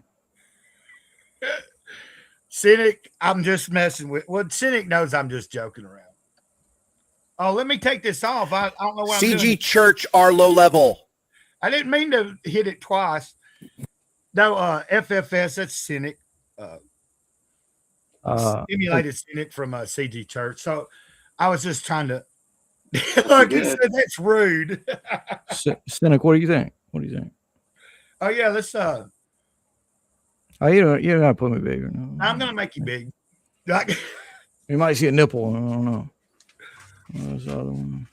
Cynic, I'm just messing with. Well, Cynic knows I'm just joking around. Oh, let me take this off. I don't know what I'm doing. CG Church are low level. I didn't mean to hit it twice. No, FFS, that's Cynic. Stimulated Cynic from CG Church. So I was just trying to. Look, he said that's rude. Cynic, what do you think? What do you think? Oh yeah, let's. Oh, you don't gotta put me bigger. No. I'm gonna make you big. Like, you might see a nipple. I don't know. What's the other one?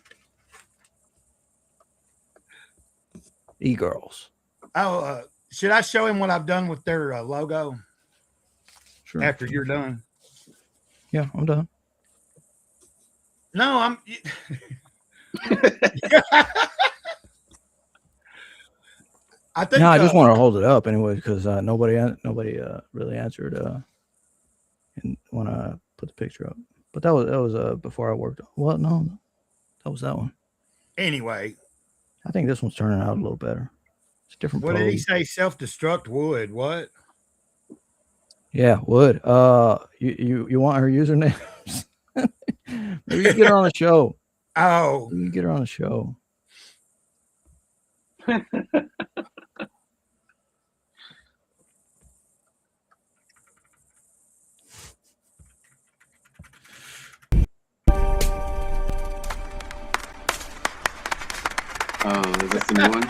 E-girls. Oh, should I show him what I've done with their logo? Sure. After you're done. Yeah, I'm done. No, I'm. I think. No, I just want to hold it up anyway because nobody really answered when I put the picture up. But that was before I worked. Well, no, that was that one. Anyway, I think this one's turning out a little better. It's different. What did he say? Self-destruct wood. What? Yeah, wood. You want her username? Maybe you get her on the show. Oh, you get her on the show. Oh, is this the new one?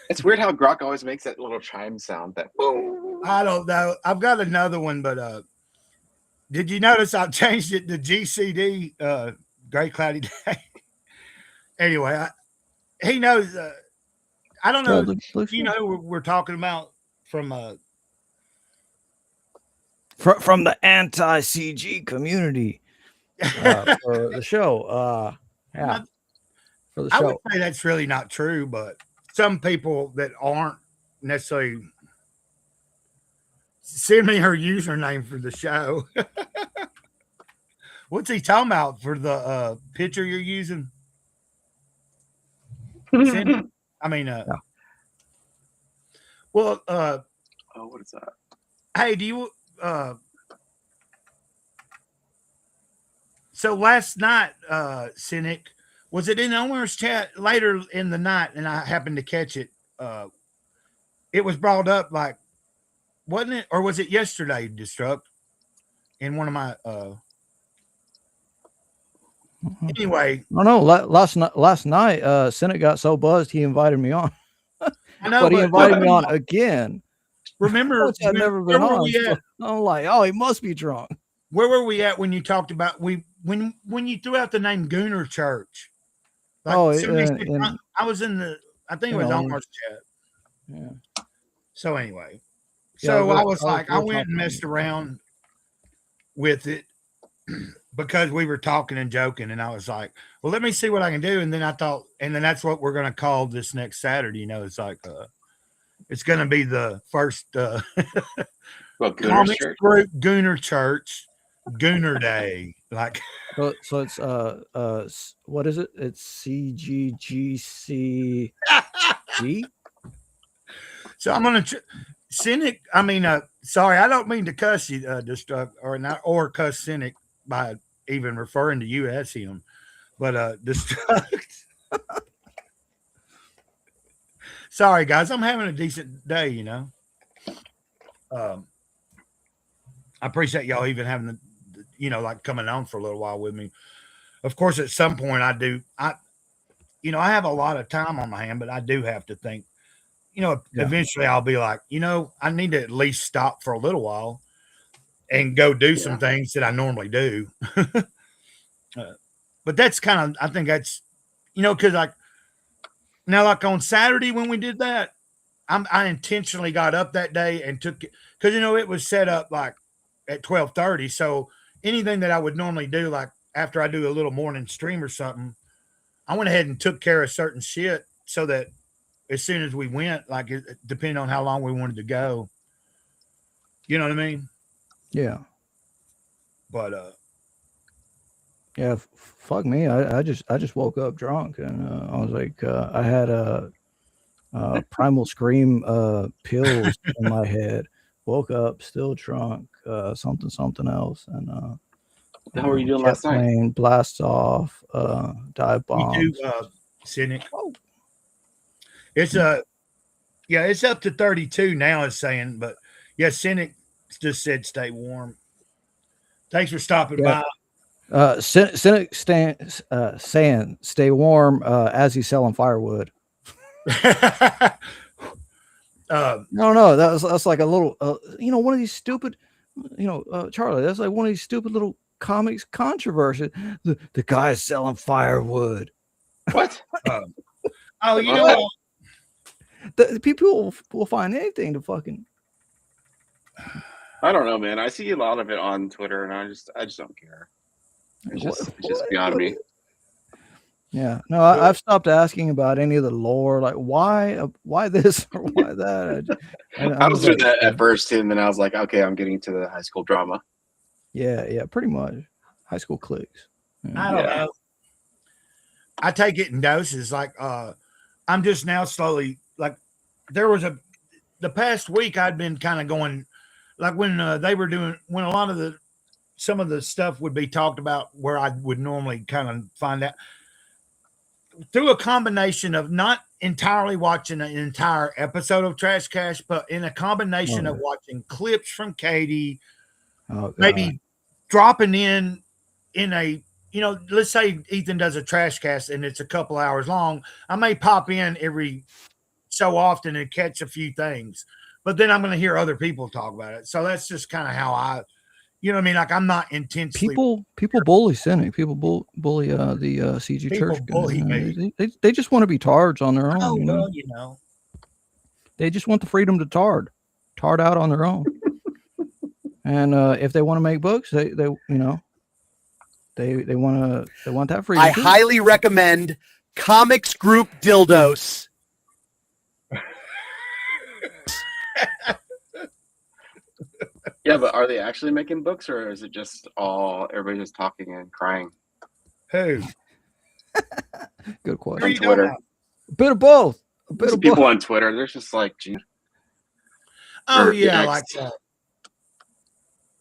It's weird how Grok always makes that little chime sound. That boom. I don't know. I've got another one, but Did you notice I changed it to GCD, Great Cloudy Day? Anyway, he knows. I don't know. You know who we're talking about from from the anti-CG community for the show. Yeah, for the I would show. say that's really not true, but some people that aren't necessarily send me her username for the show. What's he talking about for the picture you're using? Send, I mean, well, oh, what is that? hey, do you so last night, Cynic, was it in Omar's chat later in the night and I happened to catch it? It was brought up like, wasn't it, or was it yesterday, Destruct? In one of my anyway. Oh no, last night, Senate got so buzzed he invited me on. I know, but he invited me on again. Remember, I've never been on. So I'm like, oh, he must be drunk. Where were we at when you talked about when you threw out the name Gooner Church? Like I was in the, I think it was Omar's chat. Yeah. So anyway, so I was like, I went and messed around with it because we were talking and joking, and I was like, well, let me see what I can do. And then I thought, and then that's what we're going to call this next Saturday. You know, it's like, it's going to be the first comics group Gooner Church Gooner Day. Like, so it's what is it? It's CGGC. So I'm gonna Cynic. I mean, sorry, I don't mean to cuss you, Destruct, or cuss Cynic by even referring to you as him, but Destruct. Sorry, guys, I'm having a decent day. You know, I appreciate y'all even having the, like coming on for a little while with me. Of course, at some point I have a lot of time on my hand, but I do have to think, eventually I'll be like, I need to at least stop for a little while and go do some things that I normally do. But that's kind of, I think that's, cause like on Saturday when we did that, I intentionally got up that day and took it because, it was set up like at 12:30. So anything that I would normally do, like after I do a little morning stream or something, I went ahead and took care of certain shit so that as soon as we went, like depending on how long we wanted to go, you know what I mean? Yeah. But yeah, fuck me. I just woke up drunk and I was like, I had Primal Scream pills in my head. Woke up still drunk, something else, and how were you doing last night? Blasts off, dive bombs. You do, Cynic. Oh. It's it's up to 32 now. It's saying, but yeah, Cynic just said stay warm. Thanks for stopping by. Cynic saying stay warm as he's selling firewood. No, that's like a little, one of these stupid, Charlie, that's like one of these stupid little comics controversy. The guy's selling firewood. What? The people will find anything to fucking. I don't know, man. I see a lot of it on Twitter, and I just don't care. It's just beyond me. Yeah, no, I've stopped asking about any of the lore, like why this or why that. I was doing that at first, and then I was like, okay, I'm getting to the high school drama. Yeah, pretty much high school cliques. I don't know. I take it in doses. Like, I'm just now slowly, like, there was the past week I'd been kind of going, like when they were doing, when a lot of some of the stuff would be talked about where I would normally kind of find out through a combination of not entirely watching an entire episode of Trash Cash, but in a combination of watching clips from Katie, maybe dropping in a, let's say Ethan does a Trash Cast and it's a couple hours long. I may pop in every so often and catch a few things, but then I'm going to hear other people talk about it. So that's just kind of how I You know what I mean? Like I'm not intensely. People bully Cynic. People bully the CG People Church. bully me. They just want to be tards on their own. Oh you know? well, you know. They just want the freedom to tard out on their own. And if they want to make books, they want that freedom. I too. highly recommend Comics Group Dildos. Yeah, but are they actually making books, or is it just all everybody just talking and crying? Who? Good Who are question. you Twitter. talking about? A bit of both. A bit There's of people both. on Twitter. There's just like, gee, Oh Or yeah, X. like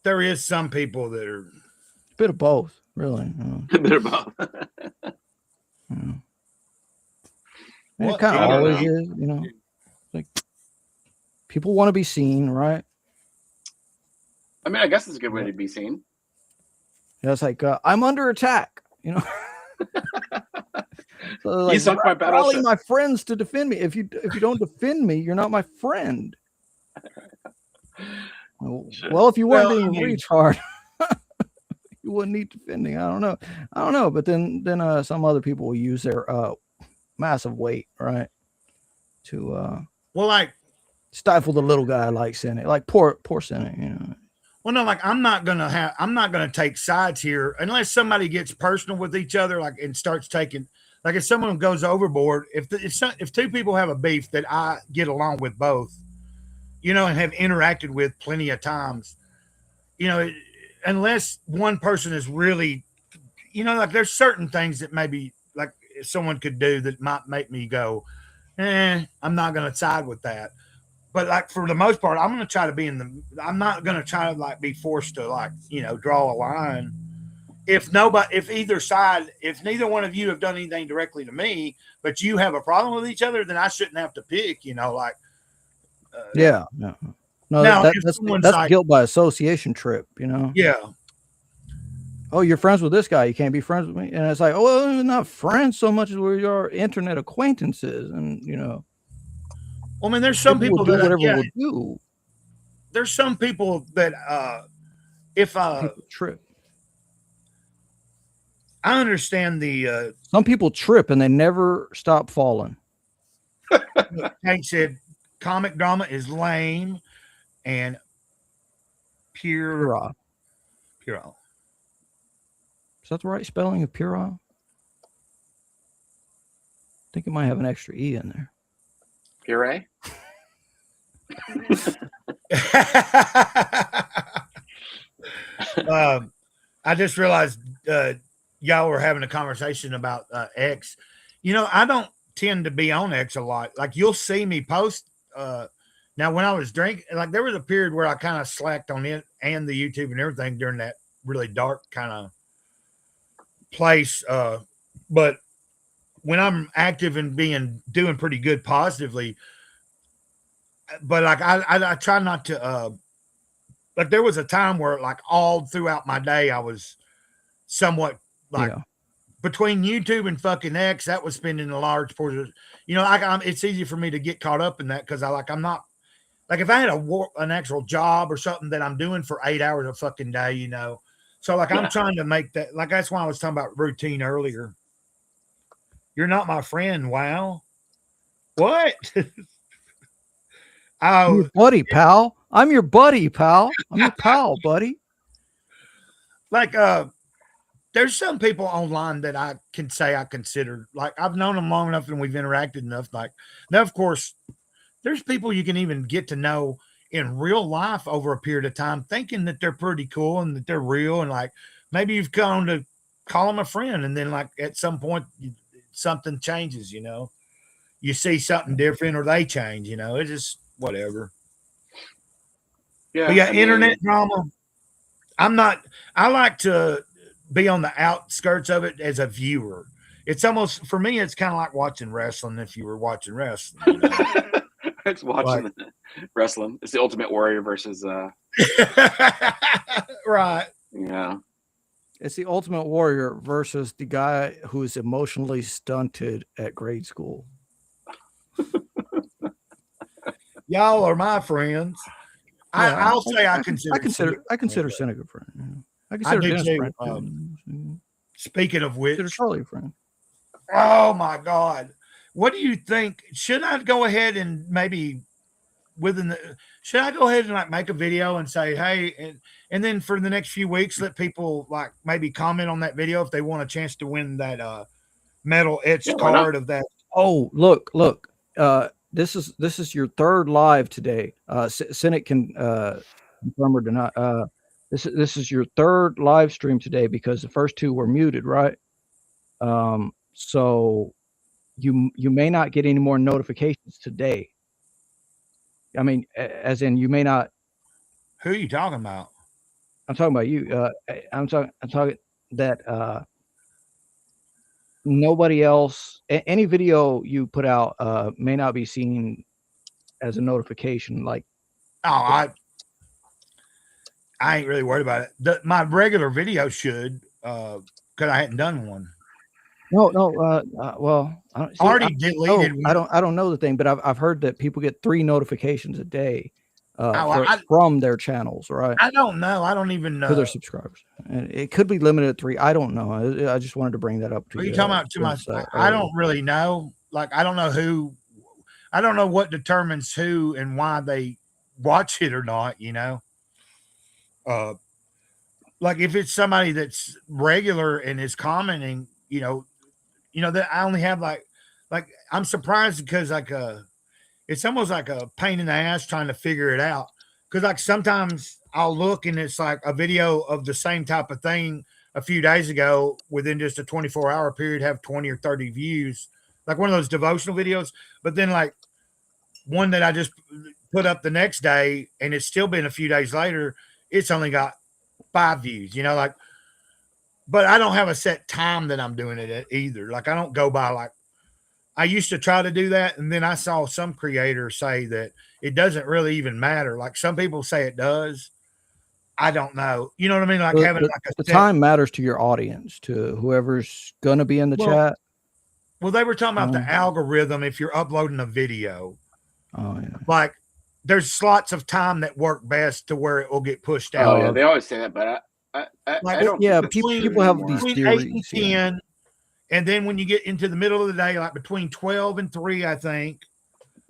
there is some people that are. A bit of both, really. they're both. And What? it kind I of don't always know. is, like people want to be seen, right? I mean, I guess it's a good way to be seen. It's like I'm under attack, So like, sunk my rally battleship. my friends to defend me. If you don't defend me, you're not my friend. Well, if you weren't being a retard, you wouldn't need defending. I don't know. But then some other people will use their massive weight, right, to Well, like, stifle the little guy like Senate, like poor Senate, well, no, like I'm not gonna take sides here unless somebody gets personal with each other, like, and starts taking, like, if someone goes overboard, if two people have a beef that I get along with both, and have interacted with plenty of times, unless one person is really, like, there's certain things that maybe like someone could do that might make me go, I'm not going to side with that. But like for the most part, I'm going to try to be I'm not going to try to like be forced to like, draw a line. If neither one of you have done anything directly to me, but you have a problem with each other, then I shouldn't have to pick, like. Yeah. No, that's like, guilt by association trip, Yeah. Oh, you're friends with this guy. You can't be friends with me. And it's like, oh, well, we're not friends so much as we are internet acquaintances. And, Well, I mean, there's some people will do that whatever we'll do. There's some people that if people trip. I understand the some people trip and they never stop falling. Hank said comic drama is lame and puerile. Is that the right spelling of puerile? I think it might have an extra E in there. Puree? I just realized y'all were having a conversation about X. I don't tend to be on X a lot. Like, you'll see me post. Now, when I was drinking, like, there was a period where I kind of slacked on it and the YouTube and everything during that really dark kind of place. But when I'm active and doing pretty good positively, but like I try not to like, there was a time where like all throughout my day I was somewhat like between YouTube and fucking X, that was spending a large portion. It's easy for me to get caught up in that because I'm not like, if I had an actual job or something that I'm doing for 8 hours a fucking day, So like I'm trying to make that, like, that's why I was talking about routine earlier. You're not my friend. Wow. What? I'm your buddy, pal. I'm your buddy, pal. I'm your pal, buddy. Like, there's some people online that I can say I consider, like, I've known them long enough and we've interacted enough. Like, now, of course, there's people you can even get to know in real life over a period of time, thinking that they're pretty cool and that they're real. And like, maybe you've come to call them a friend. And then like at some point, something changes, you see something different or they change, it's just whatever. Yeah. Internet drama. I like to be on the outskirts of it as a viewer. It's almost, for me, it's kind of like watching wrestling. If you were watching wrestling, It's watching wrestling. It's the Ultimate Warrior versus right. Yeah. It's the Ultimate Warrior versus the guy who is emotionally stunted at grade school. Y'all are my friends. Yeah, I'll say I consider Cynic a friend. I consider do Dennis a too. friend too. Speaking of which, Consider Charlie a friend. oh my God, what do you think? Should I go ahead and maybe within the? Should I go ahead and like make a video and say, hey, and then for the next few weeks, let people like maybe comment on that video if they want a chance to win that metal etched why not? card of that. Oh, look. This is your third live today. Cynic can confirm or deny. This is your third live stream today because the first two were muted, right? So you may not get any more notifications today. I mean, as in you may not. Who are you talking about? I'm talking about you. I'm talking that nobody else, any video you put out may not be seen as a notification. Like, oh, I ain't really worried about it. My regular video should, because I hadn't done one. No. Well, already deleted. I don't know the thing, but I've heard that people get 3 notifications a day from their channels, right? I don't know. I don't even know. To their subscribers, and it could be limited at 3. I don't know. I just wanted to bring that up to you. Are you. You talking about to my? I don't really know. Like I don't know who. I don't know what determines who and why they watch it or not. You know. Like if it's somebody that's regular and is commenting, you know that I only have like I'm surprised because like it's almost like a pain in the ass trying to figure it out because like sometimes I'll look and it's like a video of the same type of thing a few days ago within just a 24-hour period have 20 or 30 views, like one of those devotional videos, but then like one that I just put up the next day and it's still been a few days later, it's only got 5 views, like, but I don't have a set time that I'm doing it at either. Like I don't go by like I used to try to do that. And then I saw some creators say that it doesn't really even matter. Like some people say it does. I don't know. You know what I mean? Like having like the time matters to your audience, to whoever's going to be in the chat. Well, they were talking about the algorithm. If you're uploading a video, like there's slots of time that work best to where it will get pushed out. Oh yeah, they always say that, but I don't. Yeah, people have these theories. 8 and 10, and then when you get into the middle of the day, like between 12 and 3, I think.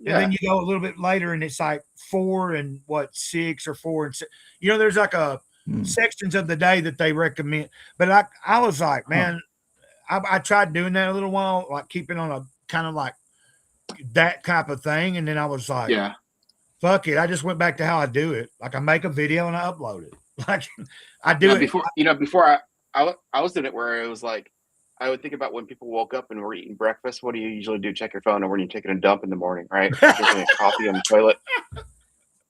Yeah. And then you go a little bit later, and it's like 4 and 6 or 4 and 6. There's like a sections of the day that they recommend. But I was like, man, I tried doing that a little while, like keeping on a kind of like that type of thing, and then I was like, yeah, fuck it. I just went back to how I do it. Like I make a video and I upload it. Like I do it before I was doing it where it was like I would think about when people woke up and were eating breakfast. What do you usually do? Check your phone, or when you're taking a dump in the morning, right? Drinking coffee on the toilet.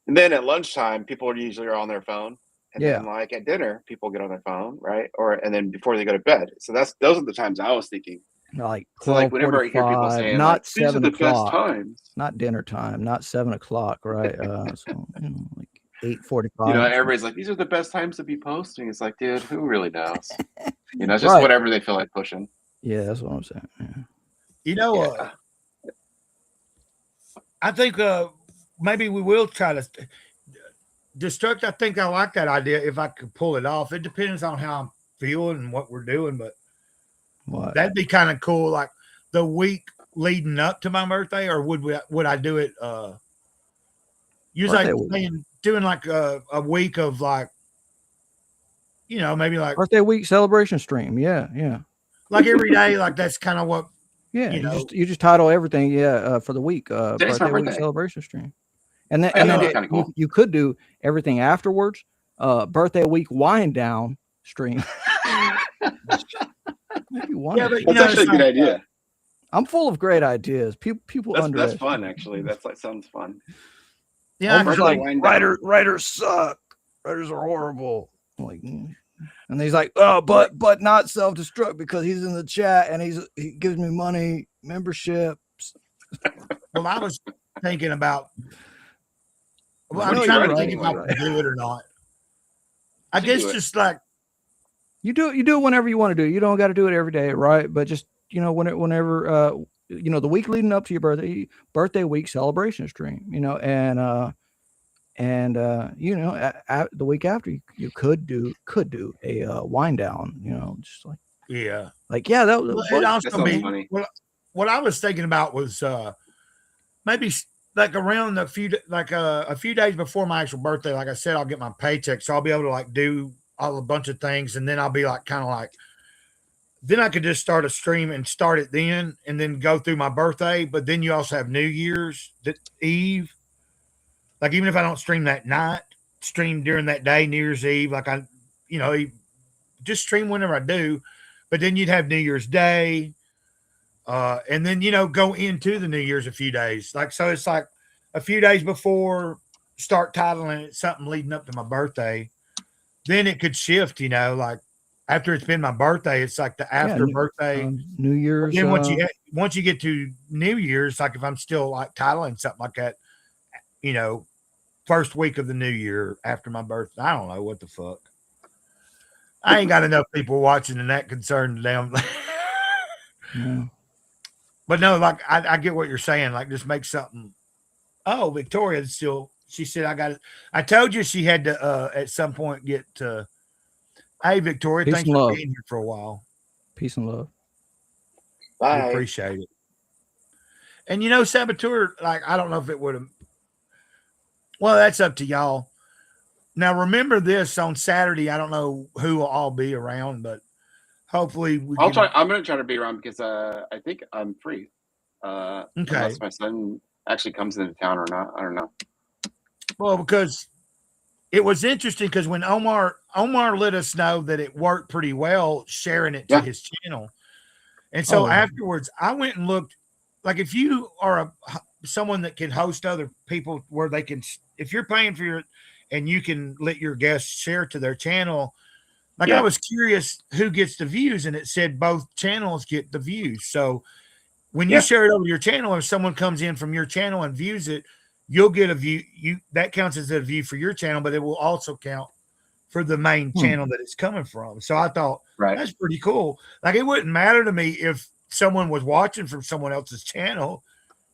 And then at lunchtime, people are usually on their phone. And then like at dinner, people get on their phone, right? And then before they go to bed. So those are the times I was thinking. Like so like whenever I hear people saying not like, 7 these are the o'clock, best times. Not dinner time, not 7 o'clock, right? So like 8:45. Everybody's like, these are the best times to be posting. It's like, dude, who really knows? It's just whatever they feel like pushing. Yeah, that's what I'm saying. Yeah. I think maybe we will try to destruct. I think I like that idea if I could pull it off. It depends on how I'm feeling and what we're doing, but that'd be kind of cool. Like the week leading up to my birthday, or would I do it? Usually doing like a week of like, maybe like birthday week celebration stream. Yeah. Like every day, like that's kind of what. Yeah, you just title everything. For the week, birthday week celebration stream, and then cool. you could do everything afterwards. Birthday week wind down stream. Maybe one. Yeah, but that's actually a good idea. I'm full of great ideas. People that's fun. Actually, that's like sounds fun. Yeah, like writers suck. Writers are horrible. Like, and he's like, oh, but not self-destruct because he's in the chat and he gives me money memberships. Well, I was thinking about. Well, I'm trying to think if I can do it or not. I guess just like you do it whenever you want to do it. You don't got to do it every day, right? But just whenever the week leading up to your birthday week celebration stream, and you know, the week after you could do a wind down. You know, just Yeah. yeah, Well, it also sounds be funny. what I was thinking about was maybe like around a few days before my actual birthday. Like I said, I'll get my paycheck, so I'll be able to like do a bunch of things, and then I'll be like kind of like then I could just start a stream and start it then, and then go through my birthday. But then you also have New Year's Eve. Like even if I don't stream that night, stream during that day, New Year's Eve. Like I, you know, just stream whenever I do. But then you'd have New Year's Day, and then you know go into the New Year's a few days. Like so, it's like a few days before start titling it something leading up to my birthday. Then it could shift. You know, like after it's been my birthday, it's like the after birthday. New Year's. Then once you get to New Year's, like if I'm still like titling something like that, you know, first week of the new year after my birthday. I don't know what the fuck. I ain't got enough people watching and that concerned them. Yeah. But no, like I get what you're saying. Like just make something. Oh, Victoria's still. She said I got it. I told you she had to at some point get to. Hey, Victoria, Peace thanks and for love. being here for a while. Peace and love. We Bye. appreciate it. And you know, Saboteur, like I don't know if it would have. Well, that's up to y'all. Now, remember this on Saturday. I don't know who will all be around, but hopefully we I'll can. try. I'm gonna try to be around because I think I'm free. Okay. Unless my son actually comes into town or not. I don't know. Well, because it was interesting because when Omar let us know that it worked pretty well sharing it to his channel. And so afterwards I went and looked, like if you are someone that can host other people where they can, if you're paying for and you can let your guests share to their channel, like I was curious who gets the views, and it said both channels get the views. So when you share it over your channel, if someone comes in from your channel and views it, you'll get a view. That counts as a view for your channel, but it will also count for the main channel that it's coming from. So I thought that's pretty cool. Like it wouldn't matter to me if someone was watching from someone else's channel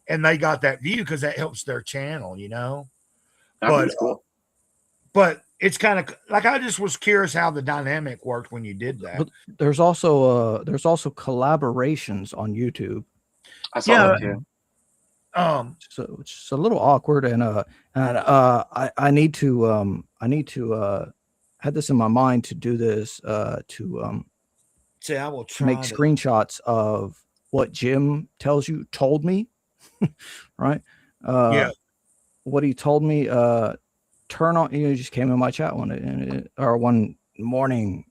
and they got that view because that helps their channel, you know. That's cool. But it's kind of like I just was curious how the dynamic worked when you did that. But there's also collaborations on YouTube. I saw that too. So it's a little awkward, and I need to had this in my mind to do this say I will try make screenshots of what Jim told me, right? What he told me. Turn on. You just came in my chat one morning,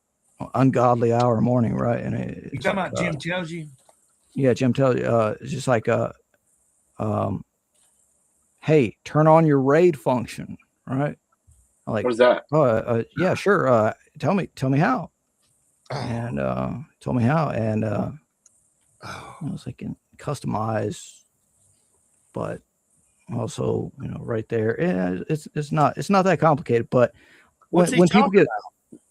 ungodly hour morning, right? And you talking about Jim tells you? Yeah, Jim tells you. It's just like hey, turn on your raid function, right? I'm like, what is that? Yeah, sure. Tell me how. And told me how, and I was like, customize, but also, you know, right there, it's not that complicated. But when people get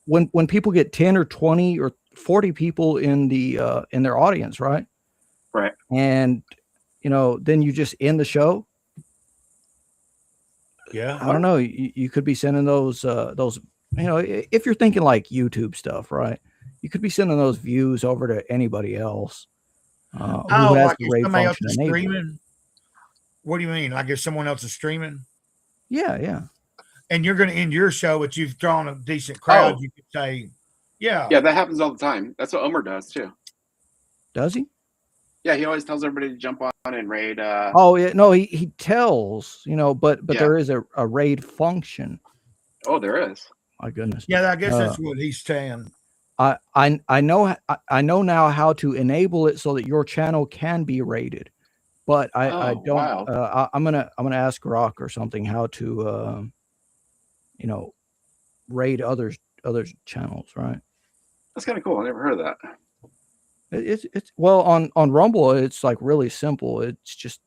when people get 10 or 20 or 40 people in their audience, right, and you know, then you just end the show. Yeah, I don't know. You could be sending those, you know, if you're thinking like YouTube stuff, right? You could be sending those views over to anybody else. Who has like the if raid somebody else function is enabled. streaming. What do you mean? Like if someone else is streaming? Yeah. And you're going to end your show, but you've drawn a decent crowd. You could say, yeah, that happens all the time. That's what Omer does too. Does he? Yeah, he always tells everybody to jump on and raid. Oh yeah, no, he tells, you know, but there is a raid function. Oh, there is. My goodness. Yeah, I guess that's what he's saying. I know now how to enable it so that your channel can be raided, but I don't. Wow. I'm gonna ask Rock or something how to you know, raid other channels, right? That's kind of cool. I never heard of that. It's well on Rumble, it's like really simple. It's just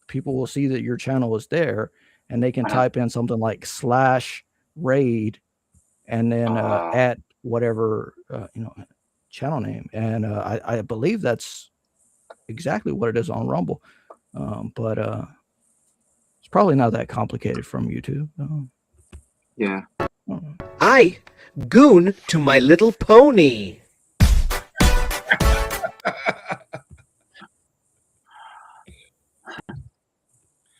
people will see that your channel is there, and they can type in something like /raid, and then at whatever you know, channel name, and I believe that's exactly what it is on Rumble, but it's probably not that complicated from YouTube. Yeah. I, Goon to My Little Pony.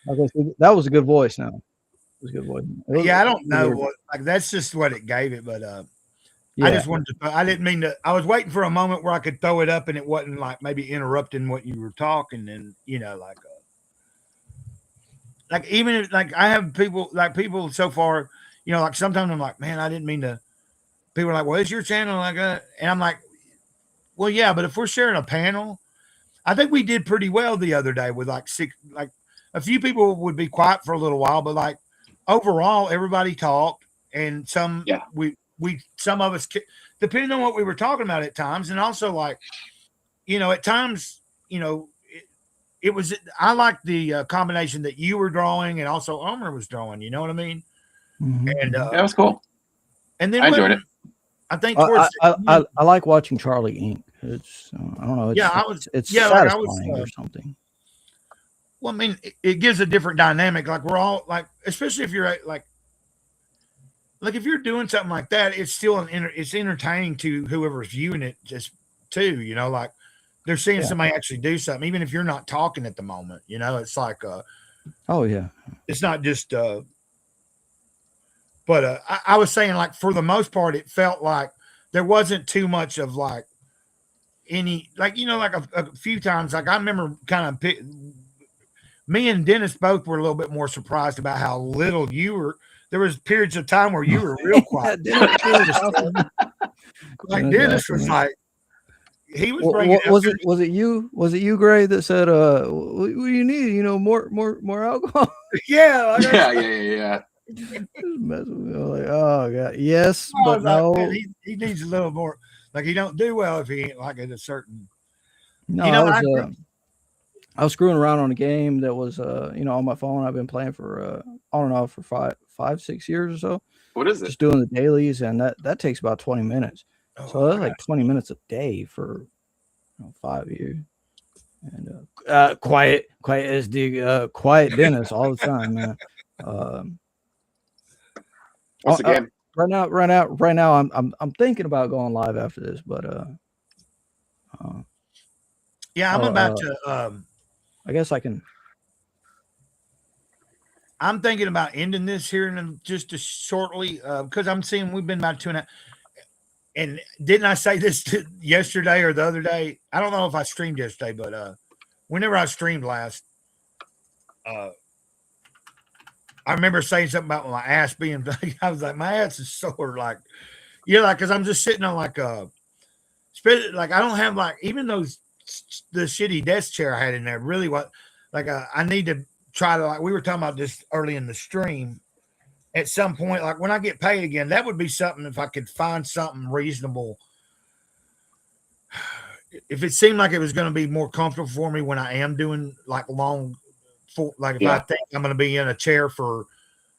Okay, so that was a good voice. Now, it was a good voice. Yeah, I don't know what, like, that's just what it gave it, but I just wanted to. I didn't mean to. I was waiting for a moment where I could throw it up, and it wasn't like maybe interrupting what you were talking, and like even if, like I have people so far, like sometimes I'm like, man, I didn't mean to. People are like, well, is your channel like that? And I'm like, well, yeah, but if we're sharing a panel, I think we did pretty well the other day with like a few people would be quiet for a little while, but like overall, everybody talked, and some of us, depending on what we were talking about at times, and also like, at times, it was, I like the combination that you were drawing and also Omer was drawing. You know what I mean? And that was cool. And then I enjoyed it. I think I like watching Charlie Ink. It's I don't know. It's satisfying or something. Well, I mean, it gives a different dynamic. Like we're all like, especially if you're like if you're doing something like that, it's still it's entertaining to whoever's viewing it just too. Like they're seeing somebody actually do something, even if you're not talking at the moment. It's like oh yeah, it's not just but I was saying, like, for the most part, it felt like there wasn't too much of like any, like, like a few times, like I remember kind of me and Dennis both were a little bit more surprised about how little you were. There was periods of time where you were real quiet. Like Dennis was like, he was bringing was it you, Gray, that said, what do you need? More alcohol? Yeah. Yeah. Messing with me. Like, oh god, yes, but no. Like, he needs a little more. Like he don't do well if he ain't like at a certain. No, I was screwing around on a game that was on my phone. I've been playing for on and off for 5-6 years or so. What is it? Just doing the dailies, and that takes about 20 minutes. So that's like 20 minutes a day for 5 years. And quiet as the quiet Dennis all the time, man. What's the game? Right now, I'm thinking about going live after this, but yeah, I'm about to. I guess I can. I'm thinking about ending this here in just shortly because I'm seeing we've been about 2.5. And didn't I say this yesterday or the other day? I don't know if I streamed yesterday, but whenever I streamed last, I remember saying something about my ass being. I was like, my ass is sore. Like, because I'm just sitting on like I don't have like even the shitty desk chair I had in there. Really, I need to try to, like we were talking about this early in the stream. At some point, like when I get paid again, that would be something if I could find something reasonable. If it seemed like it was going to be more comfortable for me when I am doing like long, if I think I'm going to be in a chair for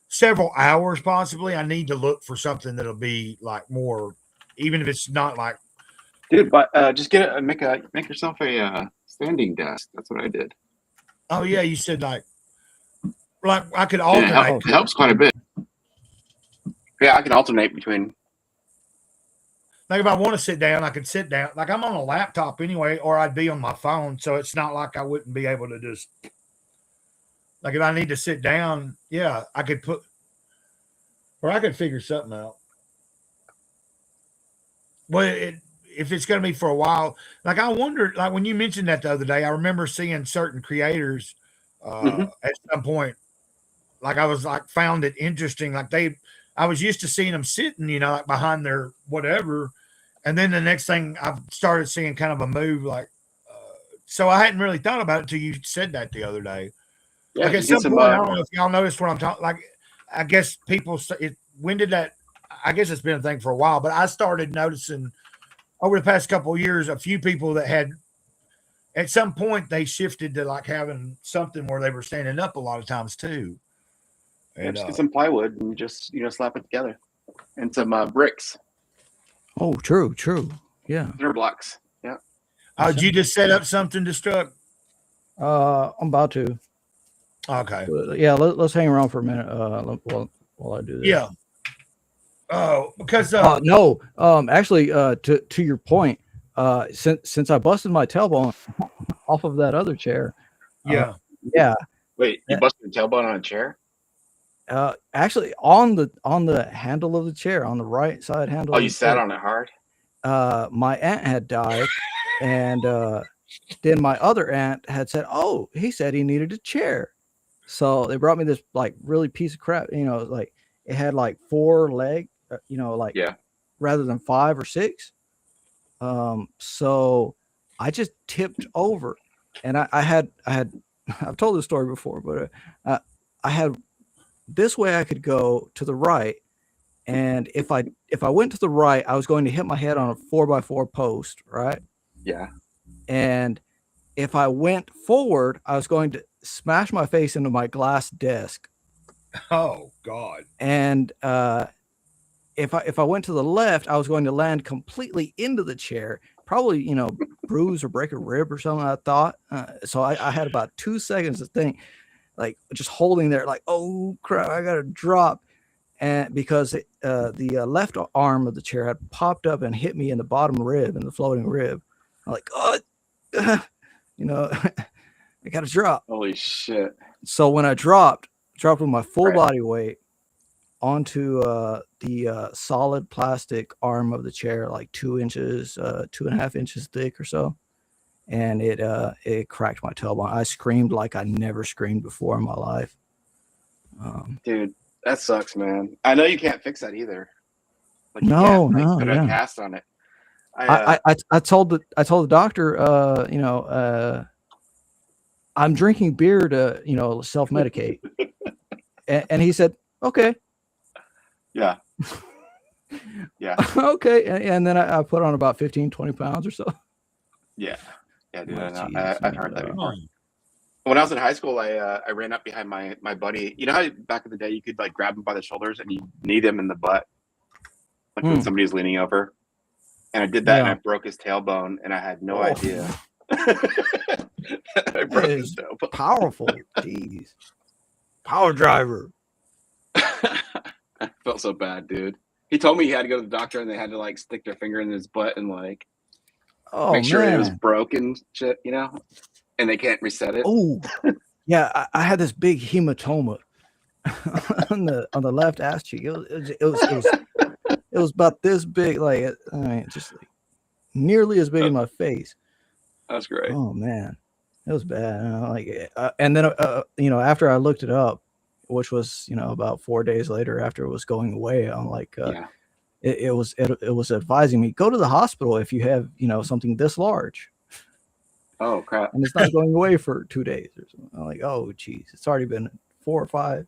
several hours, possibly, I need to look for something that'll be like more, even if it's not like. Dude, but just make yourself a standing desk. That's what I did. Oh yeah, you said like I could alternate. It helps quite a bit. Yeah, I can alternate between. Like if I want to sit down, I could sit down. Like I'm on a laptop anyway, or I'd be on my phone, so it's not like I wouldn't be able to just. Like if I need to sit down, yeah, I could I could figure something out. Well, if it's going to be for a while, like I wondered, like when you mentioned that the other day, I remember seeing certain creators at some point, like I was like found it interesting, like I was used to seeing them sitting, like behind their whatever, and then the next thing I've started seeing kind of a move, like so I hadn't really thought about it until you said that the other day. Yeah, like at some point, I don't know if y'all noticed what I'm talking. Like, I guess people. When did that? I guess it's been a thing for a while, but I started noticing over the past couple of years a few people that had. At some point, they shifted to like having something where they were standing up a lot of times too. And just get some plywood and just slap it together, and some bricks. Oh, true. Yeah, Cinder blocks. Yeah. Oh, did you just set up something, Destruct? I'm about to. Okay. Yeah, let's hang around for a minute. While I do this. Yeah. Oh, because No, actually, to your point, since I busted my tailbone off of that other chair, yeah. yeah, Wait, you busted your tailbone on a chair? actually on the handle of the chair, on the right side handle. Oh, of you the sat chair. on it hard? My aunt had died, and then my other aunt had said, "Oh, he said he needed a chair," so they brought me this like really piece of crap. Like it had like 4 leg, like Yeah. rather than 5 or 6. So I just tipped over, and I had I've told this story before, but I had this way I could go to the right, and if I went to the right, I was going to hit my head on a 4x4 post, right? Yeah. And if I went forward, I was going to smash my face into my glass desk. Oh God. And if I went to the left, I was going to land completely into the chair, probably bruise or break a rib or something. I thought so. I had about 2 seconds to think, like just holding there, like, oh crap, I gotta drop. And because the left arm of the chair had popped up and hit me in the bottom rib, in the floating rib. I'm like, oh, I gotta drop. Holy shit. So when I dropped with my full Right. body weight onto the solid plastic arm of the chair, like 2 inches, 2.5 inches thick or so, and it cracked my tailbone. I screamed like I never screamed before in my life. Dude, that sucks, man. I know you can't fix that either. Like, No, put a yeah. cast on it. I told the doctor, I'm drinking beer to self-medicate, and he said, okay. Yeah. Yeah. Okay, and then I put on about 15-20 pounds or so. Yeah. Yeah, dude. Oh, I know. geez, I've heard that man. before. When I was in high school, I ran up behind my buddy. You know how back in the day you could like grab him by the shoulders and you knee him in the butt, like when somebody's leaning over. And I did that, and I broke his tailbone, and I had no idea. I broke his tailbone. Powerful, jeez, power driver. I felt so bad, dude. He told me he had to go to the doctor, and they had to like stick their finger in his butt and like make sure it was broken, shit, and they can't reset it. Oh, yeah, I had this big hematoma on the left ass cheek. It was about this big, like just like nearly as big as my face. That's great. Oh man, it was bad. And then after I looked it up, which was about 4 days later after it was going away, I'm like, it was advising me, go to the hospital if you have something this large. Oh crap! And it's not going away for 2 days or something. I'm like, oh geez, it's already been 4 or 5.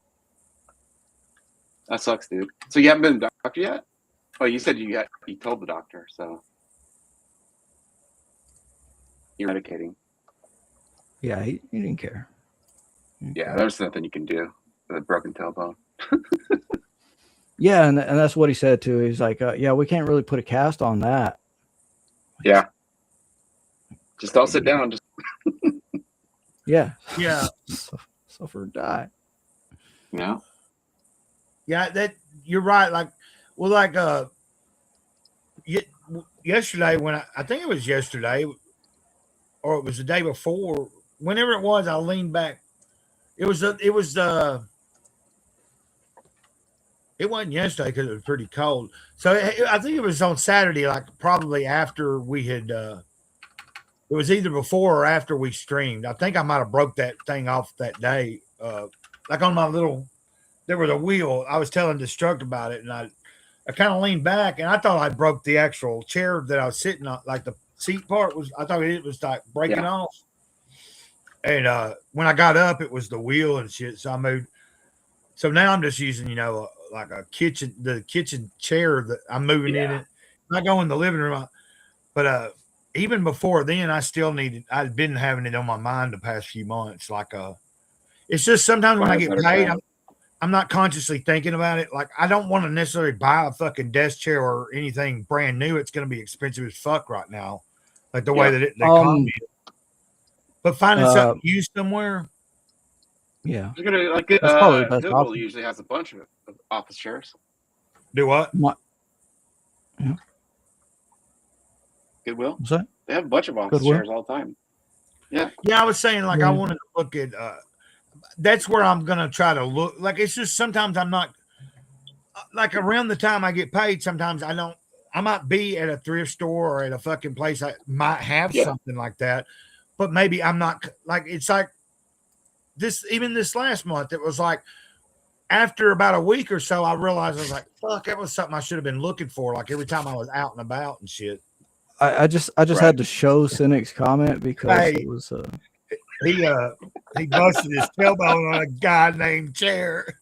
That sucks, dude. So you haven't been to the doctor yet? Oh, you said you told the doctor, so you're medicating. Yeah, he didn't care. Yeah, there's nothing you can do with a broken tailbone. Yeah, and that's what he said too. He's like, yeah, we can't really put a cast on that. Yeah. Just don't sit down. Just yeah. Suffer or die. Yeah. Yeah, that you're right. Yesterday when I think it was yesterday, or it was the day before, whenever it was, I leaned back. It wasn't yesterday because it was pretty cold. So I think it was on Saturday, like probably after we had. It was either before or after we streamed. I think I might have broke that thing off that day. Like on my little, there was a wheel. I was telling Destruct about it, and I kind of leaned back, and I thought I broke the actual chair that I was sitting on, like the seat part was. I thought it was like breaking off. And when I got up, it was the wheel and shit. So I moved. So now I'm just using, like the kitchen chair that I'm moving in it. I go in the living room, but even before then, I'd been having it on my mind the past few months. Like, it's just sometimes when I get paid, I'm not consciously thinking about it. Like, I don't want to necessarily buy a fucking desk chair or anything brand new. It's going to be expensive as fuck right now. Like the way that the economy is. But finding something used somewhere. Yeah. You're gonna that's probably the best Google option. usually has a bunch of office chairs. Do what? Goodwill. What's that? They have a bunch of office Goodwill? chairs all the time. Yeah. Yeah, I was saying like I Yeah. wanted to look at. That's where I'm gonna try to look. Like it's just sometimes I'm not. Like around the time I get paid, sometimes I don't. I might be at a thrift store or at a fucking place that might have Yeah. something like that, but maybe I'm not. Like it's like this. Even this last month, it was like after about a week or so, I realized I was like, "Fuck, that was something I should have been looking for." Like every time I was out and about and shit. I just had to show Cynic's comment because Hey. it was He busted his tailbone on a guy named Chair.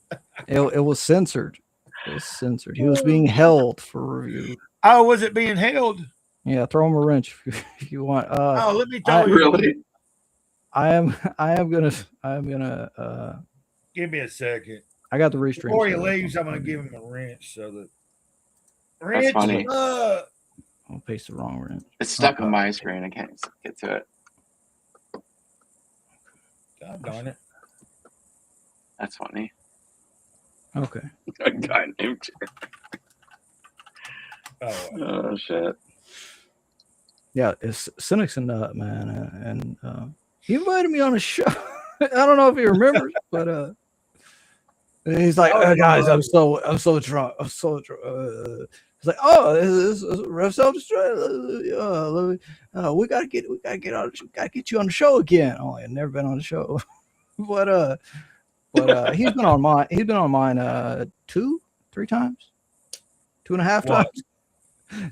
it was censored. It was censored. He was being held for review. Oh, was it being held? Yeah, throw him a wrench if you want. Oh, let me tell you. Really? I am gonna Give me a second. I got the restream. Before he set up. leaves, I'm gonna give him a wrench so that wrench funny. him up. I'll paste the wrong wrench. It's stuck on my screen. I can't get to it. God darn it. That's funny. Okay. A guy named Chair. Oh, Oh shit. Yeah, it's Cynic's a nut, man, and he invited me on a show. I don't know if he remembers, but and he's like, Oh, guys, no. I'm so drunk. I'm so drunk. He's like, oh, this is Rev Self-Destruct. We gotta get you on the show again. Oh, I've never been on the show, but he's been on mine. He's been on mine 2-3 times, 2.5 What? times,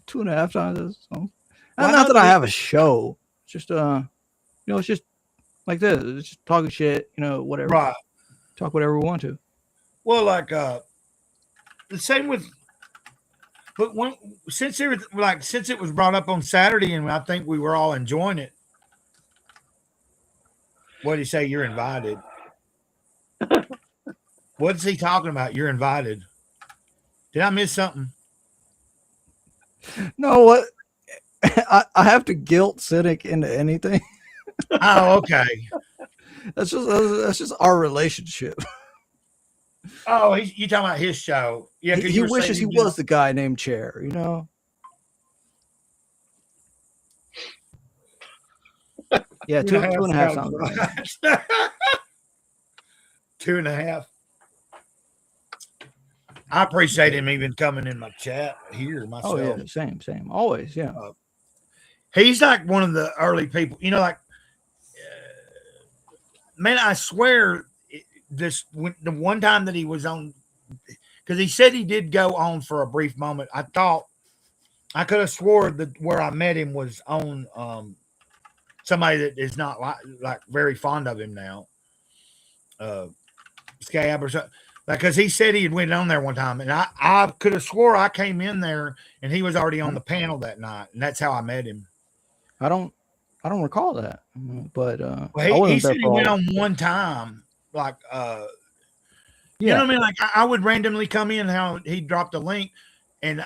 2.5 times. So. Why Not that not I do- have a show. It's just it's just like this. It's just talking shit, whatever. right. Talk whatever we want to. Well, like the same with, but since it was brought up on Saturday, and I think we were all enjoying it. What did he say? You're invited. What's he talking about? You're invited. Did I miss something? No, what? I have to guilt Cynic into anything. Oh, okay. That's just our relationship. Oh, you talking about his show? Yeah, 'cause He you were wishes he saying you was the guy named Chair. Yeah, two and a half sounds right. 2.5. I appreciate him even coming in my chat here myself. Oh yeah, same, always, yeah. He's like one of the early people, man, I swear the one time that he was on, because he said he did go on for a brief moment. I thought I could have swore that where I met him was on somebody that is not like very fond of him now. Scab or something. Because he said he had went on there one time, and I could have swore I came in there and he was already on the panel that night, and that's how I met him. I don't recall that, but Well, he said he went on one time, like you know what I mean? Like I would randomly come in, how he dropped a link, and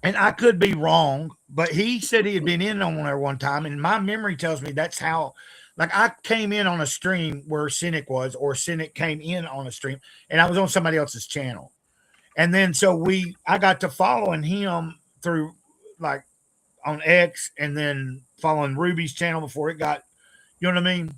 I could be wrong, but he said he had been in on there one time, and my memory tells me that's how. Like I came in on a stream where Cynic was, or Cynic came in on a stream, and I was on somebody else's channel, and then I got to following him through like on X, and then following Ruby's channel before it got, you know what I mean?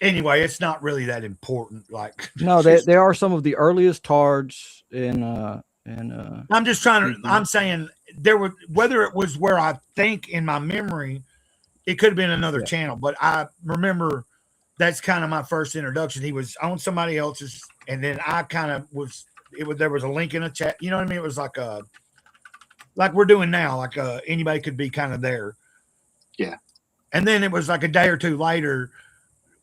Anyway, it's not really that important. Like no, they are some of the earliest tards in I'm just trying to. I'm saying there were, whether it was where I think in my memory. It could have been another channel, but I remember that's kind of my first introduction. He was on somebody else's, and then I kind of was. There was a link in a chat. You know what I mean? It was like we're doing now. Like anybody could be kind of there. Yeah. And then it was like a day or two later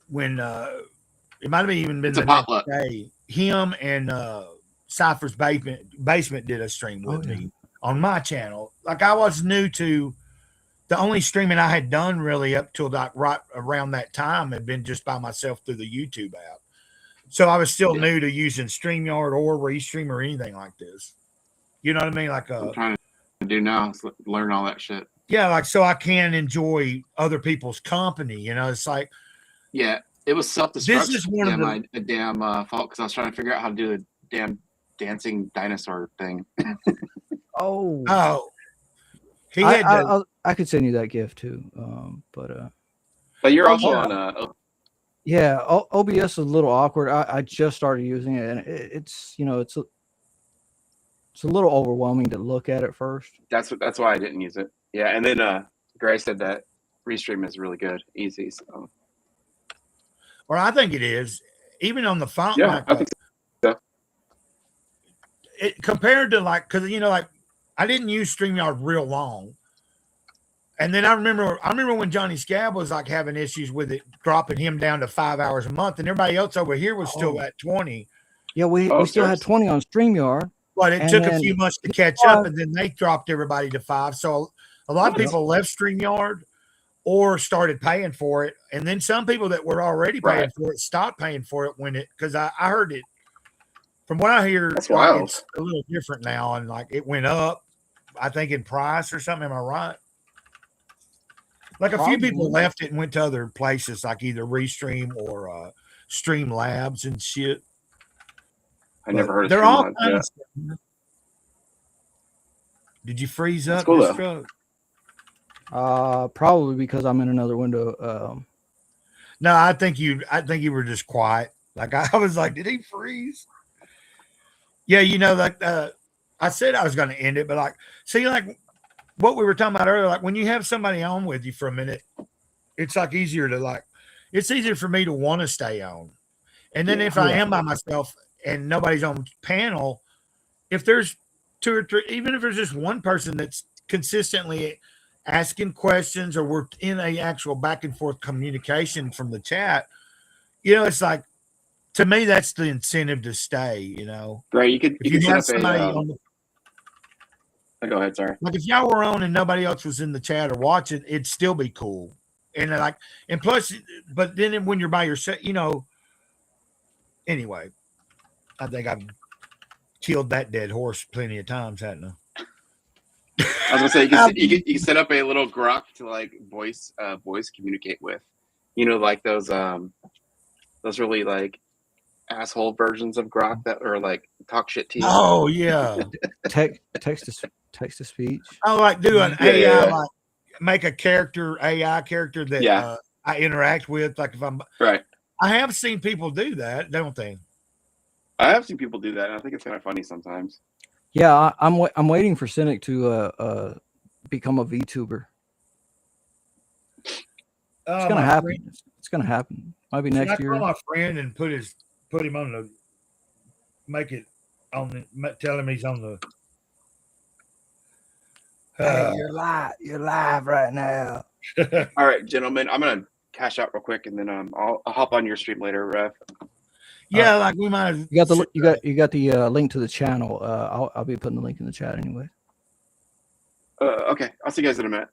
when it might have even been It's a the potluck. next day. Him and Cypher's basement did a stream with me on my channel. Like I was new to. The only streaming I had done really up till like right around that time had been just by myself through the YouTube app. So I was still new to using StreamYard or Restream or anything like this. You know what I mean? Like I'm trying to do now is learn all that shit. Yeah, like so I can enjoy other people's company. It's like it was self-destruct. This is one of my damn fault because I was trying to figure out how to do the damn dancing dinosaur thing. Oh, Oh, he I, had I, to. I could send you that gift too. But you're Oh, also yeah. on Yeah, OBS is a little awkward. I just started using it, and it's it's a little overwhelming to look at first. that's why I didn't use it. Yeah, and then Gray said that Restream is really good, easy. So Or I think it is. Even on the phone, yeah, like I think so. compared to like, because like I didn't use StreamYard real long. And then I remember when Johnny Scab was like having issues with it, dropping him down to 5 hours a month, and everybody else over here was still at 20. Yeah, we still had serious? 20 on StreamYard. But it And took a then few months to catch up, and then they dropped everybody to 5. So a lot of people left StreamYard or started paying for it. And then some people that were already paying Right. for it stopped paying for it when it, because I heard it, from what I hear, That's like, wild. it's a little different now, and like it went up, I think, in price or something. Am I right? Like a few people Probably. left it and went to other places, like either Restream or Stream Labs and shit. I never heard of They're all Streamlabs kind yet. of stuff. Did you freeze That's up, cool, Miss though. Truck? Probably because I'm in another window. No, I think you were just quiet. Like I was like, did he freeze? Yeah, like I said I was going to end it, but like, see, like what we were talking about earlier, like when you have somebody on with you for a minute, it's like easier to like, it's easier for me to want to stay on. And then if I am by myself and nobody's on panel, if there's 2 or 3, even if there's just one person that's consistently asking questions, or we're in a actual back and forth communication from the chat, it's like, to me, that's the incentive to stay, Right, you could If you set have up somebody a. on the, Go ahead, sorry. like if y'all were on and nobody else was in the chat or watching, it'd still be cool. And like, and plus, but then when you're by yourself, anyway, I think I've killed that dead horse plenty of times, hadn't I? I was gonna say you could set up a little grok to like voice communicate with, like those really like asshole versions of grok that are like talk shit to you. Oh yeah. Text to speech. Oh, like do an Yeah, AI, yeah. like make a AI character that I interact with. Like if I'm Right. I have seen people do that, don't they? I have seen people do that, and I think it's kind of funny sometimes. Yeah, I'm waiting for Cynic to become a VTuber. It's gonna happen. It's gonna happen. Might be next year. I call my friend and put him on the, make it on the, tell him he's on the. Hey, you're live right now. All right, gentlemen, I'm gonna cash out real quick, and then I'll hop on your stream later, Rev. Yeah, like we might have. You got the link to the channel. I'll be putting the link in the chat anyway. Okay, I'll see you guys in a minute.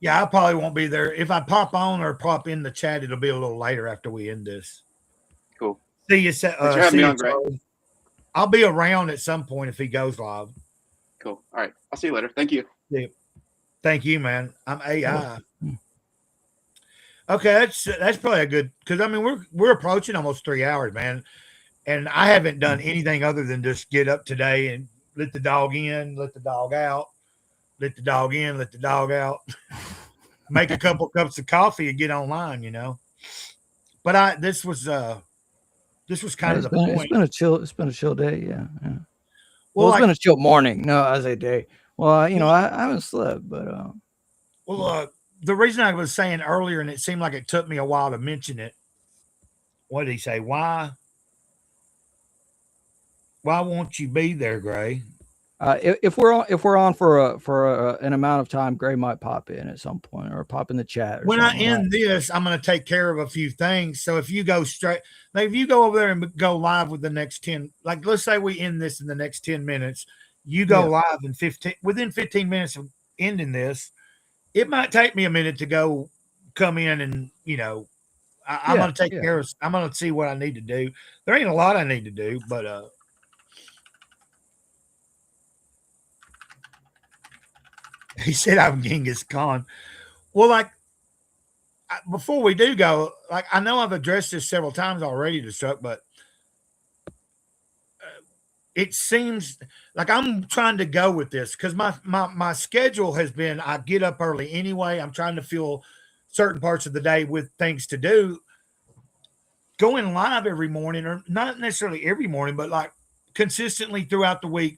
Yeah, I probably won't be there. If I pop on or pop in the chat, it'll be a little later after we end this. Cool. See you. Thanks for having me on, Greg. I'll be around at some point if he goes live. Cool. All right, I'll see you later. Thank you. Yeah. Thank you, man. I'm AI. Okay, that's probably a good, because I mean we're approaching almost 3 hours, man, and I haven't done anything other than just get up today and let the dog in, let the dog out, let the dog in, let the dog out, make a couple cups of coffee and get online, But this was kind of the point. It's been a chill day, yeah. Well, it's been a chill morning. No, I say day. Well, I haven't slept, but the reason I was saying earlier, and it seemed like it took me a while to mention it. What did he say? Why won't you be there, Gray? If we're on for an amount of time, Gray might pop in at some point or pop in the chat. When I end this, I'm going to take care of a few things. So if you go straight, like if you go over there and go live with the next 10, like let's say we end this in the next 10 minutes, you go live in within 15 minutes of ending this. It might take me a minute to go come in and, I'm going to take care of, I'm going to see what I need to do. There ain't a lot I need to do, but, he said I'm Genghis Khan. Well, like, before we do go, like, I know I've addressed this several times already to Chuck, but it seems like I'm trying to go with this because my schedule has been I get up early anyway. I'm trying to fill certain parts of the day with things to do. Going live every morning, or not necessarily every morning, but like consistently throughout the week,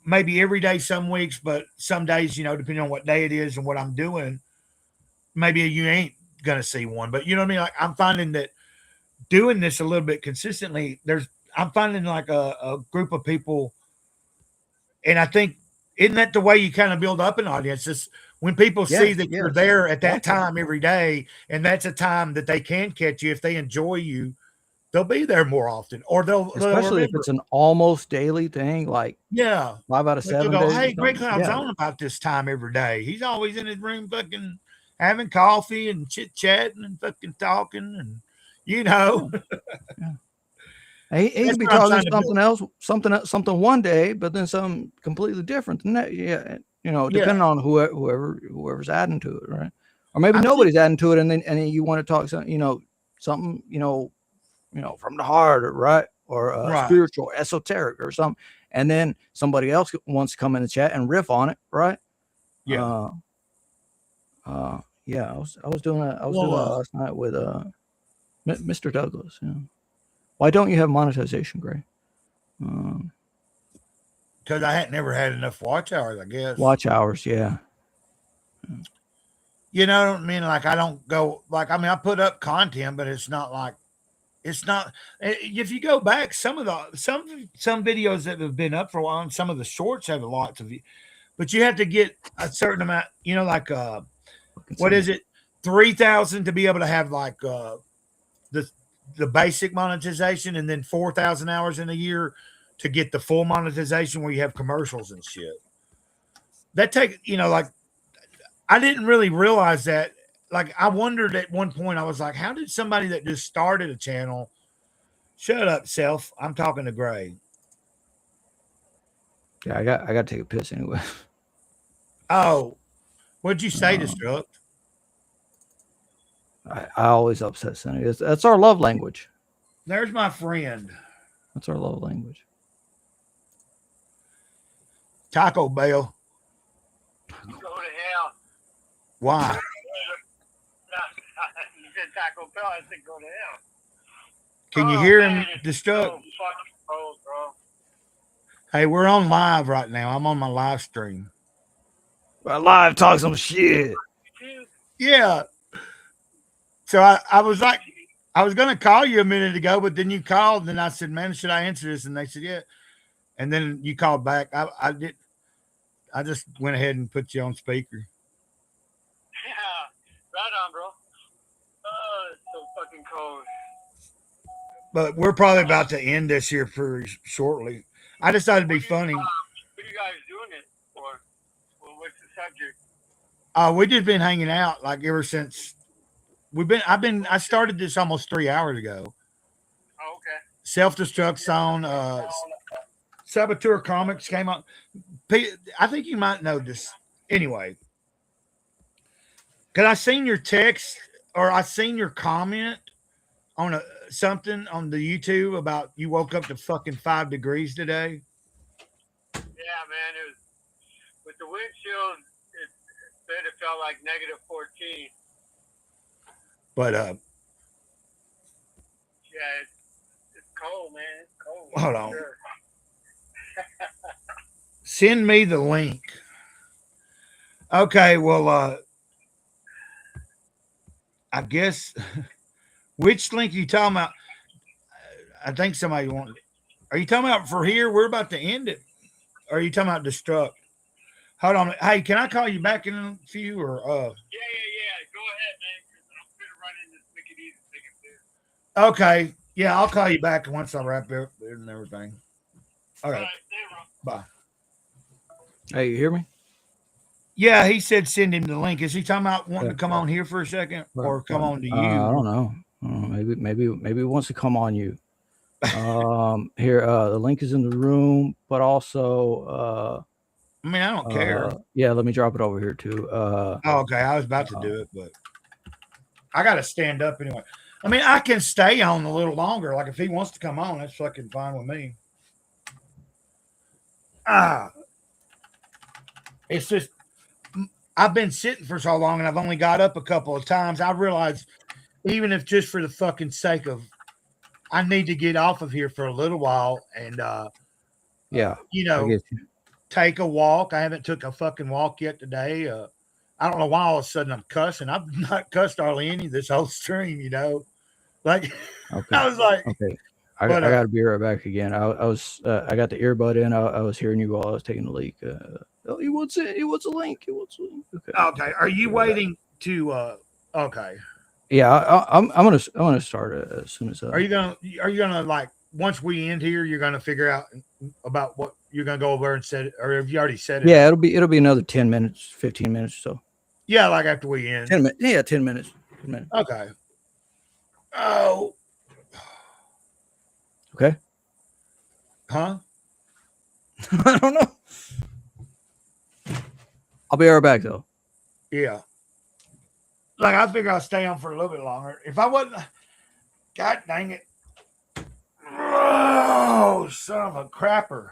maybe every day some weeks, but some days, depending on what day it is and what I'm doing, maybe you ain't gonna see one. But you know what I mean? Like I'm finding that doing this a little bit consistently, I'm finding like a group of people, and I think isn't that the way you kind of build up an audience? It's when people see Yes, that you're yes, there at that exactly. time every day, and that's a time that they can catch you if they enjoy you, they'll be there more often, or they'll Especially if remember. it's an almost daily thing, like Yeah. 5 out of Like they'll 7 go, days or hey, Greg something. Cloud's Yeah, on about this time every day. He's always in his room fucking having coffee and chit chatting and fucking talking and yeah, yeah. He that's could be what I'm talking trying to build. something else, something one day, but then something completely different than that. Yeah, Yeah. depending on whoever's adding to it, right? Or maybe I think nobody's adding to it, and then you want to talk something, from the heart, or right, or right. spiritual, esoteric, or something, and then somebody else wants to come in the chat and riff on it, right? Yeah. Uh, yeah, I was doing that Well, last night with Mr. Douglas. Yeah. Why don't you have monetization, Gray? Um, because I hadn't never had enough watch hours, I guess. Watch hours, yeah. You know what I mean? Like I don't go like I put up content, but it's not like it's not. If you go back, some videos that have been up for a while, and some of the shorts have lots of, but you have to get a certain amount. Like what is it? 3,000 to be able to have like the the basic monetization, and then 4,000 hours in a year to get the full monetization where you have commercials and shit. That take like I didn't really realize that. Like I wondered at one point, I was like, how did somebody that just started a channel? Shut up, self. I'm talking to Gray. Yeah, I got to take a piss anyway. Oh, what'd you say, Uh, Destruct? I always upset Cindy. That's our love language. There's my friend. That's our love language. Taco Bell. Go to hell. Why? You said Taco Bell. I said go to hell. Can you hear him, man, it's Destruct? so fucking cold, bro. Hey, we're on live right now. I'm on my live stream. Live talk some shit. Yeah. So I was like, I was going to call you a minute ago, but then you called, and I said, man, should I answer this? And they said, yeah. And then you called back. I did. I just went ahead and put you on speaker. Yeah, right on, bro. Oh, it's so fucking cold. But we're probably about to end this here pretty shortly. I decided it'd be funny. What are you guys doing it for? Well, what's the subject? We just been hanging out like ever since I started this almost 3 hours ago. Oh, okay. Self-destruct zone, Saboteur Comics came out. I think you might know this. Anyway, because I seen your text or I seen your comment on something on the YouTube about you woke up to fucking 5 degrees today. Yeah, man. It was with the windshield. It felt like negative 14. But yeah, it's cold, man. It's cold. Hold on. Sure. Send me the link. Okay, well, I guess which link are you talking about? I think somebody wanted. Are you talking about for here? We're about to end it. Or are you talking about Destruct? Hold on. Hey, can I call you back in a few or Yeah. Go ahead, man. I'm gonna run in this make it easy thing. Okay. Yeah, I'll call you back once I wrap up and everything. All right. Bye. Hey, you hear me? Yeah, he said send him the link. Is he talking about wanting to come on here for a second or come on to you? I don't know. Maybe he wants to come on you. Here, the link is in the room, but also, I don't care. Yeah, let me drop it over here too. Okay, I was about to do it, but I got to stand up anyway. I can stay on a little longer. Like if he wants to come on, that's fucking fine with me. Ah, it's just I've been sitting for so long, and I've only got up a couple of times. I realized, even if just for the fucking sake of, I need to get off of here for a little while, and Yeah, you I know, get you. take a walk. I haven't took a fucking walk yet today. I don't know why all of a sudden I'm cussing. I've not cussed hardly any this whole stream, Like Okay. I was like, Okay. but I got to be right back again. I was I got the earbud in. I was hearing you while I was taking a leak. Oh, he wants it. He wants a link. He wants a link. Okay. okay. Are you Be right back. waiting to? Okay. Yeah, I'm gonna start as soon as Are you gonna like once we end here? You're gonna figure out about what you're gonna go over and set it, or have you already said it? Yeah, it'll be another 10 minutes, 15 minutes or so. Yeah, like after we end. 10 minutes. Yeah, 10 minutes. 10 minutes. Okay. Oh. Okay. Huh? I don't know. I'll be right back though. Yeah. Like I figure I'll stay on for a little bit longer. If I wasn't, God dang it! Oh, son of a crapper!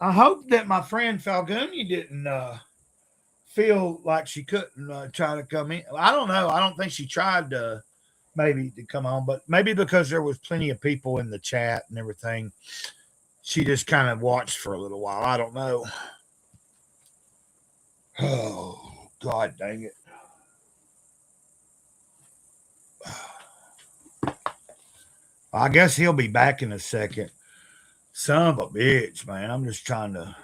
I hope that my friend Falguni didn't feel like she couldn't try to come in. I don't know. I don't think she tried to maybe to come on, but maybe because there was plenty of people in the chat and everything, she just kind of watched for a little while. I don't know. Oh, God dang it. I guess he'll be back in a second. Son of a bitch, man. I'm just trying to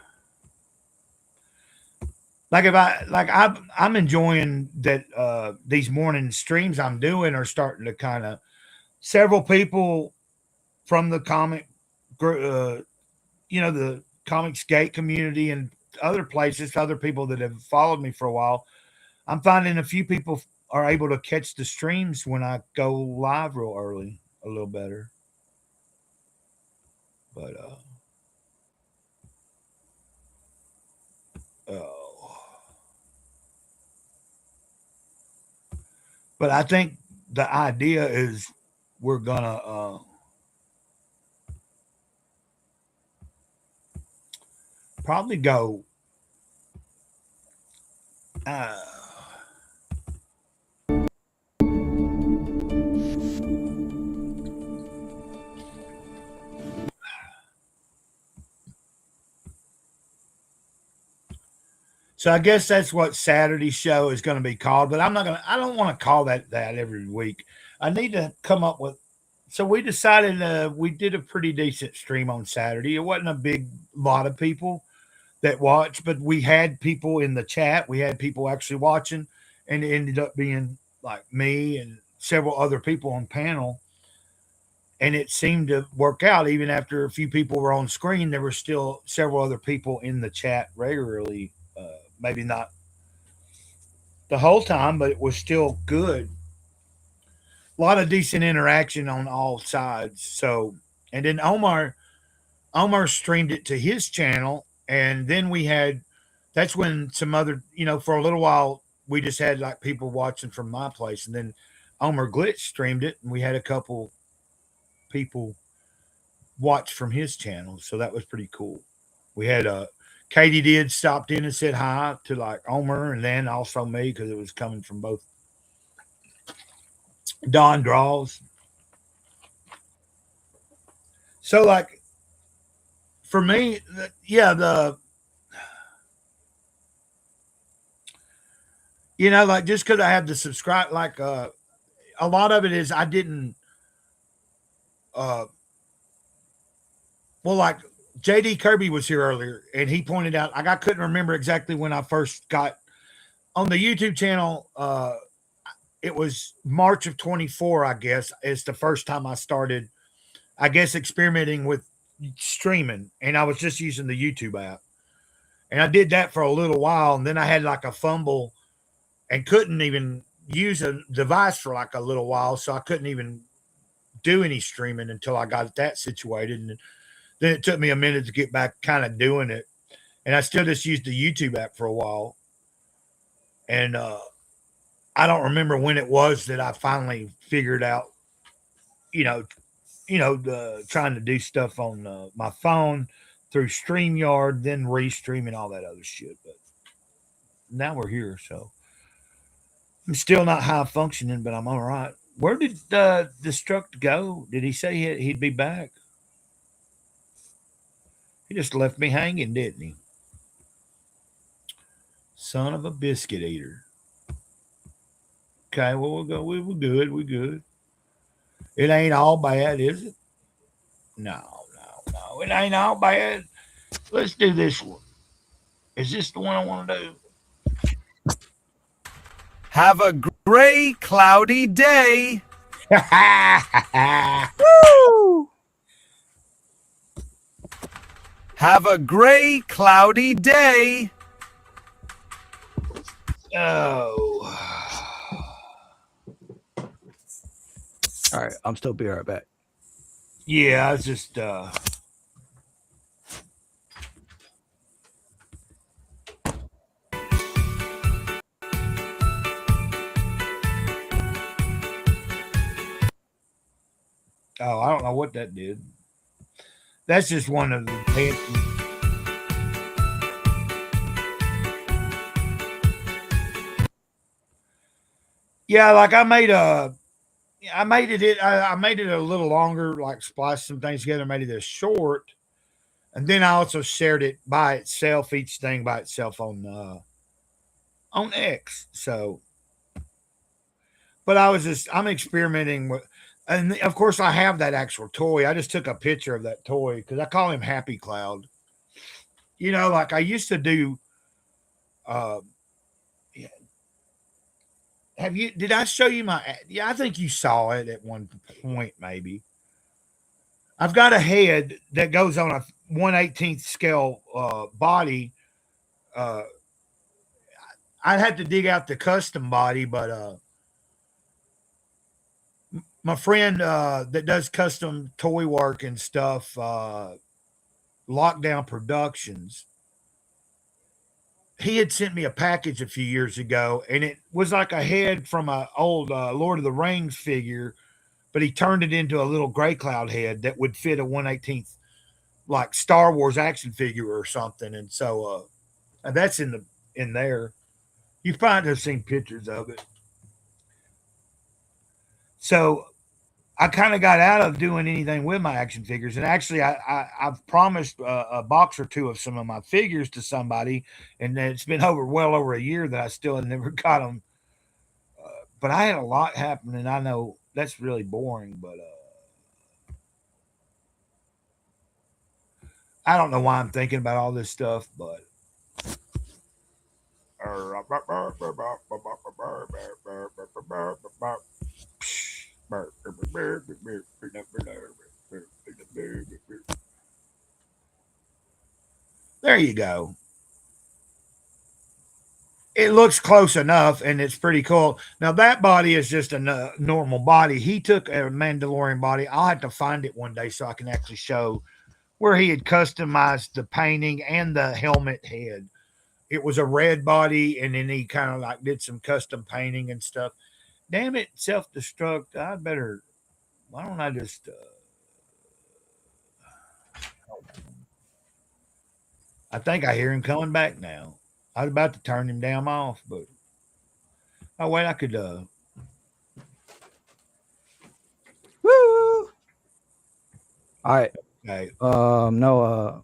I'm enjoying that these morning streams I'm doing are starting to kind of several people from the comic the Comics Gate community and other places, other people that have followed me for a while. I'm finding a few people are able to catch the streams when I go live real early a little better. But but I think the idea is we're gonna probably go so I guess that's what Saturday's show is going to be called, but I don't want to call that every week. I need to come up with, so we decided we did a pretty decent stream on Saturday. It wasn't a big lot of people that watched, but we had people in the chat. We had people actually watching, and it ended up being like me and several other people on panel. And it seemed to work out. Even after a few people were on screen, there were still several other people in the chat regularly. Maybe not the whole time, but it was still good. A lot of decent interaction on all sides. So, and then Omar streamed it to his channel, and then we had. That's when some other, for a little while we just had like people watching from my place, and then Omar Glitch streamed it, and we had a couple people watch from his channel. So that was pretty cool. We had Katie did stopped in and said hi to like Omer and then also me because it was coming from both. Don draws. So like for me, like just because I have to subscribe, like a lot of it is I didn't like JD Kirby was here earlier, and he pointed out I couldn't remember exactly when I first got on the YouTube channel. It was March of 24, I guess, is the first time I started, I guess, experimenting with streaming, and I was just using the YouTube app, and I did that for a little while, and then I had like a fumble and couldn't even use a device for like a little while, so I couldn't even do any streaming until I got that situated, and then it took me a minute to get back kind of doing it. And I still just used the YouTube app for a while. And I don't remember when it was that I finally figured out, trying to do stuff on my phone through StreamYard, then restreaming all that other shit. But now we're here, so I'm still not high functioning, but I'm all right. Where did Destruct go? Did he say he'd be back? He just left me hanging, didn't he? Son of a biscuit eater. Okay, well we'll go. We're good. We're good. It ain't all bad, is it? No, no. It ain't all bad. Let's do this one. Is this the one I want to do? Have a gray, cloudy day. Woo! Have a gray, cloudy day. Oh. All right, I'm still be right back. Yeah, I was just oh, I don't know what that did. That's just one of the fancy. Yeah, like I made it a little longer, like spliced some things together, made it a short, and then I also shared it by itself, each thing by itself on X. So, but I'm experimenting with, and of course I have that actual toy. I just took a picture of that toy because I call him Happy Cloud. You know, like I used to do. Uh, did I show you my? Yeah, I think you saw it at one point, maybe. I've got a head that goes on a 1/18th scale body. Uh, I'd have to dig out the custom body, but my friend that does custom toy work and stuff, Lockdown Productions, he had sent me a package a few years ago, and it was like a head from an old Lord of the Rings figure, but he turned it into a little gray cloud head that would fit a 1/18th like Star Wars action figure or something. And so that's in there. You probably have seen pictures of it. So I kind of got out of doing anything with my action figures, and actually, I've promised a box or two of some of my figures to somebody, and it's been well over a year that I still have never got them. But I had a lot happen, and I know that's really boring, but I don't know why I'm thinking about all this stuff, but. There you go. It looks close enough, and it's pretty cool. Now that body is just a normal body. He took a Mandalorian body. I'll have to find it one day so I can actually show where he had customized the painting and the helmet head. It was a red body, and then he kind of like did some custom painting and stuff. Damn it, self-destruct. Why don't I just I think I hear him coming back now. I was about to turn him damn off, but oh wait, I could Woo! All right. okay. No,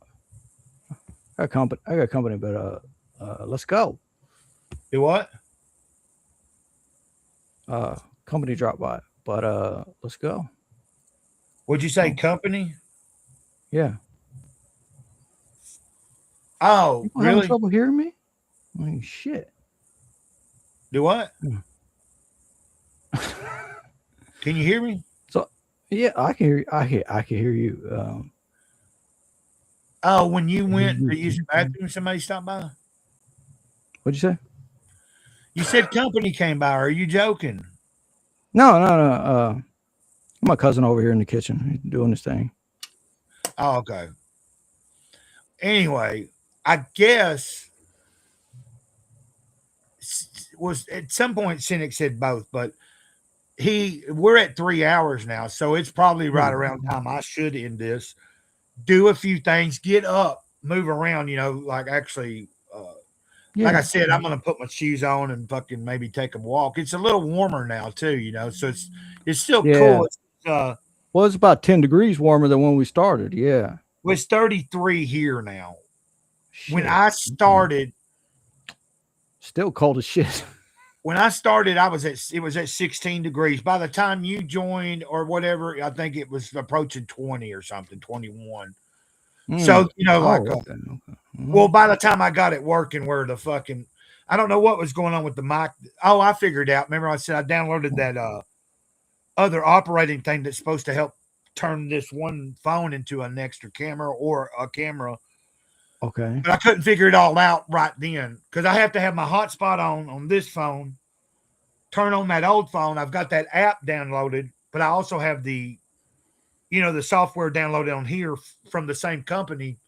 I got company, but let's go. Do what? Company dropped by, but let's go. Would you say company? Yeah. Oh, You having really? trouble hearing me? I mean, shit. Do what? Can you hear me? So yeah, I can hear. I can hear you. Oh, when you went to use the bathroom, somebody stopped by. What'd you say? You said company came by. Are you joking? No. My cousin over here in the kitchen doing his thing. Oh, okay. Anyway, I guess was at some point Cynic said both, but we're at 3 hours now, so it's probably right around time I should end this. do a few things, get up, move around, like actually, like I Yeah. said, I'm gonna put my shoes on and fucking maybe take a walk. It's a little warmer now too, so it's still Yeah. cool. Well, it's about 10 degrees warmer than when we started. Yeah. It's 33 here now. When Shit. I Okay. started, Still cold as shit. it was at 16 degrees. By the time you joined or whatever, I think it was approaching 20 or something, 21. So, Oh, like, okay. Okay. well, by the time I got it working, where the fucking, I don't know what was going on with the mic. Oh, I figured out. Remember, I said I downloaded that other operating thing that's supposed to help turn this one phone into an extra camera or a camera, Okay. but I couldn't figure it all out right then because I have to have my hotspot on this phone, turn on that old phone. I've got that app downloaded, but I also have the software downloaded on here from the same company.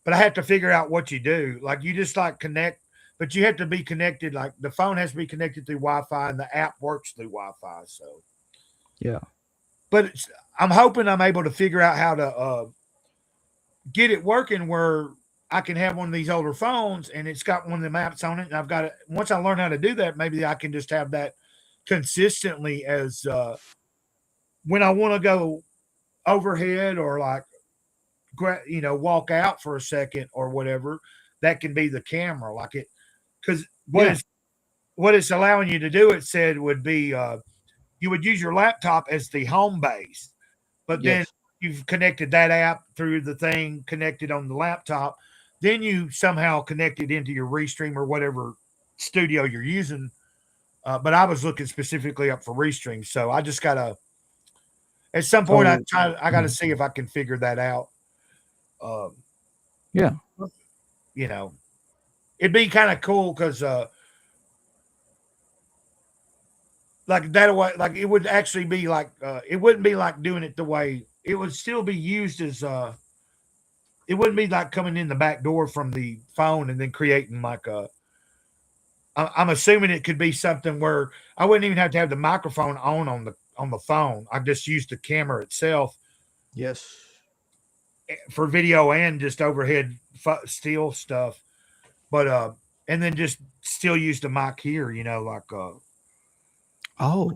But I have to figure out what you do. Like you just like connect, but you have to be connected. Like the phone has to be connected through Wi-Fi, and the app works through Wi-Fi. So, Yeah. but I'm hoping I'm able to figure out how to get it working where I can have one of these older phones and it's got one of the apps on it. And I've got it. Once I learn how to do that, maybe I can just have that consistently as when I want to go overhead or like walk out for a second or whatever, that can be the camera. Like it, because Yeah. what it's allowing you to do, it said would be you would use your laptop as the home base, but then Yes. you've connected that app through the thing connected on the laptop. Then you somehow connect it into your Restream or whatever studio you're using. But I was looking specifically up for Restream, so I just gotta at some point So, I gotta see if I can figure that out. Um, yeah. you know, it'd be kind of cool because like that way, like it would actually be like it wouldn't be like doing it the way it would still be used as it wouldn't be like coming in the back door from the phone and then creating like a I'm assuming it could be something where I wouldn't even have to have the microphone on the phone. I just use the camera itself Yes. for video and just overhead still stuff. But and then just still use the mic here, like Oh,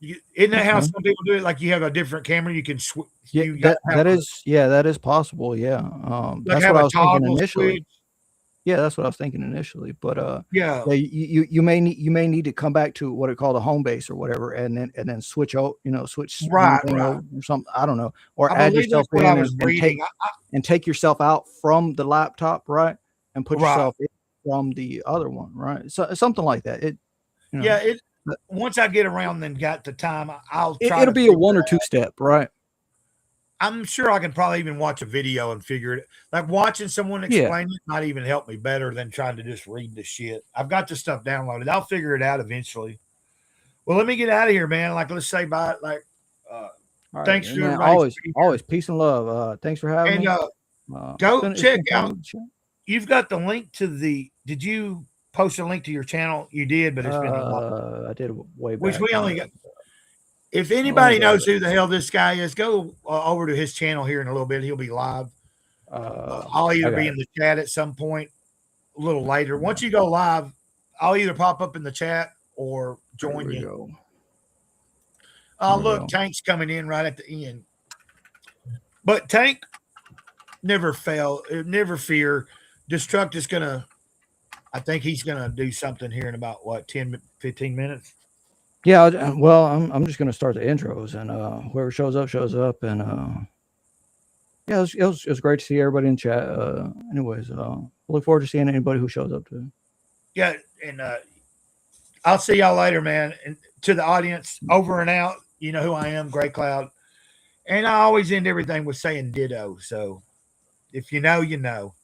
isn't that how okay. some people do it? Like you have a different camera, you can Yeah, you got that is possible. Yeah. like That's have what I a was thinking toggle initially. switch. Yeah, that's what I was thinking initially. But Yeah, yeah, you may need to come back to what it called a home base or whatever, and then switch out, switch one right, thing right. over or something. I don't know, or I add believe yourself that's what I in was and reading. take yourself out from the laptop, right, and put Right. yourself in from the other one, right? So something like that. You Yeah, know, but once I get around and got the time, I'll it, try it'll to be a figure one it or two out. step, right? I'm sure I can probably even watch a video and figure it. Like watching someone Yeah. explain it might even help me better than trying to just read the shit. I've got the stuff downloaded. I'll figure it out eventually. Well, let me get out of here, man. Like, let's say bye. Like, uh, All right, thanks to man. everybody for being here. Always peace and love. Thanks for having And me. go It's check been fun out. with the chat. You've got the link to the. Did you post a link to your channel? You did, but it's been a while. I did way Which back. we only got. If Let me anybody grab knows who the hell this guy is, go over to his channel here in a little bit. He'll be live. it. I'll I either got be it. in the chat at some point a little later. Once you go live, I'll either pop up in the chat or There join we you. go. Oh, There we look, go. Tank's coming in right at the end. But Tank never fail, never fear. Destruct is going to, I think he's going to do something here in about, 10, 15 minutes? Yeah, well, I'm just gonna start the intros, and whoever shows up, and yeah, it was great to see everybody in chat. Anyways, look forward to seeing anybody who shows up too. Yeah, and I'll see y'all later, man. And to the audience, over and out. You know who I am, Gray Cloud. And I always end everything with saying ditto. So if you know, you know.